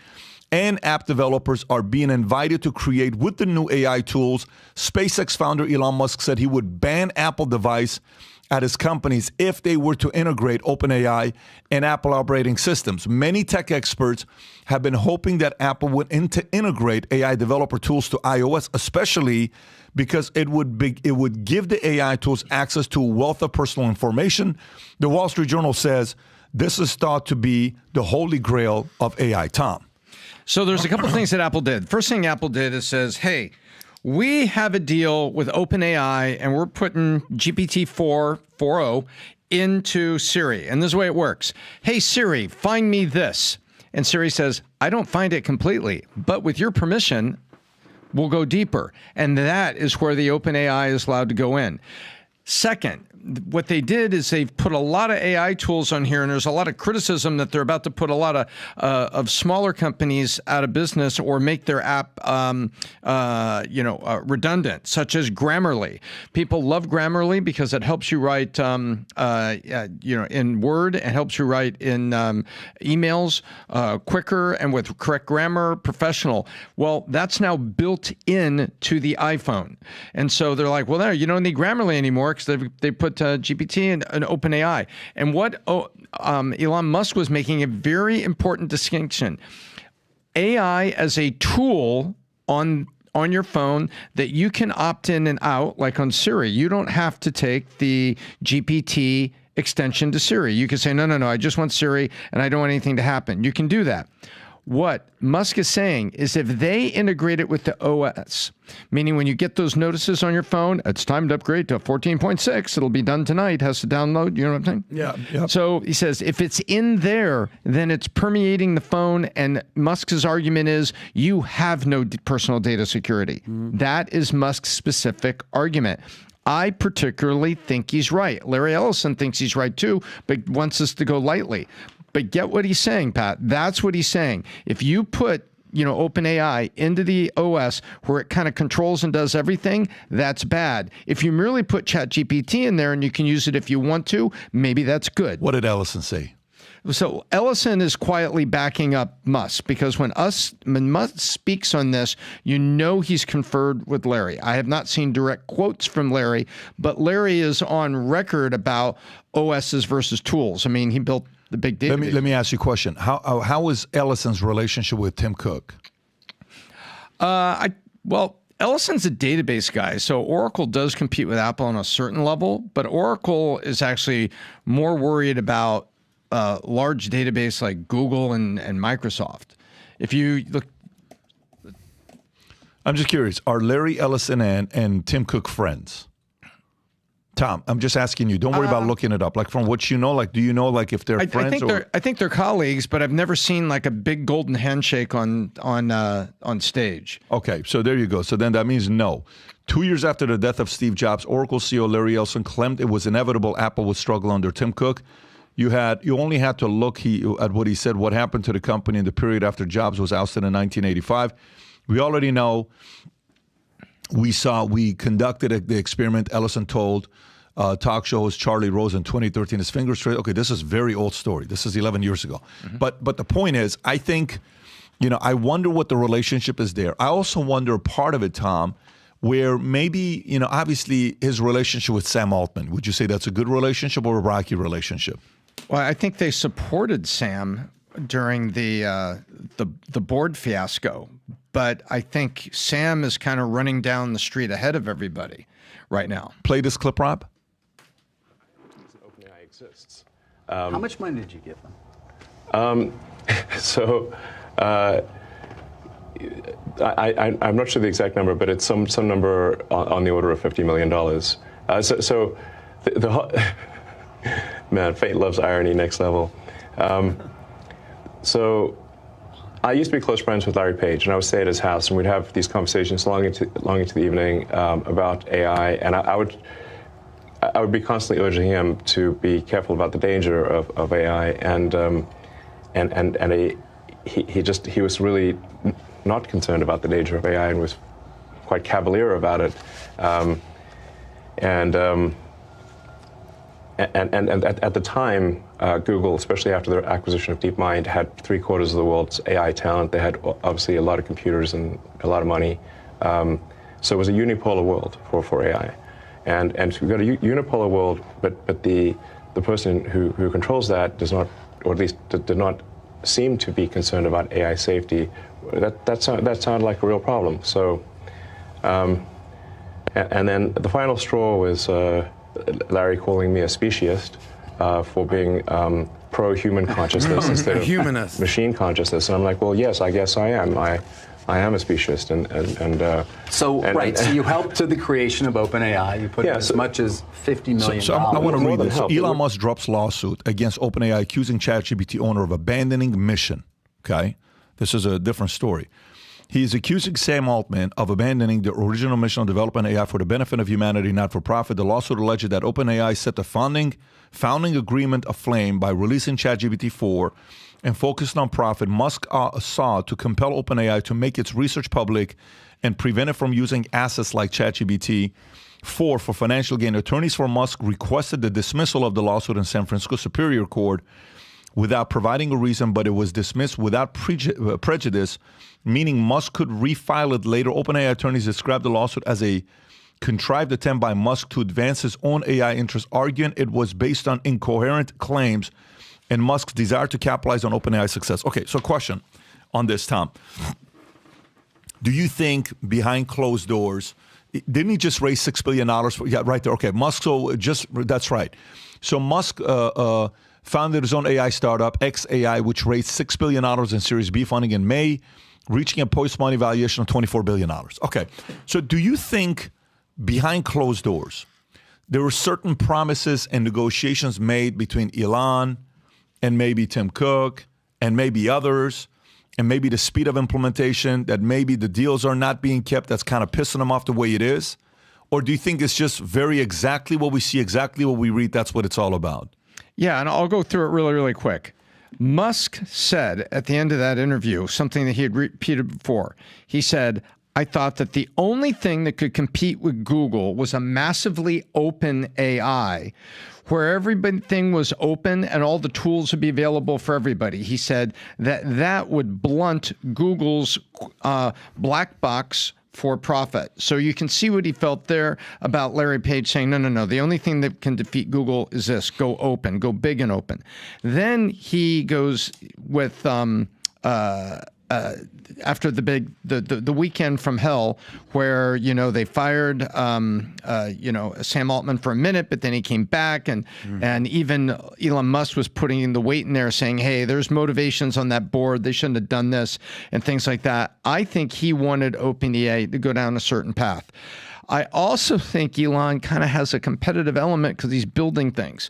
and app developers are being invited to create with the new AI tools. SpaceX founder Elon Musk said he would ban Apple device at his companies if they were to integrate OpenAI and Apple operating systems. Many tech experts have been hoping that Apple would integrate AI developer tools to iOS, especially because it would give the AI tools access to a wealth of personal information. The Wall Street Journal says this is thought to be the holy grail of AI. Tom. So there's a couple of things that Apple did. First thing Apple did is says, hey, we have a deal with OpenAI, and we're putting GPT-4.0 into Siri. And this is the way it works. Hey, Siri, find me this. And Siri says, I don't find it completely, but with your permission, we'll go deeper. And that is where the OpenAI is allowed to go in. Second, what they did is they've put a lot of AI tools on here, and there's a lot of criticism that they're about to put a lot of smaller companies out of business or make their app, redundant, such as Grammarly. People love Grammarly because it helps you write, in Word, and helps you write in emails quicker and with correct grammar, professional. Well, that's now built in to the iPhone, and so they're like, well, there, you don't need Grammarly anymore because they put GPT and OpenAI. And what Elon Musk was making a very important distinction. AI as a tool on your phone that you can opt in and out, like on Siri. You don't have to take the GPT extension to Siri. You can say, no, I just want Siri and I don't want anything to happen. You can do that. What Musk is saying is if they integrate it with the OS, meaning when you get those notices on your phone, it's time to upgrade to 14.6. It'll be done tonight. Has to download. You know what I'm saying? Yeah. Yep. So he says if it's in there, then it's permeating the phone. And Musk's argument is you have no personal data security. That is Musk's specific argument. I particularly think he's right. Larry Ellison thinks he's right too, but wants us to go lightly. But get what he's saying, Pat. That's what he's saying. If you put, OpenAI into the OS where it kind of controls and does everything, that's bad. If you merely put ChatGPT in there and you can use it if you want to, maybe that's good. What did Ellison say? So Ellison is quietly backing up Musk because when Musk speaks on this, he's conferred with Larry. I have not seen direct quotes from Larry, but Larry is on record about OSs versus tools. I mean, he built the big data. Let me ask you a question. How is Ellison's relationship with Tim Cook? Ellison's a database guy, so Oracle does compete with Apple on a certain level, but Oracle is actually more worried about large database like Google and Microsoft. If you look, I'm just curious, are Larry Ellison and Tim Cook friends? Tom, I'm just asking you. Don't worry about looking it up. Like from what you know, like do you know like if they're friends? I think they're colleagues, but I've never seen like a big golden handshake on stage. Okay, so there you go. So then that means no. 2 years after the death of Steve Jobs, Oracle CEO Larry Ellison claimed it was inevitable Apple would struggle under Tim Cook. You only had to look at what he said, what happened to the company in the period after Jobs was ousted in 1985. We already know. We conducted the experiment. Ellison told talk show host Charlie Rose in 2013, his fingers straight. Okay, this is a very old story. This is 11 years ago. Mm-hmm. But the point is, I think, I wonder what the relationship is there. I also wonder part of it, Tom, where maybe, obviously his relationship with Sam Altman. Would you say that's a good relationship or a rocky relationship? Well, I think they supported Sam during the board fiasco. But I think Sam is kind of running down the street ahead of everybody right now. Play this clip, Rob. OpenAI exists. How much money did you give them? I'm not sure the exact number, but it's some number on the order of $50 million. Man, fate loves irony, next level. I used to be close friends with Larry Page, and I would stay at his house, and we'd have these conversations long into the evening about AI, and I would be constantly urging him to be careful about the danger of AI, and he was really not concerned about the danger of AI and was quite cavalier about it, and at the time, Google, especially after their acquisition of DeepMind, had 3/4 of the world's AI talent. They had obviously a lot of computers and a lot of money. So it was a unipolar world for AI. And we've got a unipolar world, but the person who controls that does not, or at least did not seem to be concerned about AI safety. That sounded like a real problem. So, and then the final straw was Larry calling me a speciesist for being pro-human consciousness instead of machine consciousness. And I'm like, well, yes, I guess I am. I am a speciesist. So you helped to the creation of OpenAI. You put in as much as $50 million. So I want to read this. Elon Musk drops lawsuit against OpenAI accusing ChatGPT owner of abandoning mission. Okay? This is a different story. He is accusing Sam Altman of abandoning the original mission of developing AI for the benefit of humanity, not for profit. The lawsuit alleged that OpenAI set the founding agreement aflame by releasing ChatGPT 4 and focused on profit. Musk sought to compel OpenAI to make its research public and prevent it from using assets like ChatGPT 4 for financial gain. Attorneys for Musk requested the dismissal of the lawsuit in San Francisco Superior Court without providing a reason, but it was dismissed without prejudice, meaning Musk could refile it later. OpenAI attorneys described the lawsuit as a contrived attempt by Musk to advance his own AI interests, arguing it was based on incoherent claims and Musk's desire to capitalize on OpenAI's success. Okay, so question on this, Tom. Do you think behind closed doors, didn't he just raise $6 billion? Yeah, right there. Okay, Musk, that's right. So Musk founded his own AI startup, XAI, which raised $6 billion in Series B funding in May, reaching a post-money valuation of $24 billion. Okay, so do you think behind closed doors, there were certain promises and negotiations made between Elon and maybe Tim Cook and maybe others, and maybe the speed of implementation, that maybe the deals are not being kept, that's kind of pissing them off the way it is? Or do you think it's just very exactly what we see, exactly what we read, that's what it's all about? Yeah, and I'll go through it really, really quick. Musk said at the end of that interview something that he had repeated before. He said, I thought that the only thing that could compete with Google was a massively open AI where everything was open and all the tools would be available for everybody. He said that would blunt Google's black box for profit. So you can see what he felt there about Larry Page saying, no, the only thing that can defeat Google is this, go open, go big and open. Then he goes with after the weekend from hell, where they fired Sam Altman for a minute, but then he came back, and even Elon Musk was putting the weight in there, saying, "Hey, there's motivations on that board. They shouldn't have done this," and things like that. I think he wanted OpenAI to go down a certain path. I also think Elon kind of has a competitive element because he's building things.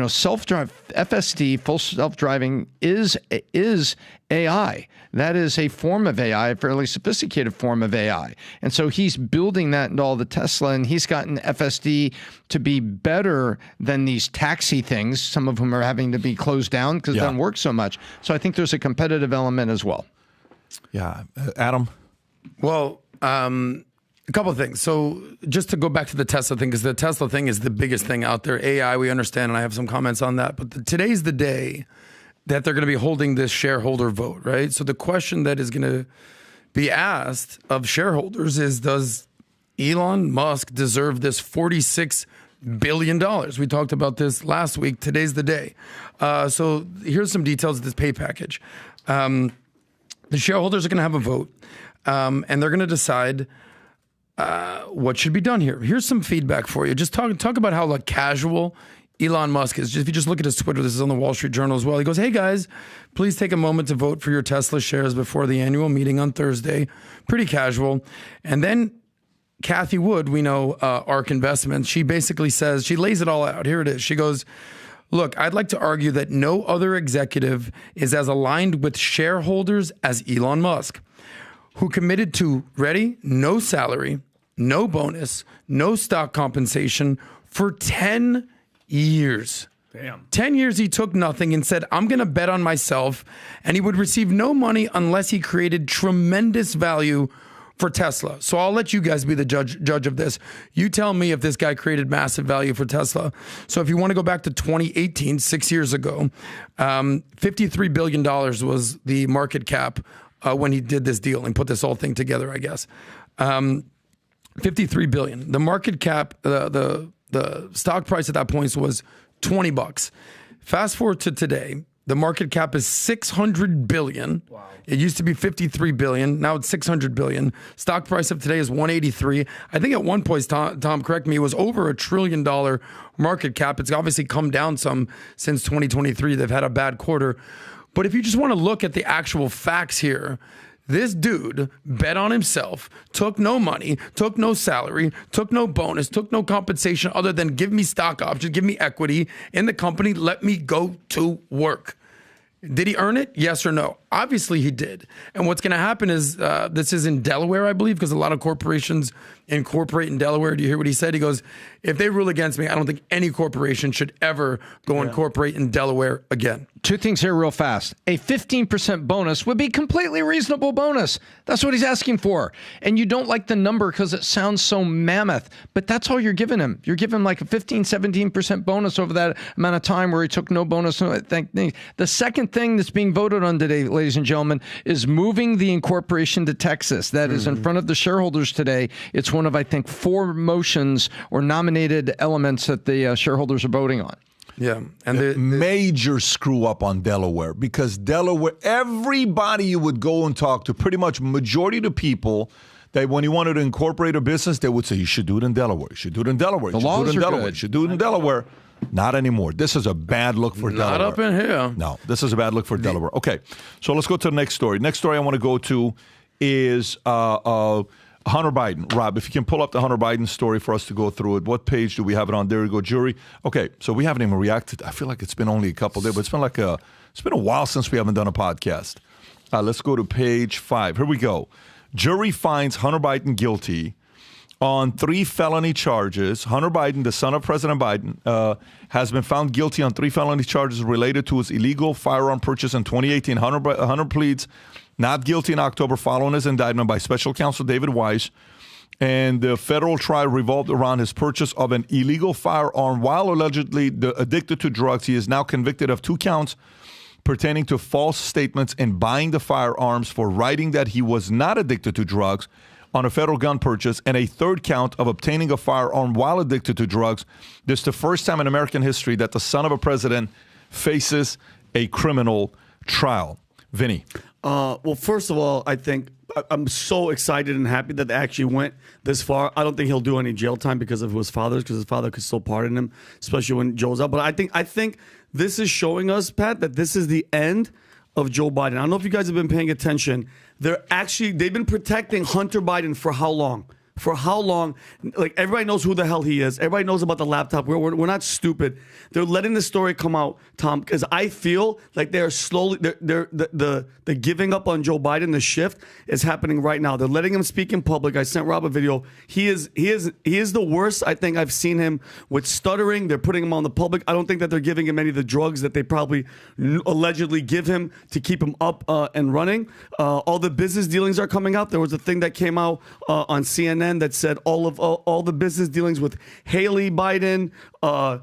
Self-drive, FSD, full self-driving is AI. That is a form of AI, a fairly sophisticated form of AI. And so he's building that into all the Tesla, and he's gotten FSD to be better than these taxi things, some of whom are having to be closed down because it doesn't work so much. So I think there's a competitive element as well. Yeah. Adam? Well, a couple of things. So just to go back to the Tesla thing, because the Tesla thing is the biggest thing out there. AI, we understand, and I have some comments on that. But today's the day that they're going to be holding this shareholder vote, right? So the question that is going to be asked of shareholders is, does Elon Musk deserve this $46 billion? We talked about this last week. Today's the day. So here's some details of this pay package. The shareholders are going to have a vote, and they're going to decide what should be done here. Here's some feedback for you. Just talk about how casual Elon Musk is. If you just look at his Twitter, this is on the Wall Street Journal as well. He goes, "Hey guys, please take a moment to vote for your Tesla shares before the annual meeting on Thursday." Pretty casual. And then Kathy Wood, we know, ARK Investments, she basically says, she lays it all out. Here it is. She goes, "Look, I'd like to argue that no other executive is as aligned with shareholders as Elon Musk, who committed to, ready, no salary, no bonus, no stock compensation for 10 years. Damn. 10 years he took nothing and said, I'm going to bet on myself, and he would receive no money unless he created tremendous value for Tesla. So I'll let you guys be the judge of this. You tell me if this guy created massive value for Tesla. So if you want to go back to 2018, 6 years ago, $53 billion was the market cap when he did this deal and put this whole thing together, I guess. 53 billion. The market cap, the stock price at that point was $20. Fast forward to today, the market cap is 600 billion. Wow. It used to be 53 billion. Now it's 600 billion. Stock price of today is 183. I think at one point, Tom, correct me, it was over $1 trillion market cap. It's obviously come down some since 2023. They've had a bad quarter. But if you just want to look at the actual facts here, this dude bet on himself, took no money, took no salary, took no bonus, took no compensation other than give me stock options, give me equity in the company, let me go to work. Did he earn it? Yes or no? Obviously he did. And what's going to happen is this is in Delaware, I believe, because a lot of corporations incorporate in Delaware. Do you hear what he said? He goes, if they rule against me, I don't think any corporation should ever go incorporate in Delaware again. Two things here real fast. A 15% bonus would be completely reasonable bonus. That's what he's asking for. And you don't like the number because it sounds so mammoth, but that's all you're giving him. You're giving him like a 15, 17% bonus over that amount of time where he took no bonus. The second thing that's being voted on today, ladies and gentlemen, is moving the incorporation to Texas. That is in front of the shareholders today. It's one of, I think, 4 motions or nominated elements that the shareholders are voting on. Yeah. And the major screw up on Delaware, because Delaware, everybody you would go and talk to, pretty much majority of the people, that when you wanted to incorporate a business, they would say, you should do it in Delaware. You should do it in Delaware. The laws are good. You should do it in Delaware. Not anymore. This is a bad look for Delaware. Not up in here. No, this is a bad look for Delaware. Okay, so let's go to the next story. Next story I want to go to is Hunter Biden. Rob, if you can pull up the Hunter Biden story for us to go through it. What page do we have it on? There we go, jury. Okay, so we haven't even reacted. I feel like it's been only a couple days, but it's been a while since we haven't done a podcast. Let's go to page 5. Here we go. Jury finds Hunter Biden guilty on 3 felony charges. Hunter Biden, the son of President Biden, has been found guilty on 3 felony charges related to his illegal firearm purchase in 2018. Hunter pleads not guilty in October following his indictment by special counsel David Weiss. And the federal trial revolved around his purchase of an illegal firearm while allegedly addicted to drugs. He is now convicted of 2 counts pertaining to false statements in buying the firearms for writing that he was not addicted to drugs on a federal gun purchase, and a 3rd count of obtaining a firearm while addicted to drugs. This is the first time in American history that the son of a president faces a criminal trial. Vinny. Well, first of all, I think I'm so excited and happy that they actually went this far. I don't think he'll do any jail time because of his father's, because his father could still pardon him, especially when Joe's out. But I think this is showing us, Pat, that this is the end of Joe Biden. I don't know if you guys have been paying attention. They've been protecting Hunter Biden for how long? For how long? Like, everybody knows who the hell he is. Everybody knows about the laptop. We're not stupid. They're letting the story come out, Tom, because I feel like they're slowly, the giving up on Joe Biden, the shift is happening right now. They're letting him speak in public. I sent Rob a video. He is the worst I think I've seen him with stuttering. They're putting him on the public. I don't think that they're giving him any of the drugs that they probably allegedly give him to keep him up and running. All the business dealings are coming out. There was a thing that came out on CNN that said all the business dealings with Haley Biden, a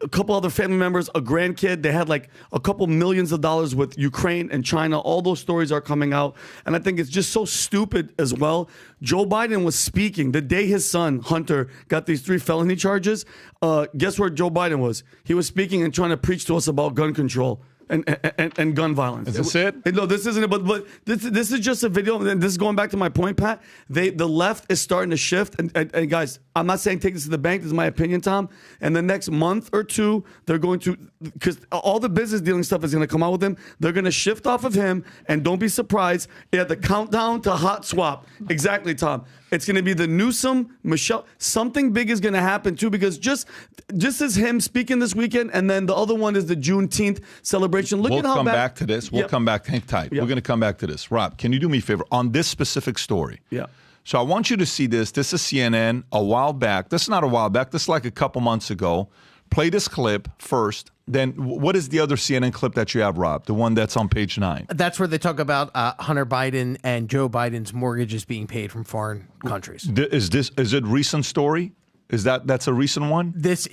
couple other family members, a grandkid. They had like a couple millions of dollars with Ukraine and China. All those stories are coming out. And I think it's just so stupid as well. Joe Biden was speaking the day his son, Hunter, got these 3 felony charges. Guess where Joe Biden was? He was speaking and trying to preach to us about gun control and gun violence. Is this it? No, this isn't it. But this is just a video. And this is going back to my point, Pat. The left is starting to shift. And guys, I'm not saying take this to the bank. This is my opinion, Tom. And the next month or 2, they're going to, because all the business dealing stuff is going to come out with him. They're going to shift off of him. And don't be surprised. Yeah, the countdown to hot swap. Exactly, Tom. It's going to be the Newsom, Michelle. Something big is going to happen, too, because just as him speaking this weekend, and then the other one is the Juneteenth celebration. We'll come back to this. We'll come back. Hang tight. We're going to come back to this. Rob, can you do me a favor on this specific story? Yeah. So I want you to see this. This is CNN a while back. This is not a while back. This is like a couple months ago. Play this clip first. Then what is the other CNN clip that you have, Rob? The one that's on page 9. That's where they talk about Hunter Biden and Joe Biden's mortgages being paid from foreign countries. Is it recent story? That's a recent one? It's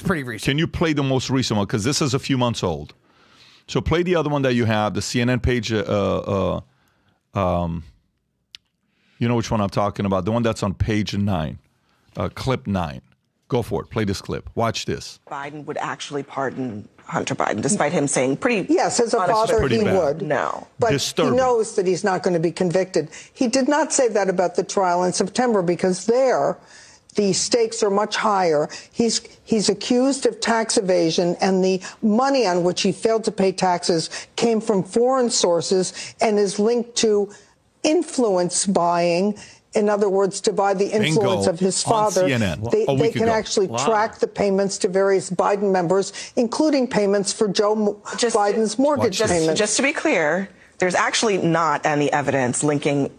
pretty recent. Can you play the most recent one? Because this is a few months old. So play the other one that you have, the CNN page. You know which one I'm talking about? The one that's on page 9, clip 9. Go for it. Play this clip. Watch this. Biden would actually pardon Hunter Biden, despite him saying pretty... Yes, as a father, he would. No. But Disturbing. He knows that he's not going to be convicted. He did not say that about the trial in September because there, the stakes are much higher. He's accused of tax evasion, and the money on which he failed to pay taxes came from foreign sources and is linked to influence buying in other words, to buy the influence of his father, they can actually track the payments to various Biden members, including payments for Joe Biden's mortgage payments. Just to be clear, there's actually not any evidence linking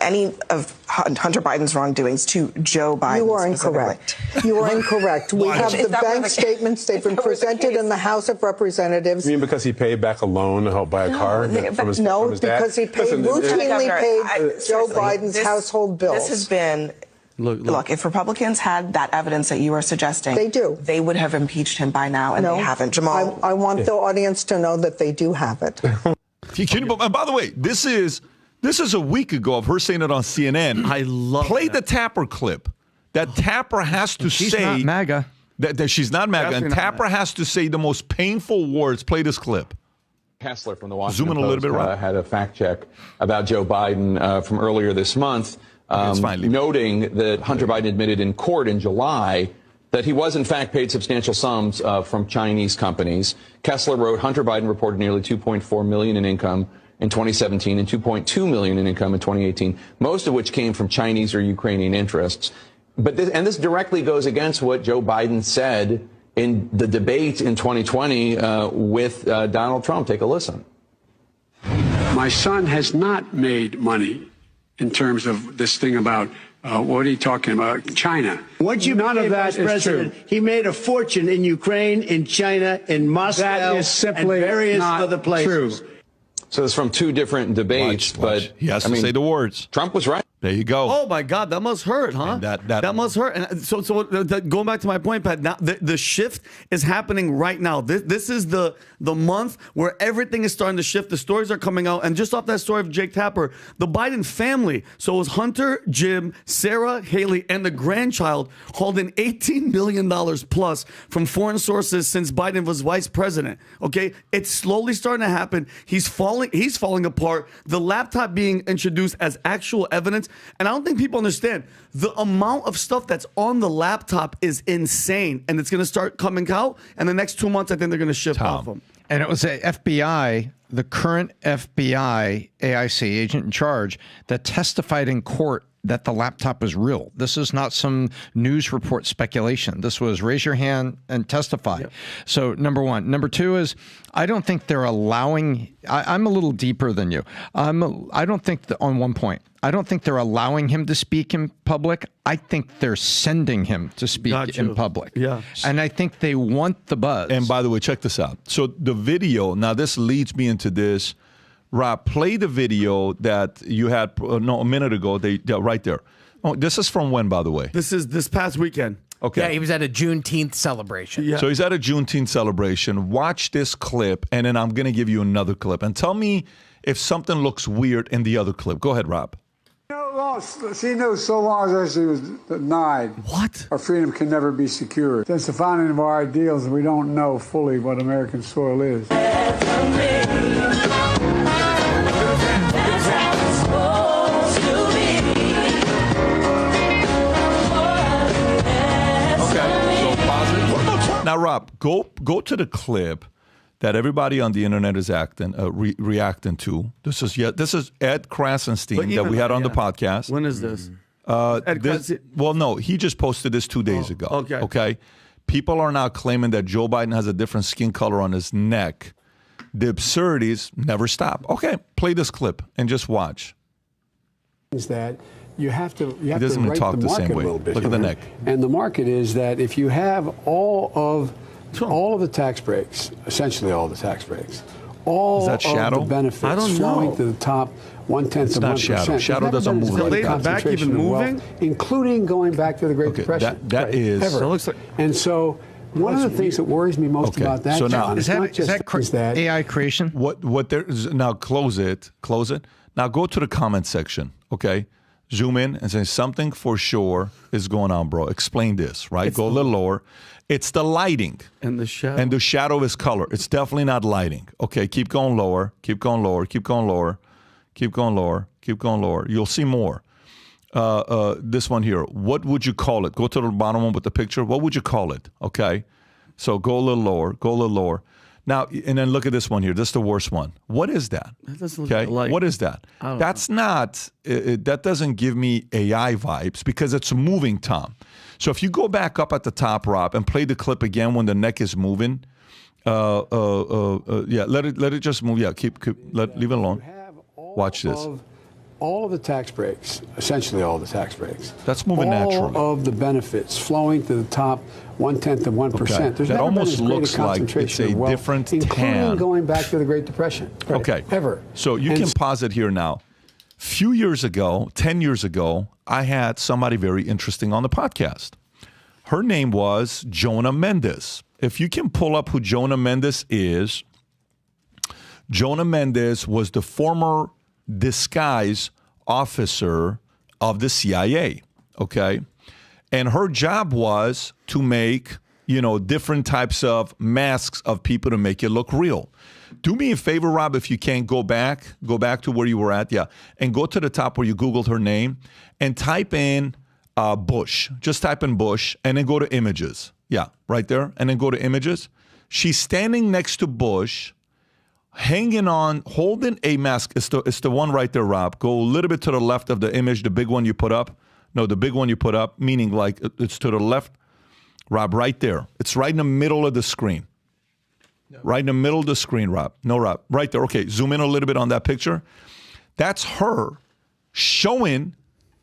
any of Hunter Biden's wrongdoings to Joe Biden. You are incorrect. You are incorrect. We have the bank statements. They've been presented in the House of Representatives. You mean because he paid back a loan to help buy a car from his dad? Because he routinely paid Joe Biden's household bills. This has been... Look, if Republicans had that evidence that you are suggesting, they do. They would have impeached him by now, and they haven't. Jamal, I want the audience to know that they do have it. And by the way, this is a week ago of her saying it on CNN. I love Play the Tapper clip. That Tapper has to she's say... not MAGA. That she's not MAGA. Definitely and Tapper has to say the most painful words. Play this clip. Kessler from the Washington Zoom in a little Post bit, right? had a fact check about Joe Biden from earlier this month, noting that Hunter Biden admitted in court in July that he was in fact paid substantial sums from Chinese companies. Kessler wrote, Hunter Biden reported nearly $2.4 million in income in 2017 and $2.2 million in income in 2018, most of which came from Chinese or Ukrainian interests. But this directly goes against what Joe Biden said in the debate in 2020 with Donald Trump. Take a listen. My son has not made money in terms of this thing about what are you talking about? China. Once you None of became that vice is president, true. he made a fortune in Ukraine, in China, in Moscow, That is simply and various not other places. True. So it's from two different debates, but he has to say the words. Trump was right. There you go. Oh my God, that must hurt, huh? That must hurt. And so going back to my point, Pat. Now the shift is happening right now. This is the month where everything is starting to shift. The stories are coming out, and just off that story of Jake Tapper, the Biden family. So it was Hunter, Jim, Sarah, Haley, and the grandchild hauled in $18 million plus from foreign sources since Biden was vice president. Okay, it's slowly starting to happen. He's falling apart. The laptop being introduced as actual evidence. And I don't think people understand the amount of stuff that's on the laptop is insane. And it's going to start coming out. And the next 2 months, I think they're going to shift off them. And it was a FBI, the current FBI AIC agent in charge, that testified in court that the laptop was real. This is not some news report speculation. This was raise your hand and testify. Yep. So number one. Number two is I don't think they're allowing, I'm a little deeper than you. I don't think on one point, I don't think they're allowing him to speak in public. I think they're sending him to speak in public. Yeah. And I think they want the buzz. And by the way, check this out. So the video, now this leads me into this. Rob, play the video that you had a minute ago. Right there. Oh, this is from when, by the way? This is this past weekend. Okay. Yeah, he was at a Juneteenth celebration. Yeah. So he's at a Juneteenth celebration. Watch this clip, and then I'm going to give you another clip. And tell me if something looks weird in the other clip. Go ahead, Rob. She knows so long as she was denied. What? Our freedom can never be secured. Since the founding of our ideals, we don't know fully what American soil is. Now, Rob, go to the clip that everybody on the internet is reacting to. This is Ed Krasenstein that we had on the podcast. When is this? No, he just posted this 2 days ago. Okay. People are now claiming that Joe Biden has a different skin color on his neck. The absurdities never stop. Okay, play this clip and just watch. Is that you have to He doesn't even talk the same way. Look at the neck. And the market is that if you have all of the tax breaks, essentially all the tax breaks, all of the benefits flowing to the top 1/10 of 1%. Shadow doesn't move. So they back even moving, including going back to the Great Depression. That is. Ever. So it looks like, and so one of the things that worries me most about that, so now, John, is that AI creation? What there is now? Close it. Now go to the comment section. Okay. Zoom in and say something for sure is going on, bro. Explain this, right? Go a little lower. It's the lighting. And the shadow. And the shadow is color. It's definitely not lighting. Okay, keep going lower. Keep going lower. Keep going lower. Keep going lower. Keep going lower. You'll see more. This one here. What would you call it? Go to the bottom one with the picture. What would you call it? Okay. So go a little lower. Go a little lower. Now, and then look at this one here. This is the worst one. What is that? That doesn't look Okay, like. what is that? That's not. That doesn't give me AI vibes because it's moving, Tom. So if you go back up at the top, Rob, and play the clip again when the neck is moving. Yeah, let it just move. Yeah, leave it alone. Watch this. All of the tax breaks, essentially all the tax breaks. That's moving naturally. All of the benefits flowing to the top 1/10 of 1%. Okay. There's That never almost been as great looks a like concentration it's a of wealth, different including tan. going back to the Great Depression. Right, Okay. Ever. So you can pause it here now. Few years ago, 10 years ago, I had somebody very interesting on the podcast. Her name was Jonah Mendes. If you can pull up who Jonah Mendes is, Jonah Mendes was the former disguise officer of the CIA, okay? And her job was to make, different types of masks of people to make it look real. Do me a favor, Rob, if you can go back to where you were at, and go to the top where you Googled her name and type in Bush. Just type in Bush and then go to images. Yeah, right there. And then go to images. She's standing next to Bush, hanging on, holding a mask. It's the one right there, Rob. Go a little bit to the left of the image, the big one you put up. No, the big one you put up, meaning like it's to the left. Rob, right there. It's right in the middle of the screen. No. Right in the middle of the screen, Rob. No, Rob. Right there. Okay, zoom in a little bit on that picture. That's her showing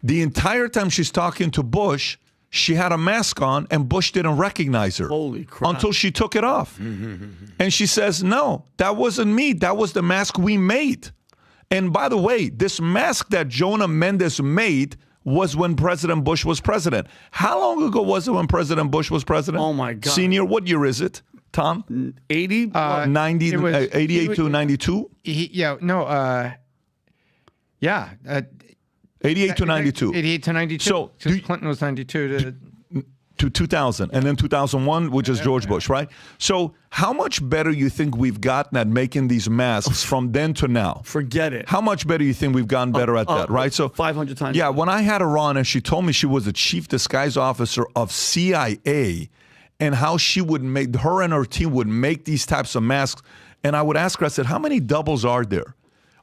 the entire time she's talking to Bush, she had a mask on and Bush didn't recognize her. Holy crap. Until she took it off. And she says, no, that wasn't me. That was the mask we made. And by the way, this mask that Jonah Mendes made was when President Bush was president. How long ago was it when President Bush was president? Oh, my God. Senior, what year is it, Tom? 80? 90, 88 to 92? 88 to 92. 88 to 92. So Clinton was 92 to 2000, and then 2001, which is George Bush, right? So how much better you think we've gotten at making these masks from then to now? Forget it. How much better you think we've gotten better at that, right? So 500 times. Yeah, when I had her on and she told me she was the chief disguise officer of CIA and how she would make, her and her team would make these types of masks, and I would ask her, I said, how many doubles are there?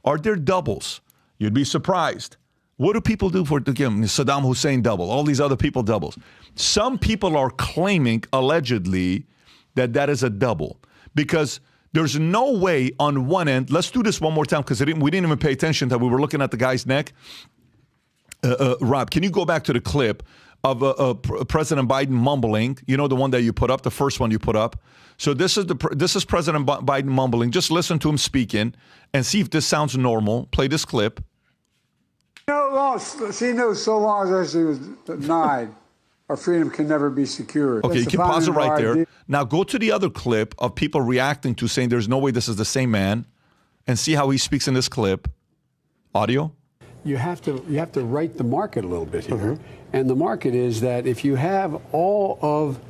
Are there doubles? You'd be surprised. What do people do for, again, Saddam Hussein double, all these other people doubles? Some people are claiming, allegedly, that is a double because there's no way on one end. Let's do this one more time because we didn't even pay attention that we were looking at the guy's neck. Rob, can you go back to the clip of President Biden mumbling? You know, the one that you put up, the first one you put up. So this is President Biden mumbling. Just listen to him speaking and see if this sounds normal. Play this clip. She knows so long as she was denied, our freedom can never be secured. Okay, you can pause it right there. Now go to the other clip of people reacting to saying there's no way this is the same man and see how he speaks in this clip. Audio. You have to right the market a little bit here. And the market is that if you have all of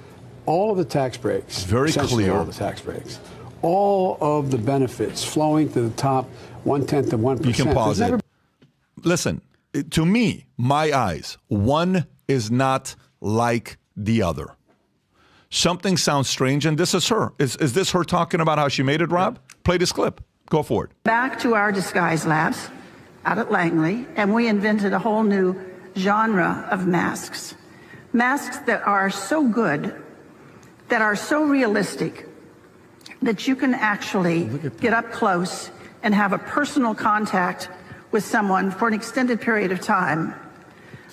the tax breaks, very clear, all the tax breaks, all of the benefits flowing to the top 1/10 of 1%. You can pause it. Listen, to me, my eyes, one is not like the other. Something sounds strange, and this is her. Is this her talking about how she made it, Rob? Play this clip. Go for it. Back to our disguise labs out at Langley, and we invented a whole new genre of masks. Masks that are so good, that are so realistic, that you can actually get up close and have a personal contact with someone for an extended period of time.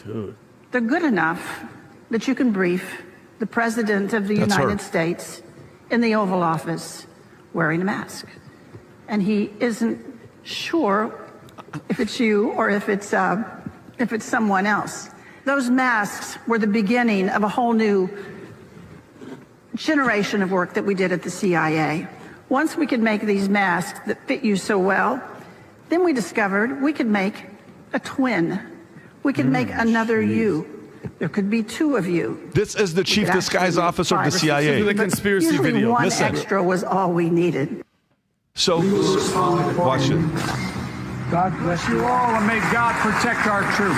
Dude. They're good enough that you can brief the President of the United States in the Oval Office wearing a mask. And he isn't sure if it's you or if it's someone else. Those masks were the beginning of a whole new generation of work that we did at the CIA. Once we could make these masks that fit you so well, then we discovered we could make a twin. We could make another you. There could be two of you. This is the chief disguise officer of the CIA. The conspiracy usually video. One Listen. extra was all we needed. So, watch it. God bless you all, and may God protect our troops.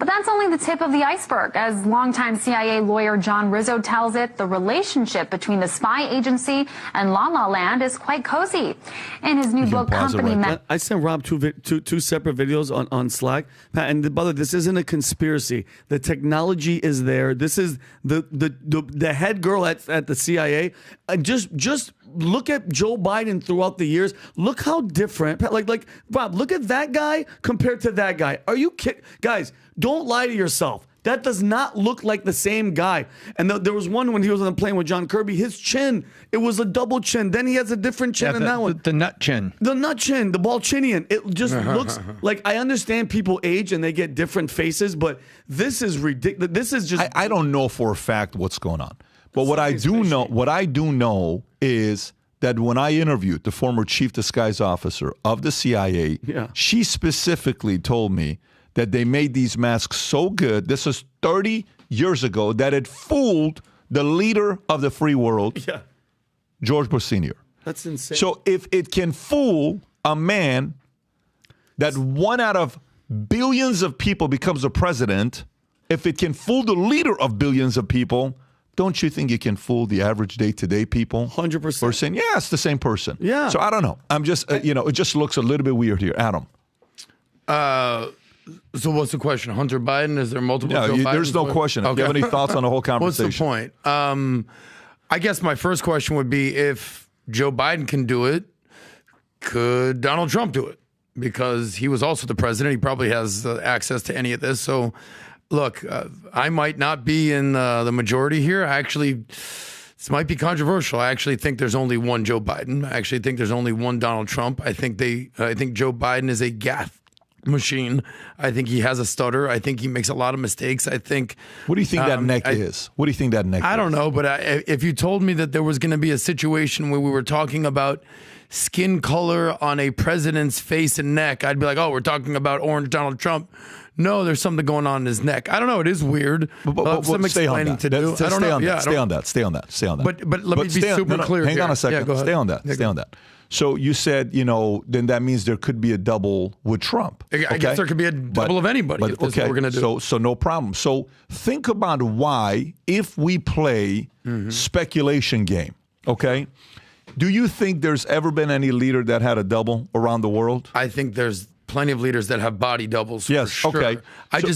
But that's only the tip of the iceberg. As longtime CIA lawyer John Rizzo tells it, the relationship between the spy agency and La La Land is quite cozy. In his new book, Company Men. I sent Rob two separate videos on Slack. Pat, and brother, this isn't a conspiracy. The technology is there. This is the head girl at the CIA. Just look at Joe Biden throughout the years. Look how different. Like Rob, look at that guy compared to that guy. Are you kidding? Guys, don't lie to yourself. That does not look like the same guy. And there was one when he was on the plane with John Kirby. His chin, it was a double chin. Then he has a different chin in that one. The nut chin. The nut chin, the Balchinian. It just looks like, I understand people age and they get different faces, but this is ridiculous. This is just. I don't know for a fact what's going on. But what I do know is that when I interviewed the former chief disguise officer of the CIA, she specifically told me that they made these masks so good, this is 30 years ago, that it fooled the leader of the free world, George Bush Sr. That's insane. So if it can fool a man that one out of billions of people becomes a president, if it can fool the leader of billions of people, don't you think it can fool the average day-to-day people? 100%. Or saying, yeah, it's the same person. Yeah. So I don't know. I'm just, it just looks a little bit weird here. Adam. So what's the question? Hunter Biden? Is there multiple Joe Bidens? There's no question. If you have any thoughts on the whole conversation. What's the point? I guess my first question would be, if Joe Biden can do it, could Donald Trump do it? Because he was also the president. He probably has access to any of this. So, look, I might not be in the majority here. This might be controversial. I actually think there's only one Joe Biden. I actually think there's only one Donald Trump. I think Joe Biden is a gaffe machine. I think he has a stutter. I think he makes a lot of mistakes. I think. What do you think that neck is? What do you think that neck is? I don't know, but if you told me that there was going to be a situation where we were talking about skin color on a president's face and neck, I'd be like, oh, we're talking about orange Donald Trump. No, there's something going on in his neck. I don't know. It is weird. But some explaining to do. I don't know. Stay on that. But let me be super clear. Hang on a second. Yeah, go ahead. Stay on that. Stay on that. So you said, then that means there could be a double with Trump. I guess there could be a double of anybody if that's what we're going to do. So no problem. So think about why, if we play speculation game, okay, do you think there's ever been any leader that had a double around the world? I think there's plenty of leaders that have body doubles. Yes, for sure. okay.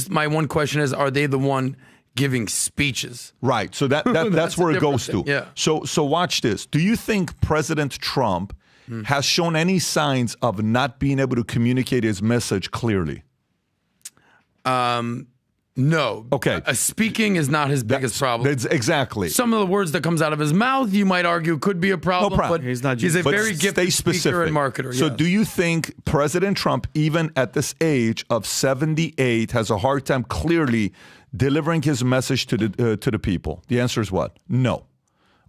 My one question is, are they the one giving speeches? Right. So that's where it goes to. Yeah. So watch this. Do you think President Trump has shown any signs of not being able to communicate his message clearly? No. Okay. Speaking is not his biggest problem. Exactly. Some of the words that comes out of his mouth, you might argue, could be a problem. No problem. But he's a very gifted speaker and marketer. So do you think President Trump, even at this age of 78, has a hard time clearly delivering his message to the people? The answer is what? No.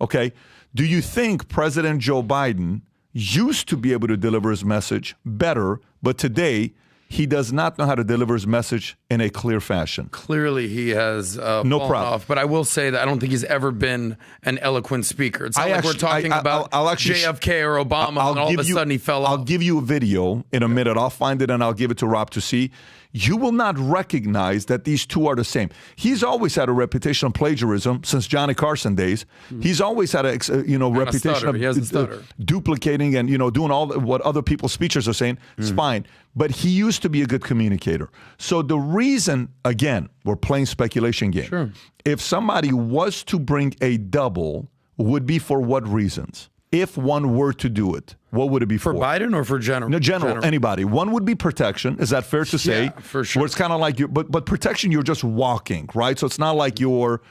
Okay. Do you think President Joe Biden used to be able to deliver his message better, but today he does not know how to deliver his message in a clear fashion? Clearly, he has no fallen problem. off. But I will say that I don't think he's ever been an eloquent speaker. It's not like we're talking about JFK or Obama, and all of a sudden he fell off. I'll give you a video in a minute. I'll find it and I'll give it to Rob to see. You will not recognize that these two are the same. He's always had a reputation of plagiarism since Johnny Carson days. He's always had a reputation of duplicating and doing all what other people's speeches are saying. It's fine. But he used to be a good communicator. So the reason, again, we're playing speculation game. Sure. If somebody was to bring a double, would be for what reasons? If one were to do it, what would it be for? For Biden or for general? No, general, anybody. One would be protection. Is that fair to say? Yeah, for sure. Where it's kind of like but protection, you're just walking, right? So it's not like you're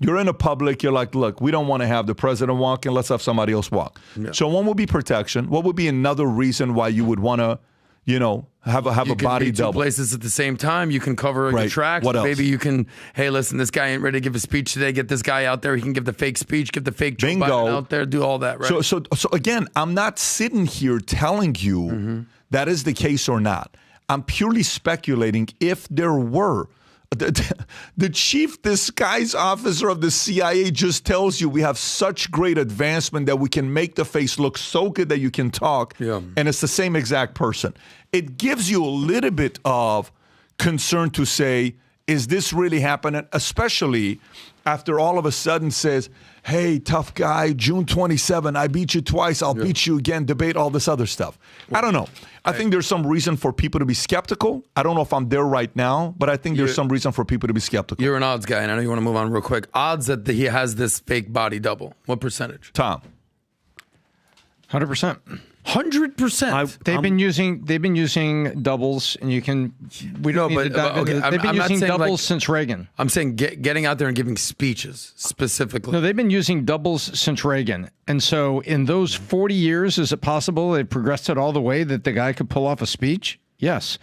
in a public, you're like, look, we don't want to have the president walking, let's have somebody else walk. Yeah. So one would be protection. What would be another reason why you would want to, have a body double? You can be two places at the same time. You can cover your tracks. What else? Maybe you can, hey, listen, this guy ain't ready to give a speech today. Get this guy out there. He can give the fake speech, give the fake Joe Biden out there, do all that, right? So again, I'm not sitting here telling you that is the case or not. I'm purely speculating if there were. The chief disguise officer of the CIA just tells you we have such great advancement that we can make the face look so good that you can talk, and it's the same exact person. It gives you a little bit of concern to say, is this really happening? Especially after all of a sudden says, hey, tough guy, June 27, I beat you twice, I'll beat you again, debate all this other stuff. I don't know. I think there's some reason for people to be skeptical. I don't know if I'm there right now, but I think there's some reason for people to be skeptical. You're an odds guy, and I know you want to move on real quick. Odds that he has this fake body double. What percentage? Tom. 100%. 100%. They've been using doubles, and you can. We don't need to dive into it. They've been using doubles since Reagan. I'm saying getting out there and giving speeches specifically. No, they've been using doubles since Reagan, and so in those 40 years, is it possible they progressed it all the way that the guy could pull off a speech? Yes.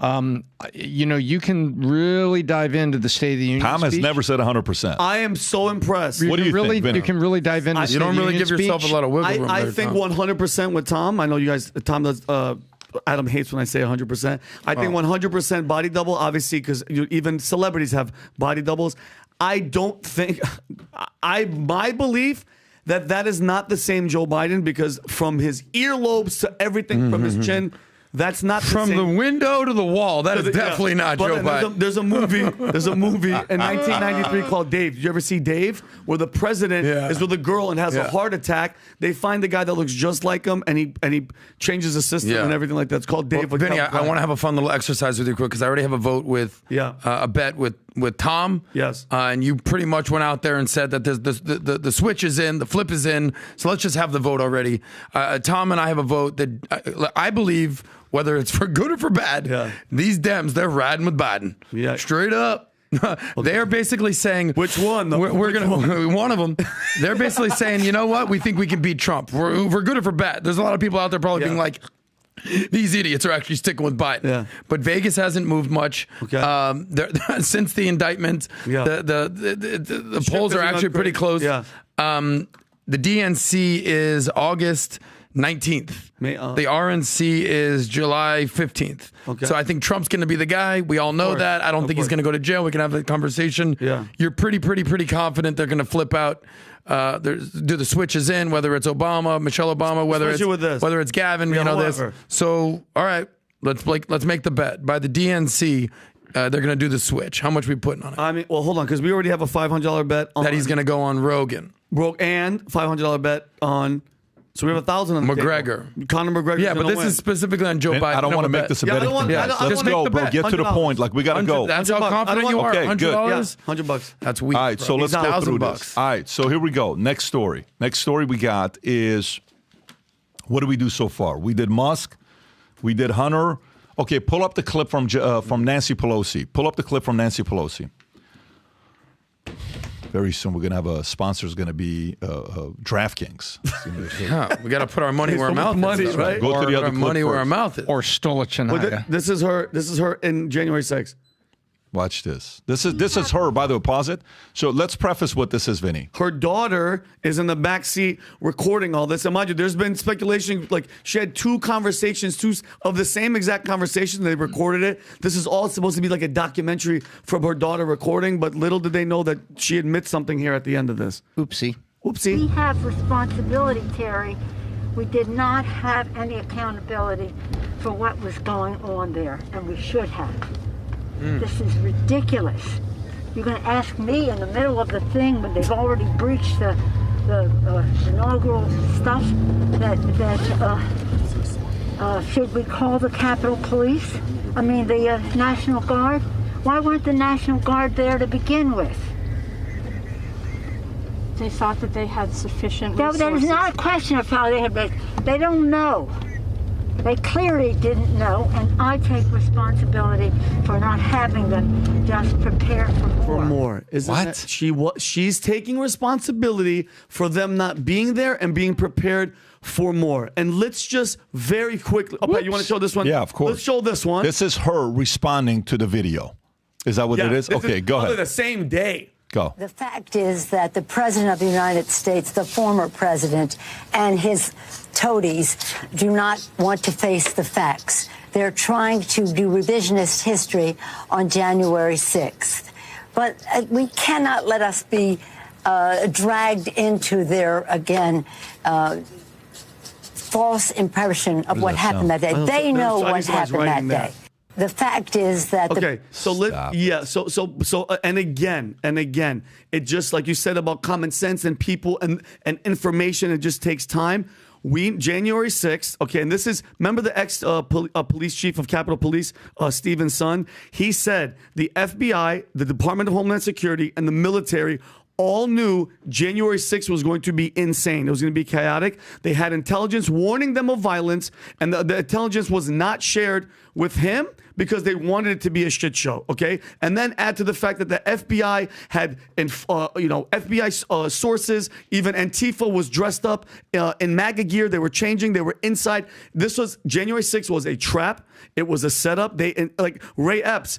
You can really dive into the State of the Union Tom has speech. never said 100%. I am so impressed. What do you think, Vinnie? You can really dive into You don't really give yourself a lot of wiggle room. I think 100% with Tom. I know you guys, Tom does, Adam hates when I say 100%. I think 100% body double, obviously, because even celebrities have body doubles. I don't think, my belief that is not the same Joe Biden, because from his earlobes to everything from his chin, that's not from the window to the wall. That is definitely not Joe Biden. There's a movie in 1993 called Dave. Did you ever see Dave? Where the president is with a girl and has a heart attack. They find the guy that looks just like him, and he changes the system and everything like that. It's called Dave. Well, Vinny, I want to have a fun little exercise with you quick, because I already have a vote with a bet with Tom. Yes. And you pretty much went out there and said that the switch is in, the flip is in. So let's just have the vote already. Tom and I have a vote that I believe, whether it's for good or for bad, these Dems, they're riding with Biden. Yeah. Straight up. They're basically saying, which one? We're gonna one of them. They're basically saying, you know what? We think we can beat Trump. We're good or for bad. There's a lot of people out there probably being like, these idiots are actually sticking with Biden. Yeah. But Vegas hasn't moved much. Okay. Since the indictment, the polls are actually pretty close. Yeah. The DNC is August 19th. The RNC is July 15th. Okay. So I think Trump's going to be the guy. We all know that. I don't think he's going to go to jail. We can have that conversation. Yeah. You're pretty confident they're going to flip out. Do the switches in, whether it's Obama, Michelle Obama, whether it's Gavin, this. So all right, let's make the bet. By the DNC, they're going to do the switch. How much are we putting on it? I mean, well, hold on, because we already have a $500 bet on that he's going to go on Rogan. And $500 bet on. So we have 1,000 on the McGregor. table. Conor McGregor. Yeah, but this is specifically on Joe Biden. I don't want to make this a betting thing. Let's go, bro. Get to the point. Like, we got to go. That's how confident you are. Okay, $100? good. $100. That's weak. All right, so let's go through this. All right, so here we go. Next story. Next story we got is, what do we do so far? We did Musk. We did Hunter. Okay, pull up the clip from Nancy Pelosi. Pull up the clip from Nancy Pelosi. Very soon we're going to have a sponsor is going to be DraftKings. Yeah, we got to put our money where our mouth is. Right? Go to the other clip money where our mouth is. Or Stolichnaya. This is her in January 6th. Watch this. This is her, by the way. Pause it. So let's preface what this is, Vinny. Her daughter is in the back seat recording all this. And mind you, there's been speculation, like she had two of the same exact conversation. They recorded it. This is all supposed to be like a documentary from her daughter recording, but little did they know that she admits something here at the end of this. Oopsie. We have responsibility, Terry. We did not have any accountability for what was going on there, and we should have. This is ridiculous. You're going to ask me in the middle of the thing when they've already breached the inaugural stuff that should we call the Capitol Police? I mean, the National Guard? Why weren't the National Guard there to begin with? They thought that they had sufficient resources. That is not a question of how they had. They don't know. They clearly didn't know, and I take responsibility for not having them just prepare for more. She's taking responsibility for them not being there and being prepared for more. And let's just very quickly. Okay, you want to show this one? Yeah, of course. Let's show this one. This is her responding to the video. Is that what it is? Okay, go ahead. The same day. Go. The fact is that the President of the United States, the former president, and his toadies do not want to face the facts. They're trying to do revisionist history on January 6th. But we cannot let us be dragged into their, again, false impression of what happened that day. They know what happened that day. The fact is that okay. And again, it just like you said about common sense and people and information. It just takes time. January 6th, okay, and this is, remember the ex-police chief of Capitol Police, Stephen's son? He said the FBI, the Department of Homeland Security, and the military all knew January 6th was going to be insane. It was going to be chaotic. They had intelligence warning them of violence, and the intelligence was not shared with him because they wanted it to be a shit show, okay? And then add to the fact that the FBI had, FBI sources, even Antifa was dressed up in MAGA gear. They were changing. They were inside. January 6th was a trap. It was a setup. Ray Epps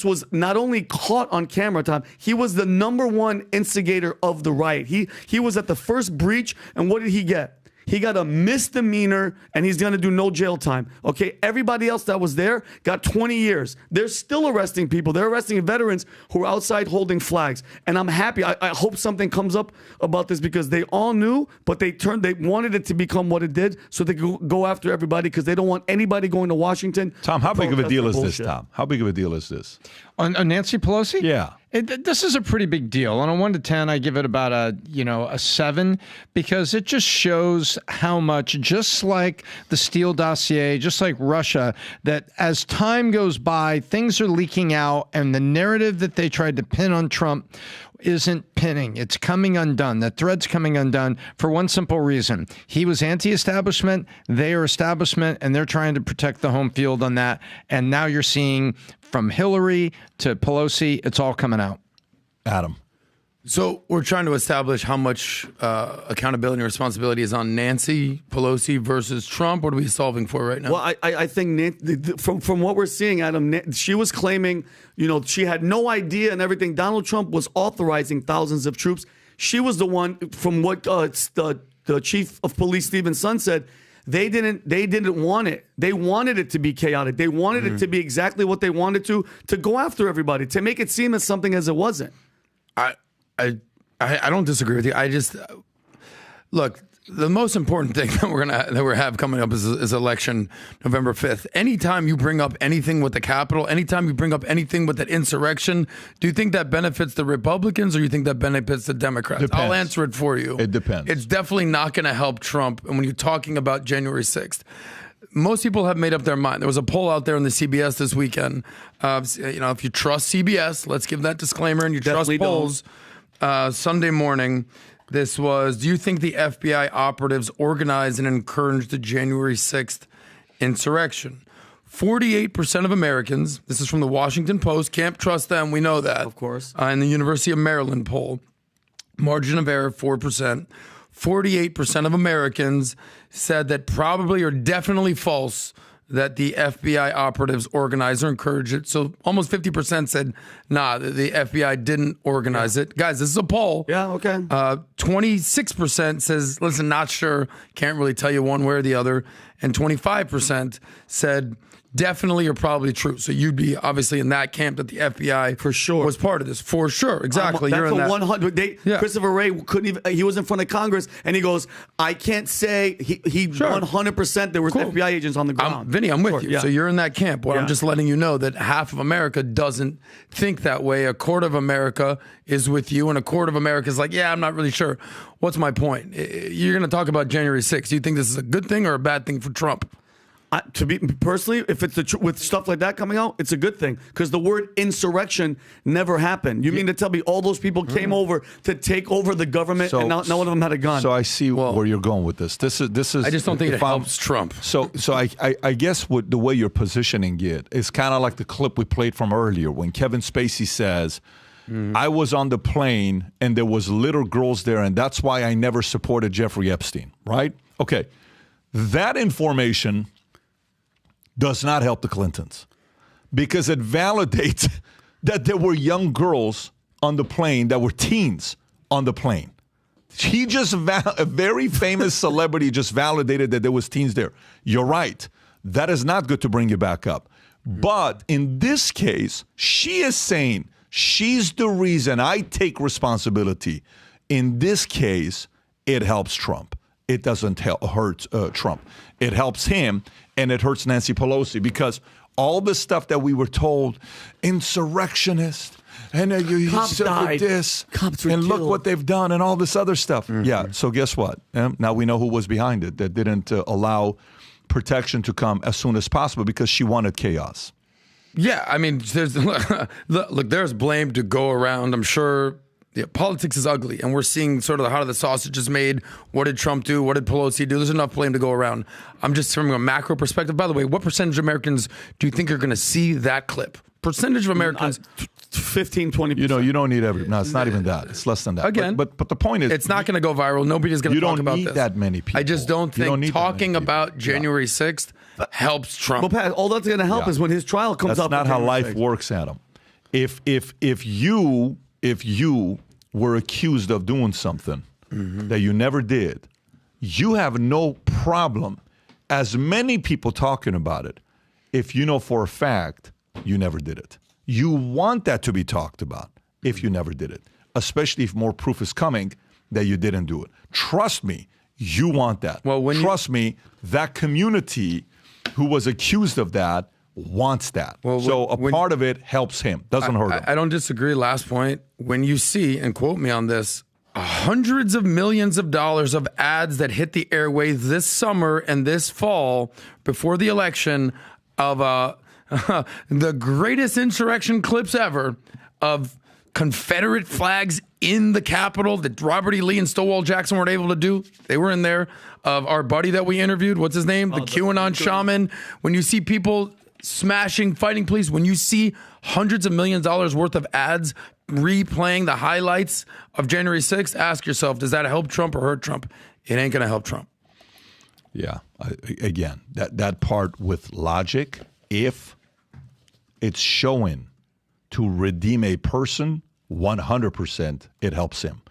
was not only caught on camera, Tom, he was the #1 instigator of the riot. He was at the first breach, and what did he get? He got a misdemeanor, and he's going to do no jail time. Okay, everybody else that was there got 20 years. They're still arresting people. They're arresting veterans who are outside holding flags. And I'm happy. I hope something comes up about this because they all knew, but they wanted it to become what it did so they could go after everybody because they don't want anybody going to Washington. Tom, how big of a deal is this, Tom? How big of a deal is this? On Nancy Pelosi? Yeah. This is a pretty big deal. On a 1 to 10, I give it about a 7 because it just shows how much, just like the Steele dossier, just like Russia, that as time goes by, things are leaking out, and the narrative that they tried to pin on Trump isn't pinning. It's coming undone. The thread's coming undone for one simple reason. He was anti-establishment. They are establishment, and they're trying to protect the home field on that. And now you're seeing from Hillary to Pelosi, it's all coming out. Adam. So we're trying to establish how much accountability and responsibility is on Nancy Pelosi versus Trump. What are we solving for right now? Well, I think from what we're seeing, Adam, she was claiming, she had no idea and everything. Donald Trump was authorizing thousands of troops. She was the one, from what the chief of police, Stephen's son, said. They didn't want it. They wanted it to be chaotic. They wanted it to be exactly what they wanted to go after everybody, to make it seem as something as it wasn't. I don't disagree with you. I just look. The most important thing that we have coming up is election November 5th. Anytime you bring up anything with the Capitol, anytime you bring up anything with that insurrection, do you think that benefits the Republicans or you think that benefits the Democrats? Depends. I'll answer it for you. It depends. It's definitely not going to help Trump. And when you're talking about January 6th, most people have made up their mind. There was a poll out there on the CBS this weekend. If you trust CBS, let's give that disclaimer, and you definitely trust polls. Sunday morning. This was, do you think the FBI operatives organized and encouraged the January 6th insurrection? 48% of Americans, this is from the Washington Post, can't trust them, we know that. Of course. In the University of Maryland poll, margin of error, 4%. 48% of Americans said that probably or definitely false that the FBI operatives organized or encouraged it. So almost 50% said, nah, the FBI didn't organize it. Guys, this is a poll. Yeah, okay. 26% says, listen, not sure, can't really tell you one way or the other. And 25% said, definitely or probably true. So you'd be obviously in that camp that the FBI for sure was part of this. For sure, exactly. That's You're in that. 100. Christopher Wray couldn't even. He was in front of Congress and he goes, "I can't say." He 100%. There was FBI agents on the ground. Vinny, I'm with you. Yeah. So you're in that camp. Well, I'm just letting you know that half of America doesn't think that way. A quarter of America is with you, and a quarter of America is like, yeah, I'm not really sure. What's my point? You're going to talk about January 6th. Do you think this is a good thing or a bad thing for Trump? To be personally, if it's with stuff like that coming out, it's a good thing because the word insurrection never happened. You mean to tell me all those people came over to take over the government and none of them had a gun? So I see where you're going with this. This is. I just don't think it helps Trump. So I guess with the way you're positioning it, it's kind of like the clip we played from earlier when Kevin Spacey says, "I was on the plane and there was little girls there, and that's why I never supported Jeffrey Epstein." Right? Okay, that information does not help the Clintons because it validates that there were young girls on the plane that were teens on the plane. He just, a very famous celebrity just validated that there was teens there. You're right. That is not good to bring you back up. But in this case, she is saying she's the reason. I take responsibility. In this case, it helps Trump. It doesn't hurt Trump. It helps him, and it hurts Nancy Pelosi because all the stuff that we were told, insurrectionist, and you died. This, and look what they've done, and all this other stuff. Yeah, so guess what? Now we know who was behind it, that didn't allow protection to come as soon as possible because she wanted chaos. Yeah, I mean, look, there's blame to go around. I'm sure politics is ugly, and we're seeing sort of how the sausage is made. What did Trump do? What did Pelosi do? There's enough blame to go around. I'm just from a macro perspective. By the way, what percentage of Americans do you think are going to see that clip? Percentage of Americans... 15, 20%. You don't need every. No, it's not even that. It's less than that. Again, but the point is, it's not going to go viral. Nobody's going to talk about this. You don't need that many people. I just don't think talking about January 6th helps Trump. Well, Pat, all that's going to help is when his trial comes up. That's not how life works, Adam. If you were accused of doing something that you never did, you have no problem, as many people talking about it, if you know for a fact you never did it. You want that to be talked about if you never did it, especially if more proof is coming that you didn't do it. Trust me, you want that. Trust me, that community who was accused of that wants that. So part of it helps him, doesn't hurt him. I don't disagree. Last point, when you see, and quote me on this, hundreds of millions of dollars of ads that hit the airwaves this summer and this fall before the election of the greatest insurrection clips ever of Confederate flags in the Capitol that Robert E. Lee and Stonewall Jackson weren't able to do. They were in there. Of our buddy that we interviewed, what's his name? The QAnon shaman. When you see people smashing, fighting police, when you see hundreds of millions of dollars worth of ads replaying the highlights of January 6th, ask yourself, does that help Trump or hurt Trump? It ain't going to help Trump. Yeah. Again, that part with logic, if it's showing to redeem a person, 100% it helps him.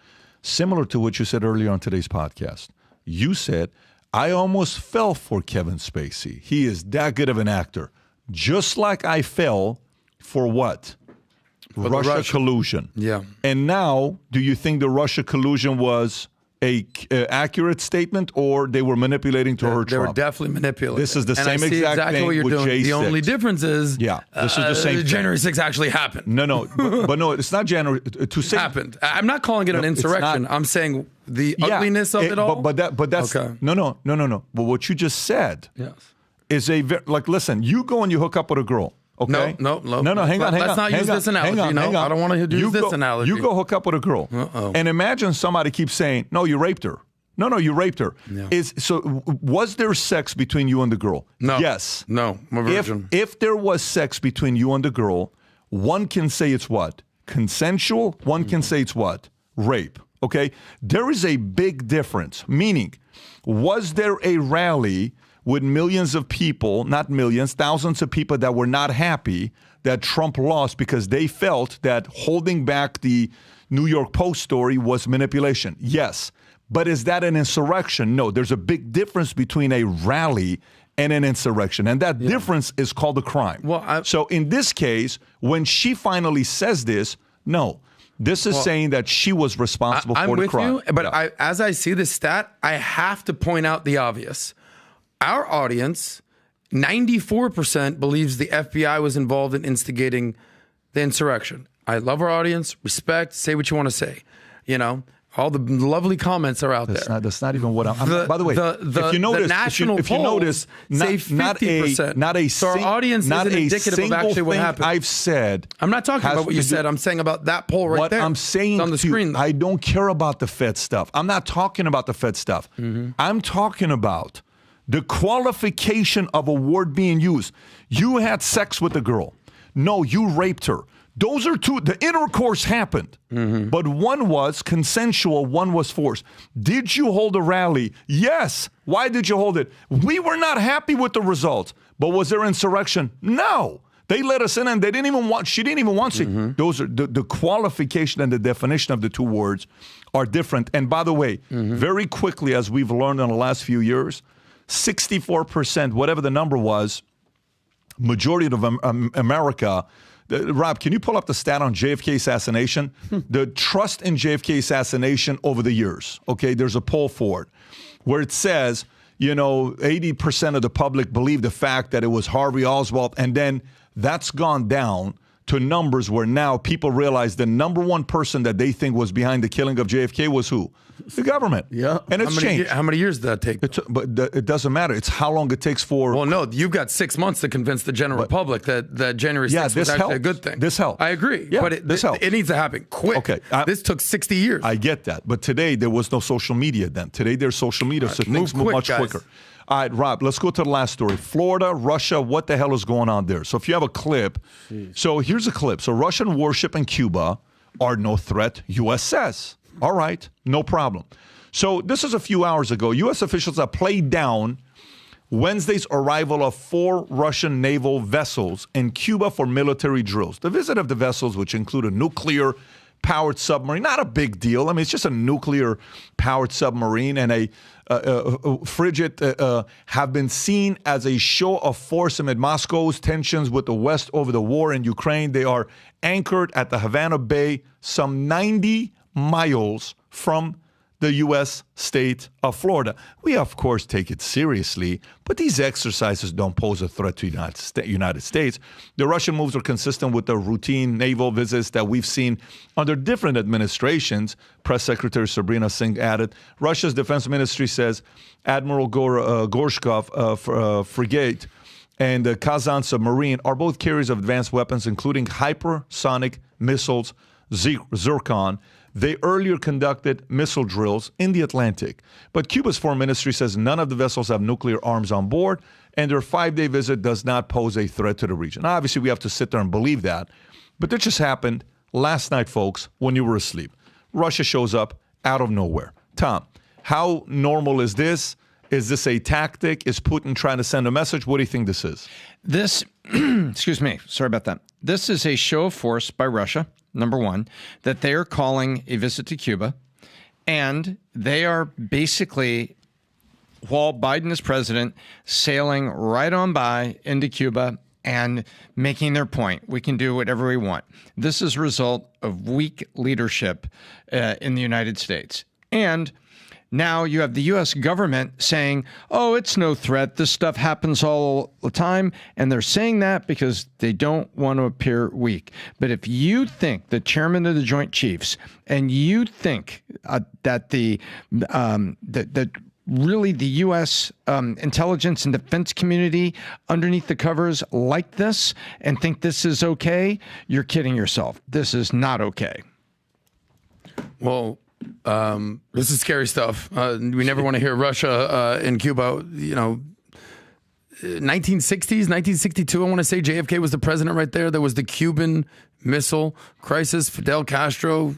Similar to what you said earlier on today's podcast. You said, I almost fell for Kevin Spacey. He is that good of an actor. Just like I fell for what? Russia collusion. Yeah. And now, do you think the Russia collusion was a accurate statement, or they were manipulating to hurt Trump? They were definitely manipulating. This is the same exact thing what you're with doing. J6. The only difference is, this is the same. January 6th actually happened. No, but no, it's not January. To say happened. I'm not calling it an insurrection. I'm saying the ugliness of it all. But that's okay. No. But what you just said is listen. You go and you hook up with a girl. Okay. No. Hang on. Let's not use this analogy. I don't want to use this analogy. You go hook up with a girl, and imagine somebody keeps saying, "No, you raped her." No, you raped her. Yeah. So was there sex between you and the girl? No. Yes. No, I'm a virgin. If there was sex between you and the girl, one can say it's what? Consensual. One can say it's what? Rape. Okay. There is a big difference. Meaning, was there a rally with millions of people, not millions, thousands of people that were not happy that Trump lost because they felt that holding back the New York Post story was manipulation? Yes. But is that an insurrection? No. There's a big difference between a rally and an insurrection. And that difference is called a crime. So in this case, when she finally says this, no. This is saying that she was responsible for the crime. I'm with you, but as I see this stat, I have to point out the obvious. Our audience, 94% believes the FBI was involved in instigating the insurrection. I love our audience, respect, say what you want to say. You know, all the lovely comments are out there. That's not even what I'm by the way, if you notice, if you notice, say 50%. So our audience isn't indicative of actually what happened. I've said. I'm not talking about what you said. I'm saying about that poll right there. What I'm saying on the screen. I don't care about the Fed stuff. I'm not talking about the Fed stuff. I'm talking about the qualification of a word being used. You had sex with a girl. No, you raped her. Those are two. The intercourse happened, but one was consensual, one was forced. Did you hold a rally? Yes. Why did you hold it? We were not happy with the results, but was there insurrection? No. They let us in and they didn't even want, she didn't even want to. Those are the qualification and the definition of the two words are different. And by the way, very quickly, as we've learned in the last few years, 64%, whatever the number was, majority of America. Rob, can you pull up the stat on JFK assassination? The trust in JFK assassination over the years. Okay, there's a poll for it where it says 80% of the public believe the fact that it was Harvey Oswald, and then that's gone down to numbers where now people realize the number one person that they think was behind the killing of JFK was who? The government. Yeah. And it's changed. How many years did that take? But it doesn't matter. It's how long it takes for... Well, no, you've got 6 months to convince the general public that January 6th was actually a good thing. This helps. I agree. Yeah, but this helps. It needs to happen quick. Okay. This took 60 years. I get that. But today, there was no social media then. Today, there's social media, so things move much quicker. All right, Rob, let's go to the last story. Florida, Russia, what the hell is going on there? So if you have a clip, so here's a clip. So Russian warship in Cuba are no threat, U.S. says. All right, no problem. So this is a few hours ago. U.S. officials have played down Wednesday's arrival of 4 Russian naval vessels in Cuba for military drills. The visit of the vessels, which include a nuclear-powered submarine, not a big deal. I mean, it's just a nuclear-powered submarine and a frigate have been seen as a show of force amid Moscow's tensions with the West over the war in Ukraine. They are anchored at the Havana Bay, some 90 miles from the U.S. state of Florida. We, of course, take it seriously, but these exercises don't pose a threat to the United States. The Russian moves are consistent with the routine naval visits that we've seen under different administrations. Press Secretary Sabrina Singh added. Russia's defense ministry says Admiral Gorshkov frigate and the Kazan submarine are both carriers of advanced weapons, including hypersonic missiles, Zircon. They earlier conducted missile drills in the Atlantic. But Cuba's foreign ministry says none of the vessels have nuclear arms on board, and their 5-day visit does not pose a threat to the region. Now, obviously, we have to sit there and believe that. But this just happened last night, folks, when you were asleep. Russia shows up out of nowhere. Tom, how normal is this? Is this a tactic? Is Putin trying to send a message? What do you think this is? This, excuse me, sorry about that. This is a show of force by Russia. Number one, that they are calling a visit to Cuba, and they are basically, while Biden is president, sailing right on by into Cuba and making their point. We can do whatever we want. This is a result of weak leadership in the United States. And now you have the U.S. government saying, oh, it's no threat. This stuff happens all the time. And they're saying that because they don't want to appear weak. But if you think the chairman of the Joint Chiefs and you think that really the U.S. Intelligence and defense community underneath the covers like this and think this is okay, you're kidding yourself. This is not okay. Well, this is scary stuff. We never want to hear Russia in Cuba. 1960s, 1962, I want to say JFK was the president right there. There was the Cuban Missile Crisis. Fidel Castro,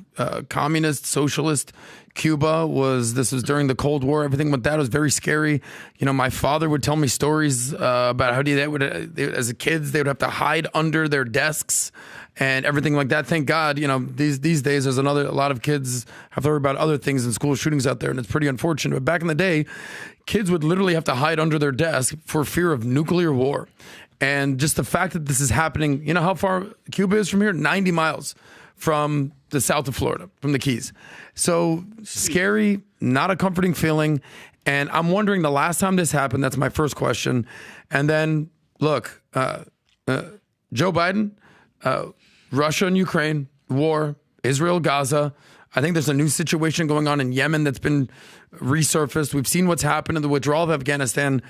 communist, socialist. Cuba this was during the Cold War. Everything with that was very scary. My father would tell me stories about how as kids, they would have to hide under their desks and everything like that. Thank God, these days there's a lot of kids have to worry about other things in school shootings out there, and it's pretty unfortunate. But back in the day, kids would literally have to hide under their desk for fear of nuclear war. And just the fact that this is happening, you know how far Cuba is from here? 90 miles from the south of Florida, from the Keys. So scary, not a comforting feeling. And I'm wondering the last time this happened, that's my first question. And then, look, Joe Biden, Russia and Ukraine, war, Israel, Gaza. I think there's a new situation going on in Yemen that's been resurfaced. We've seen what's happened in the withdrawal of Afghanistan.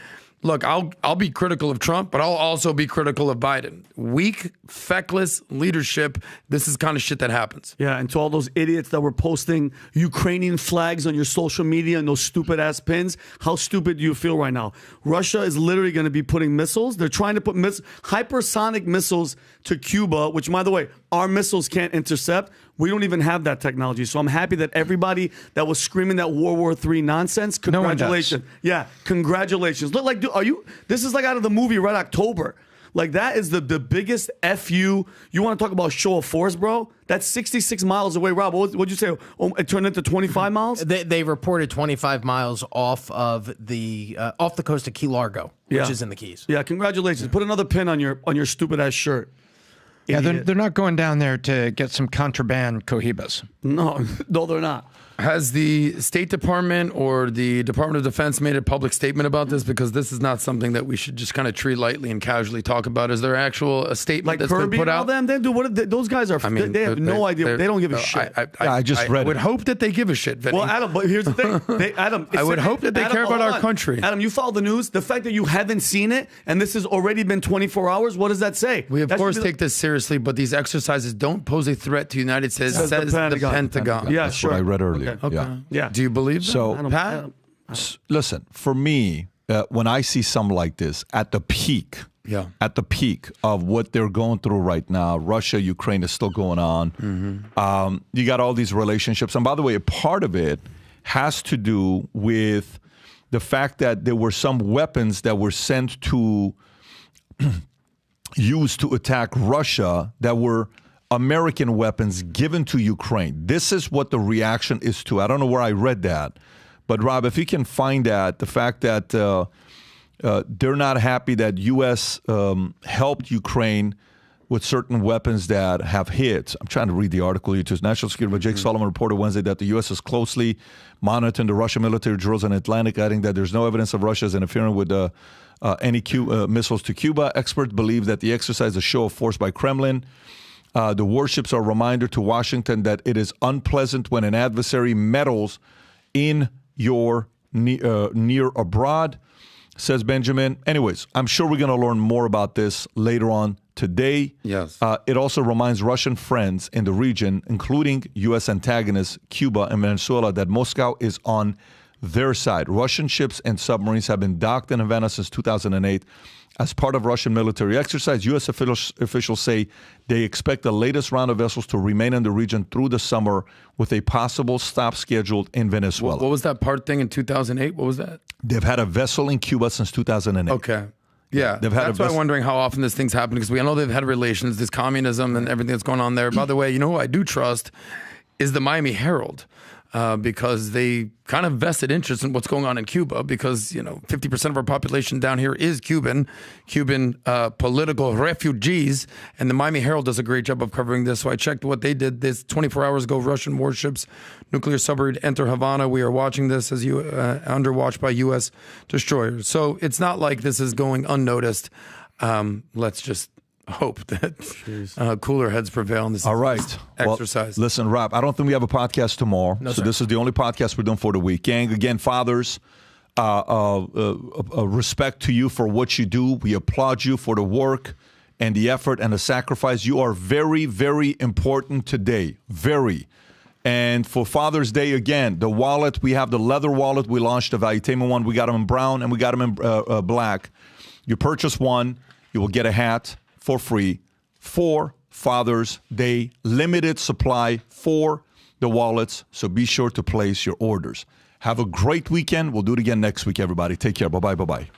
Look, I'll be critical of Trump, but I'll also be critical of Biden. Weak, feckless leadership. This is the kind of shit that happens. Yeah, and to all those idiots that were posting Ukrainian flags on your social media and those stupid-ass pins, how stupid do you feel right now? Russia is literally going to be putting missiles. They're trying to put hypersonic missiles to Cuba, which, by the way, our missiles can't intercept. We don't even have that technology. So I'm happy that everybody that was screaming that World War III nonsense, congratulations. Yeah, congratulations. Look, like, this is like out of the movie Red October. Like, that is the biggest FU. You want to talk about show of force, bro? That's 66 miles away. Rob, what'd you say? Oh, it turned into 25 miles? They reported 25 miles off the coast of Key Largo, which is in the Keys. Yeah, congratulations. Put another pin on your stupid-ass shirt. Yeah, they're not going down there to get some contraband cohibas. No, they're not. Has the State Department or the Department of Defense made a public statement about this? Because this is not something that we should just kind of treat lightly and casually talk about. Is there a statement that's Kirby been put and all out? them, they do those guys are. They have no idea. They don't give a shit. I just read it. I would hope that they give a shit, Vinny. Well, Adam, but here's the thing. Adam, I would hope that they care about our country. Adam, you follow the news. The fact that you haven't seen it and this has already been 24 hours, what does that say? We, of course, take this seriously, but these exercises don't pose a threat to the United States, says the Pentagon. Yeah, That's sure. what I read earlier. Okay. Yeah. Do you believe that? So, Pat? Listen, for me, when I see something like this at the peak, of what they're going through right now, Russia, Ukraine is still going on. You got all these relationships. And by the way, a part of it has to do with the fact that there were some weapons that were sent to used to attack Russia that were American weapons given to Ukraine. This is what the reaction is to. I don't know where I read that. But, Rob, if you can find that, the fact that they're not happy that U.S. Helped Ukraine with certain weapons that have hits. I'm trying to read the article here. National Security Advisor Jake Sullivan reported Wednesday that the U.S. is closely monitoring the Russian military drills in the Atlantic, adding that there's no evidence of Russia's interfering with any missiles to Cuba. Experts believe that the exercise is a show of force by Kremlin. The warships are a reminder to Washington that it is unpleasant when an adversary meddles in your near abroad, says Benjamin. Anyways, I'm sure we're going to learn more about this later on today. Yes. It also reminds Russian friends in the region, including U.S. antagonists Cuba and Venezuela, that Moscow is on their side. Russian ships and submarines have been docked in Havana since 2008 as part of Russian military exercise. U.S. officials say they expect the latest round of vessels to remain in the region through the summer with a possible stop scheduled in Venezuela. What was that part thing in 2008? What was that? They've had a vessel in Cuba since 2008. Okay. Yeah, that's why I'm wondering how often this thing's happening, because we know they've had relations, this communism and everything that's going on there. By the way, you know who I do trust is the Miami Herald, because they kind of vested interest in what's going on in Cuba, because 50% of our population down here is Cuban political refugees, and the Miami Herald does a great job of covering this. So I checked what they did. This 24 hours ago, Russian warships, nuclear submarine enter Havana. We are watching this as under watch by U.S. destroyers. So it's not like this is going unnoticed. Let's just hope that cooler heads prevail in this exercise. Well, listen, Rob, I don't think we have a podcast tomorrow. So this is the only podcast we're doing for the week. Gang, again, fathers, respect to you for what you do. We applaud you for the work and the effort and the sacrifice. You are very, very important today. Very. And for Father's Day, again, the wallet, we have the leather wallet. We launched the Valuetainment one. We got them in brown and we got them in black. You purchase one, you will get a hat for free for Father's Day. Limited supply for the wallets, so be sure to place your orders. Have a great weekend. We'll do it again next week, everybody. Take care. Bye-bye. Bye-bye.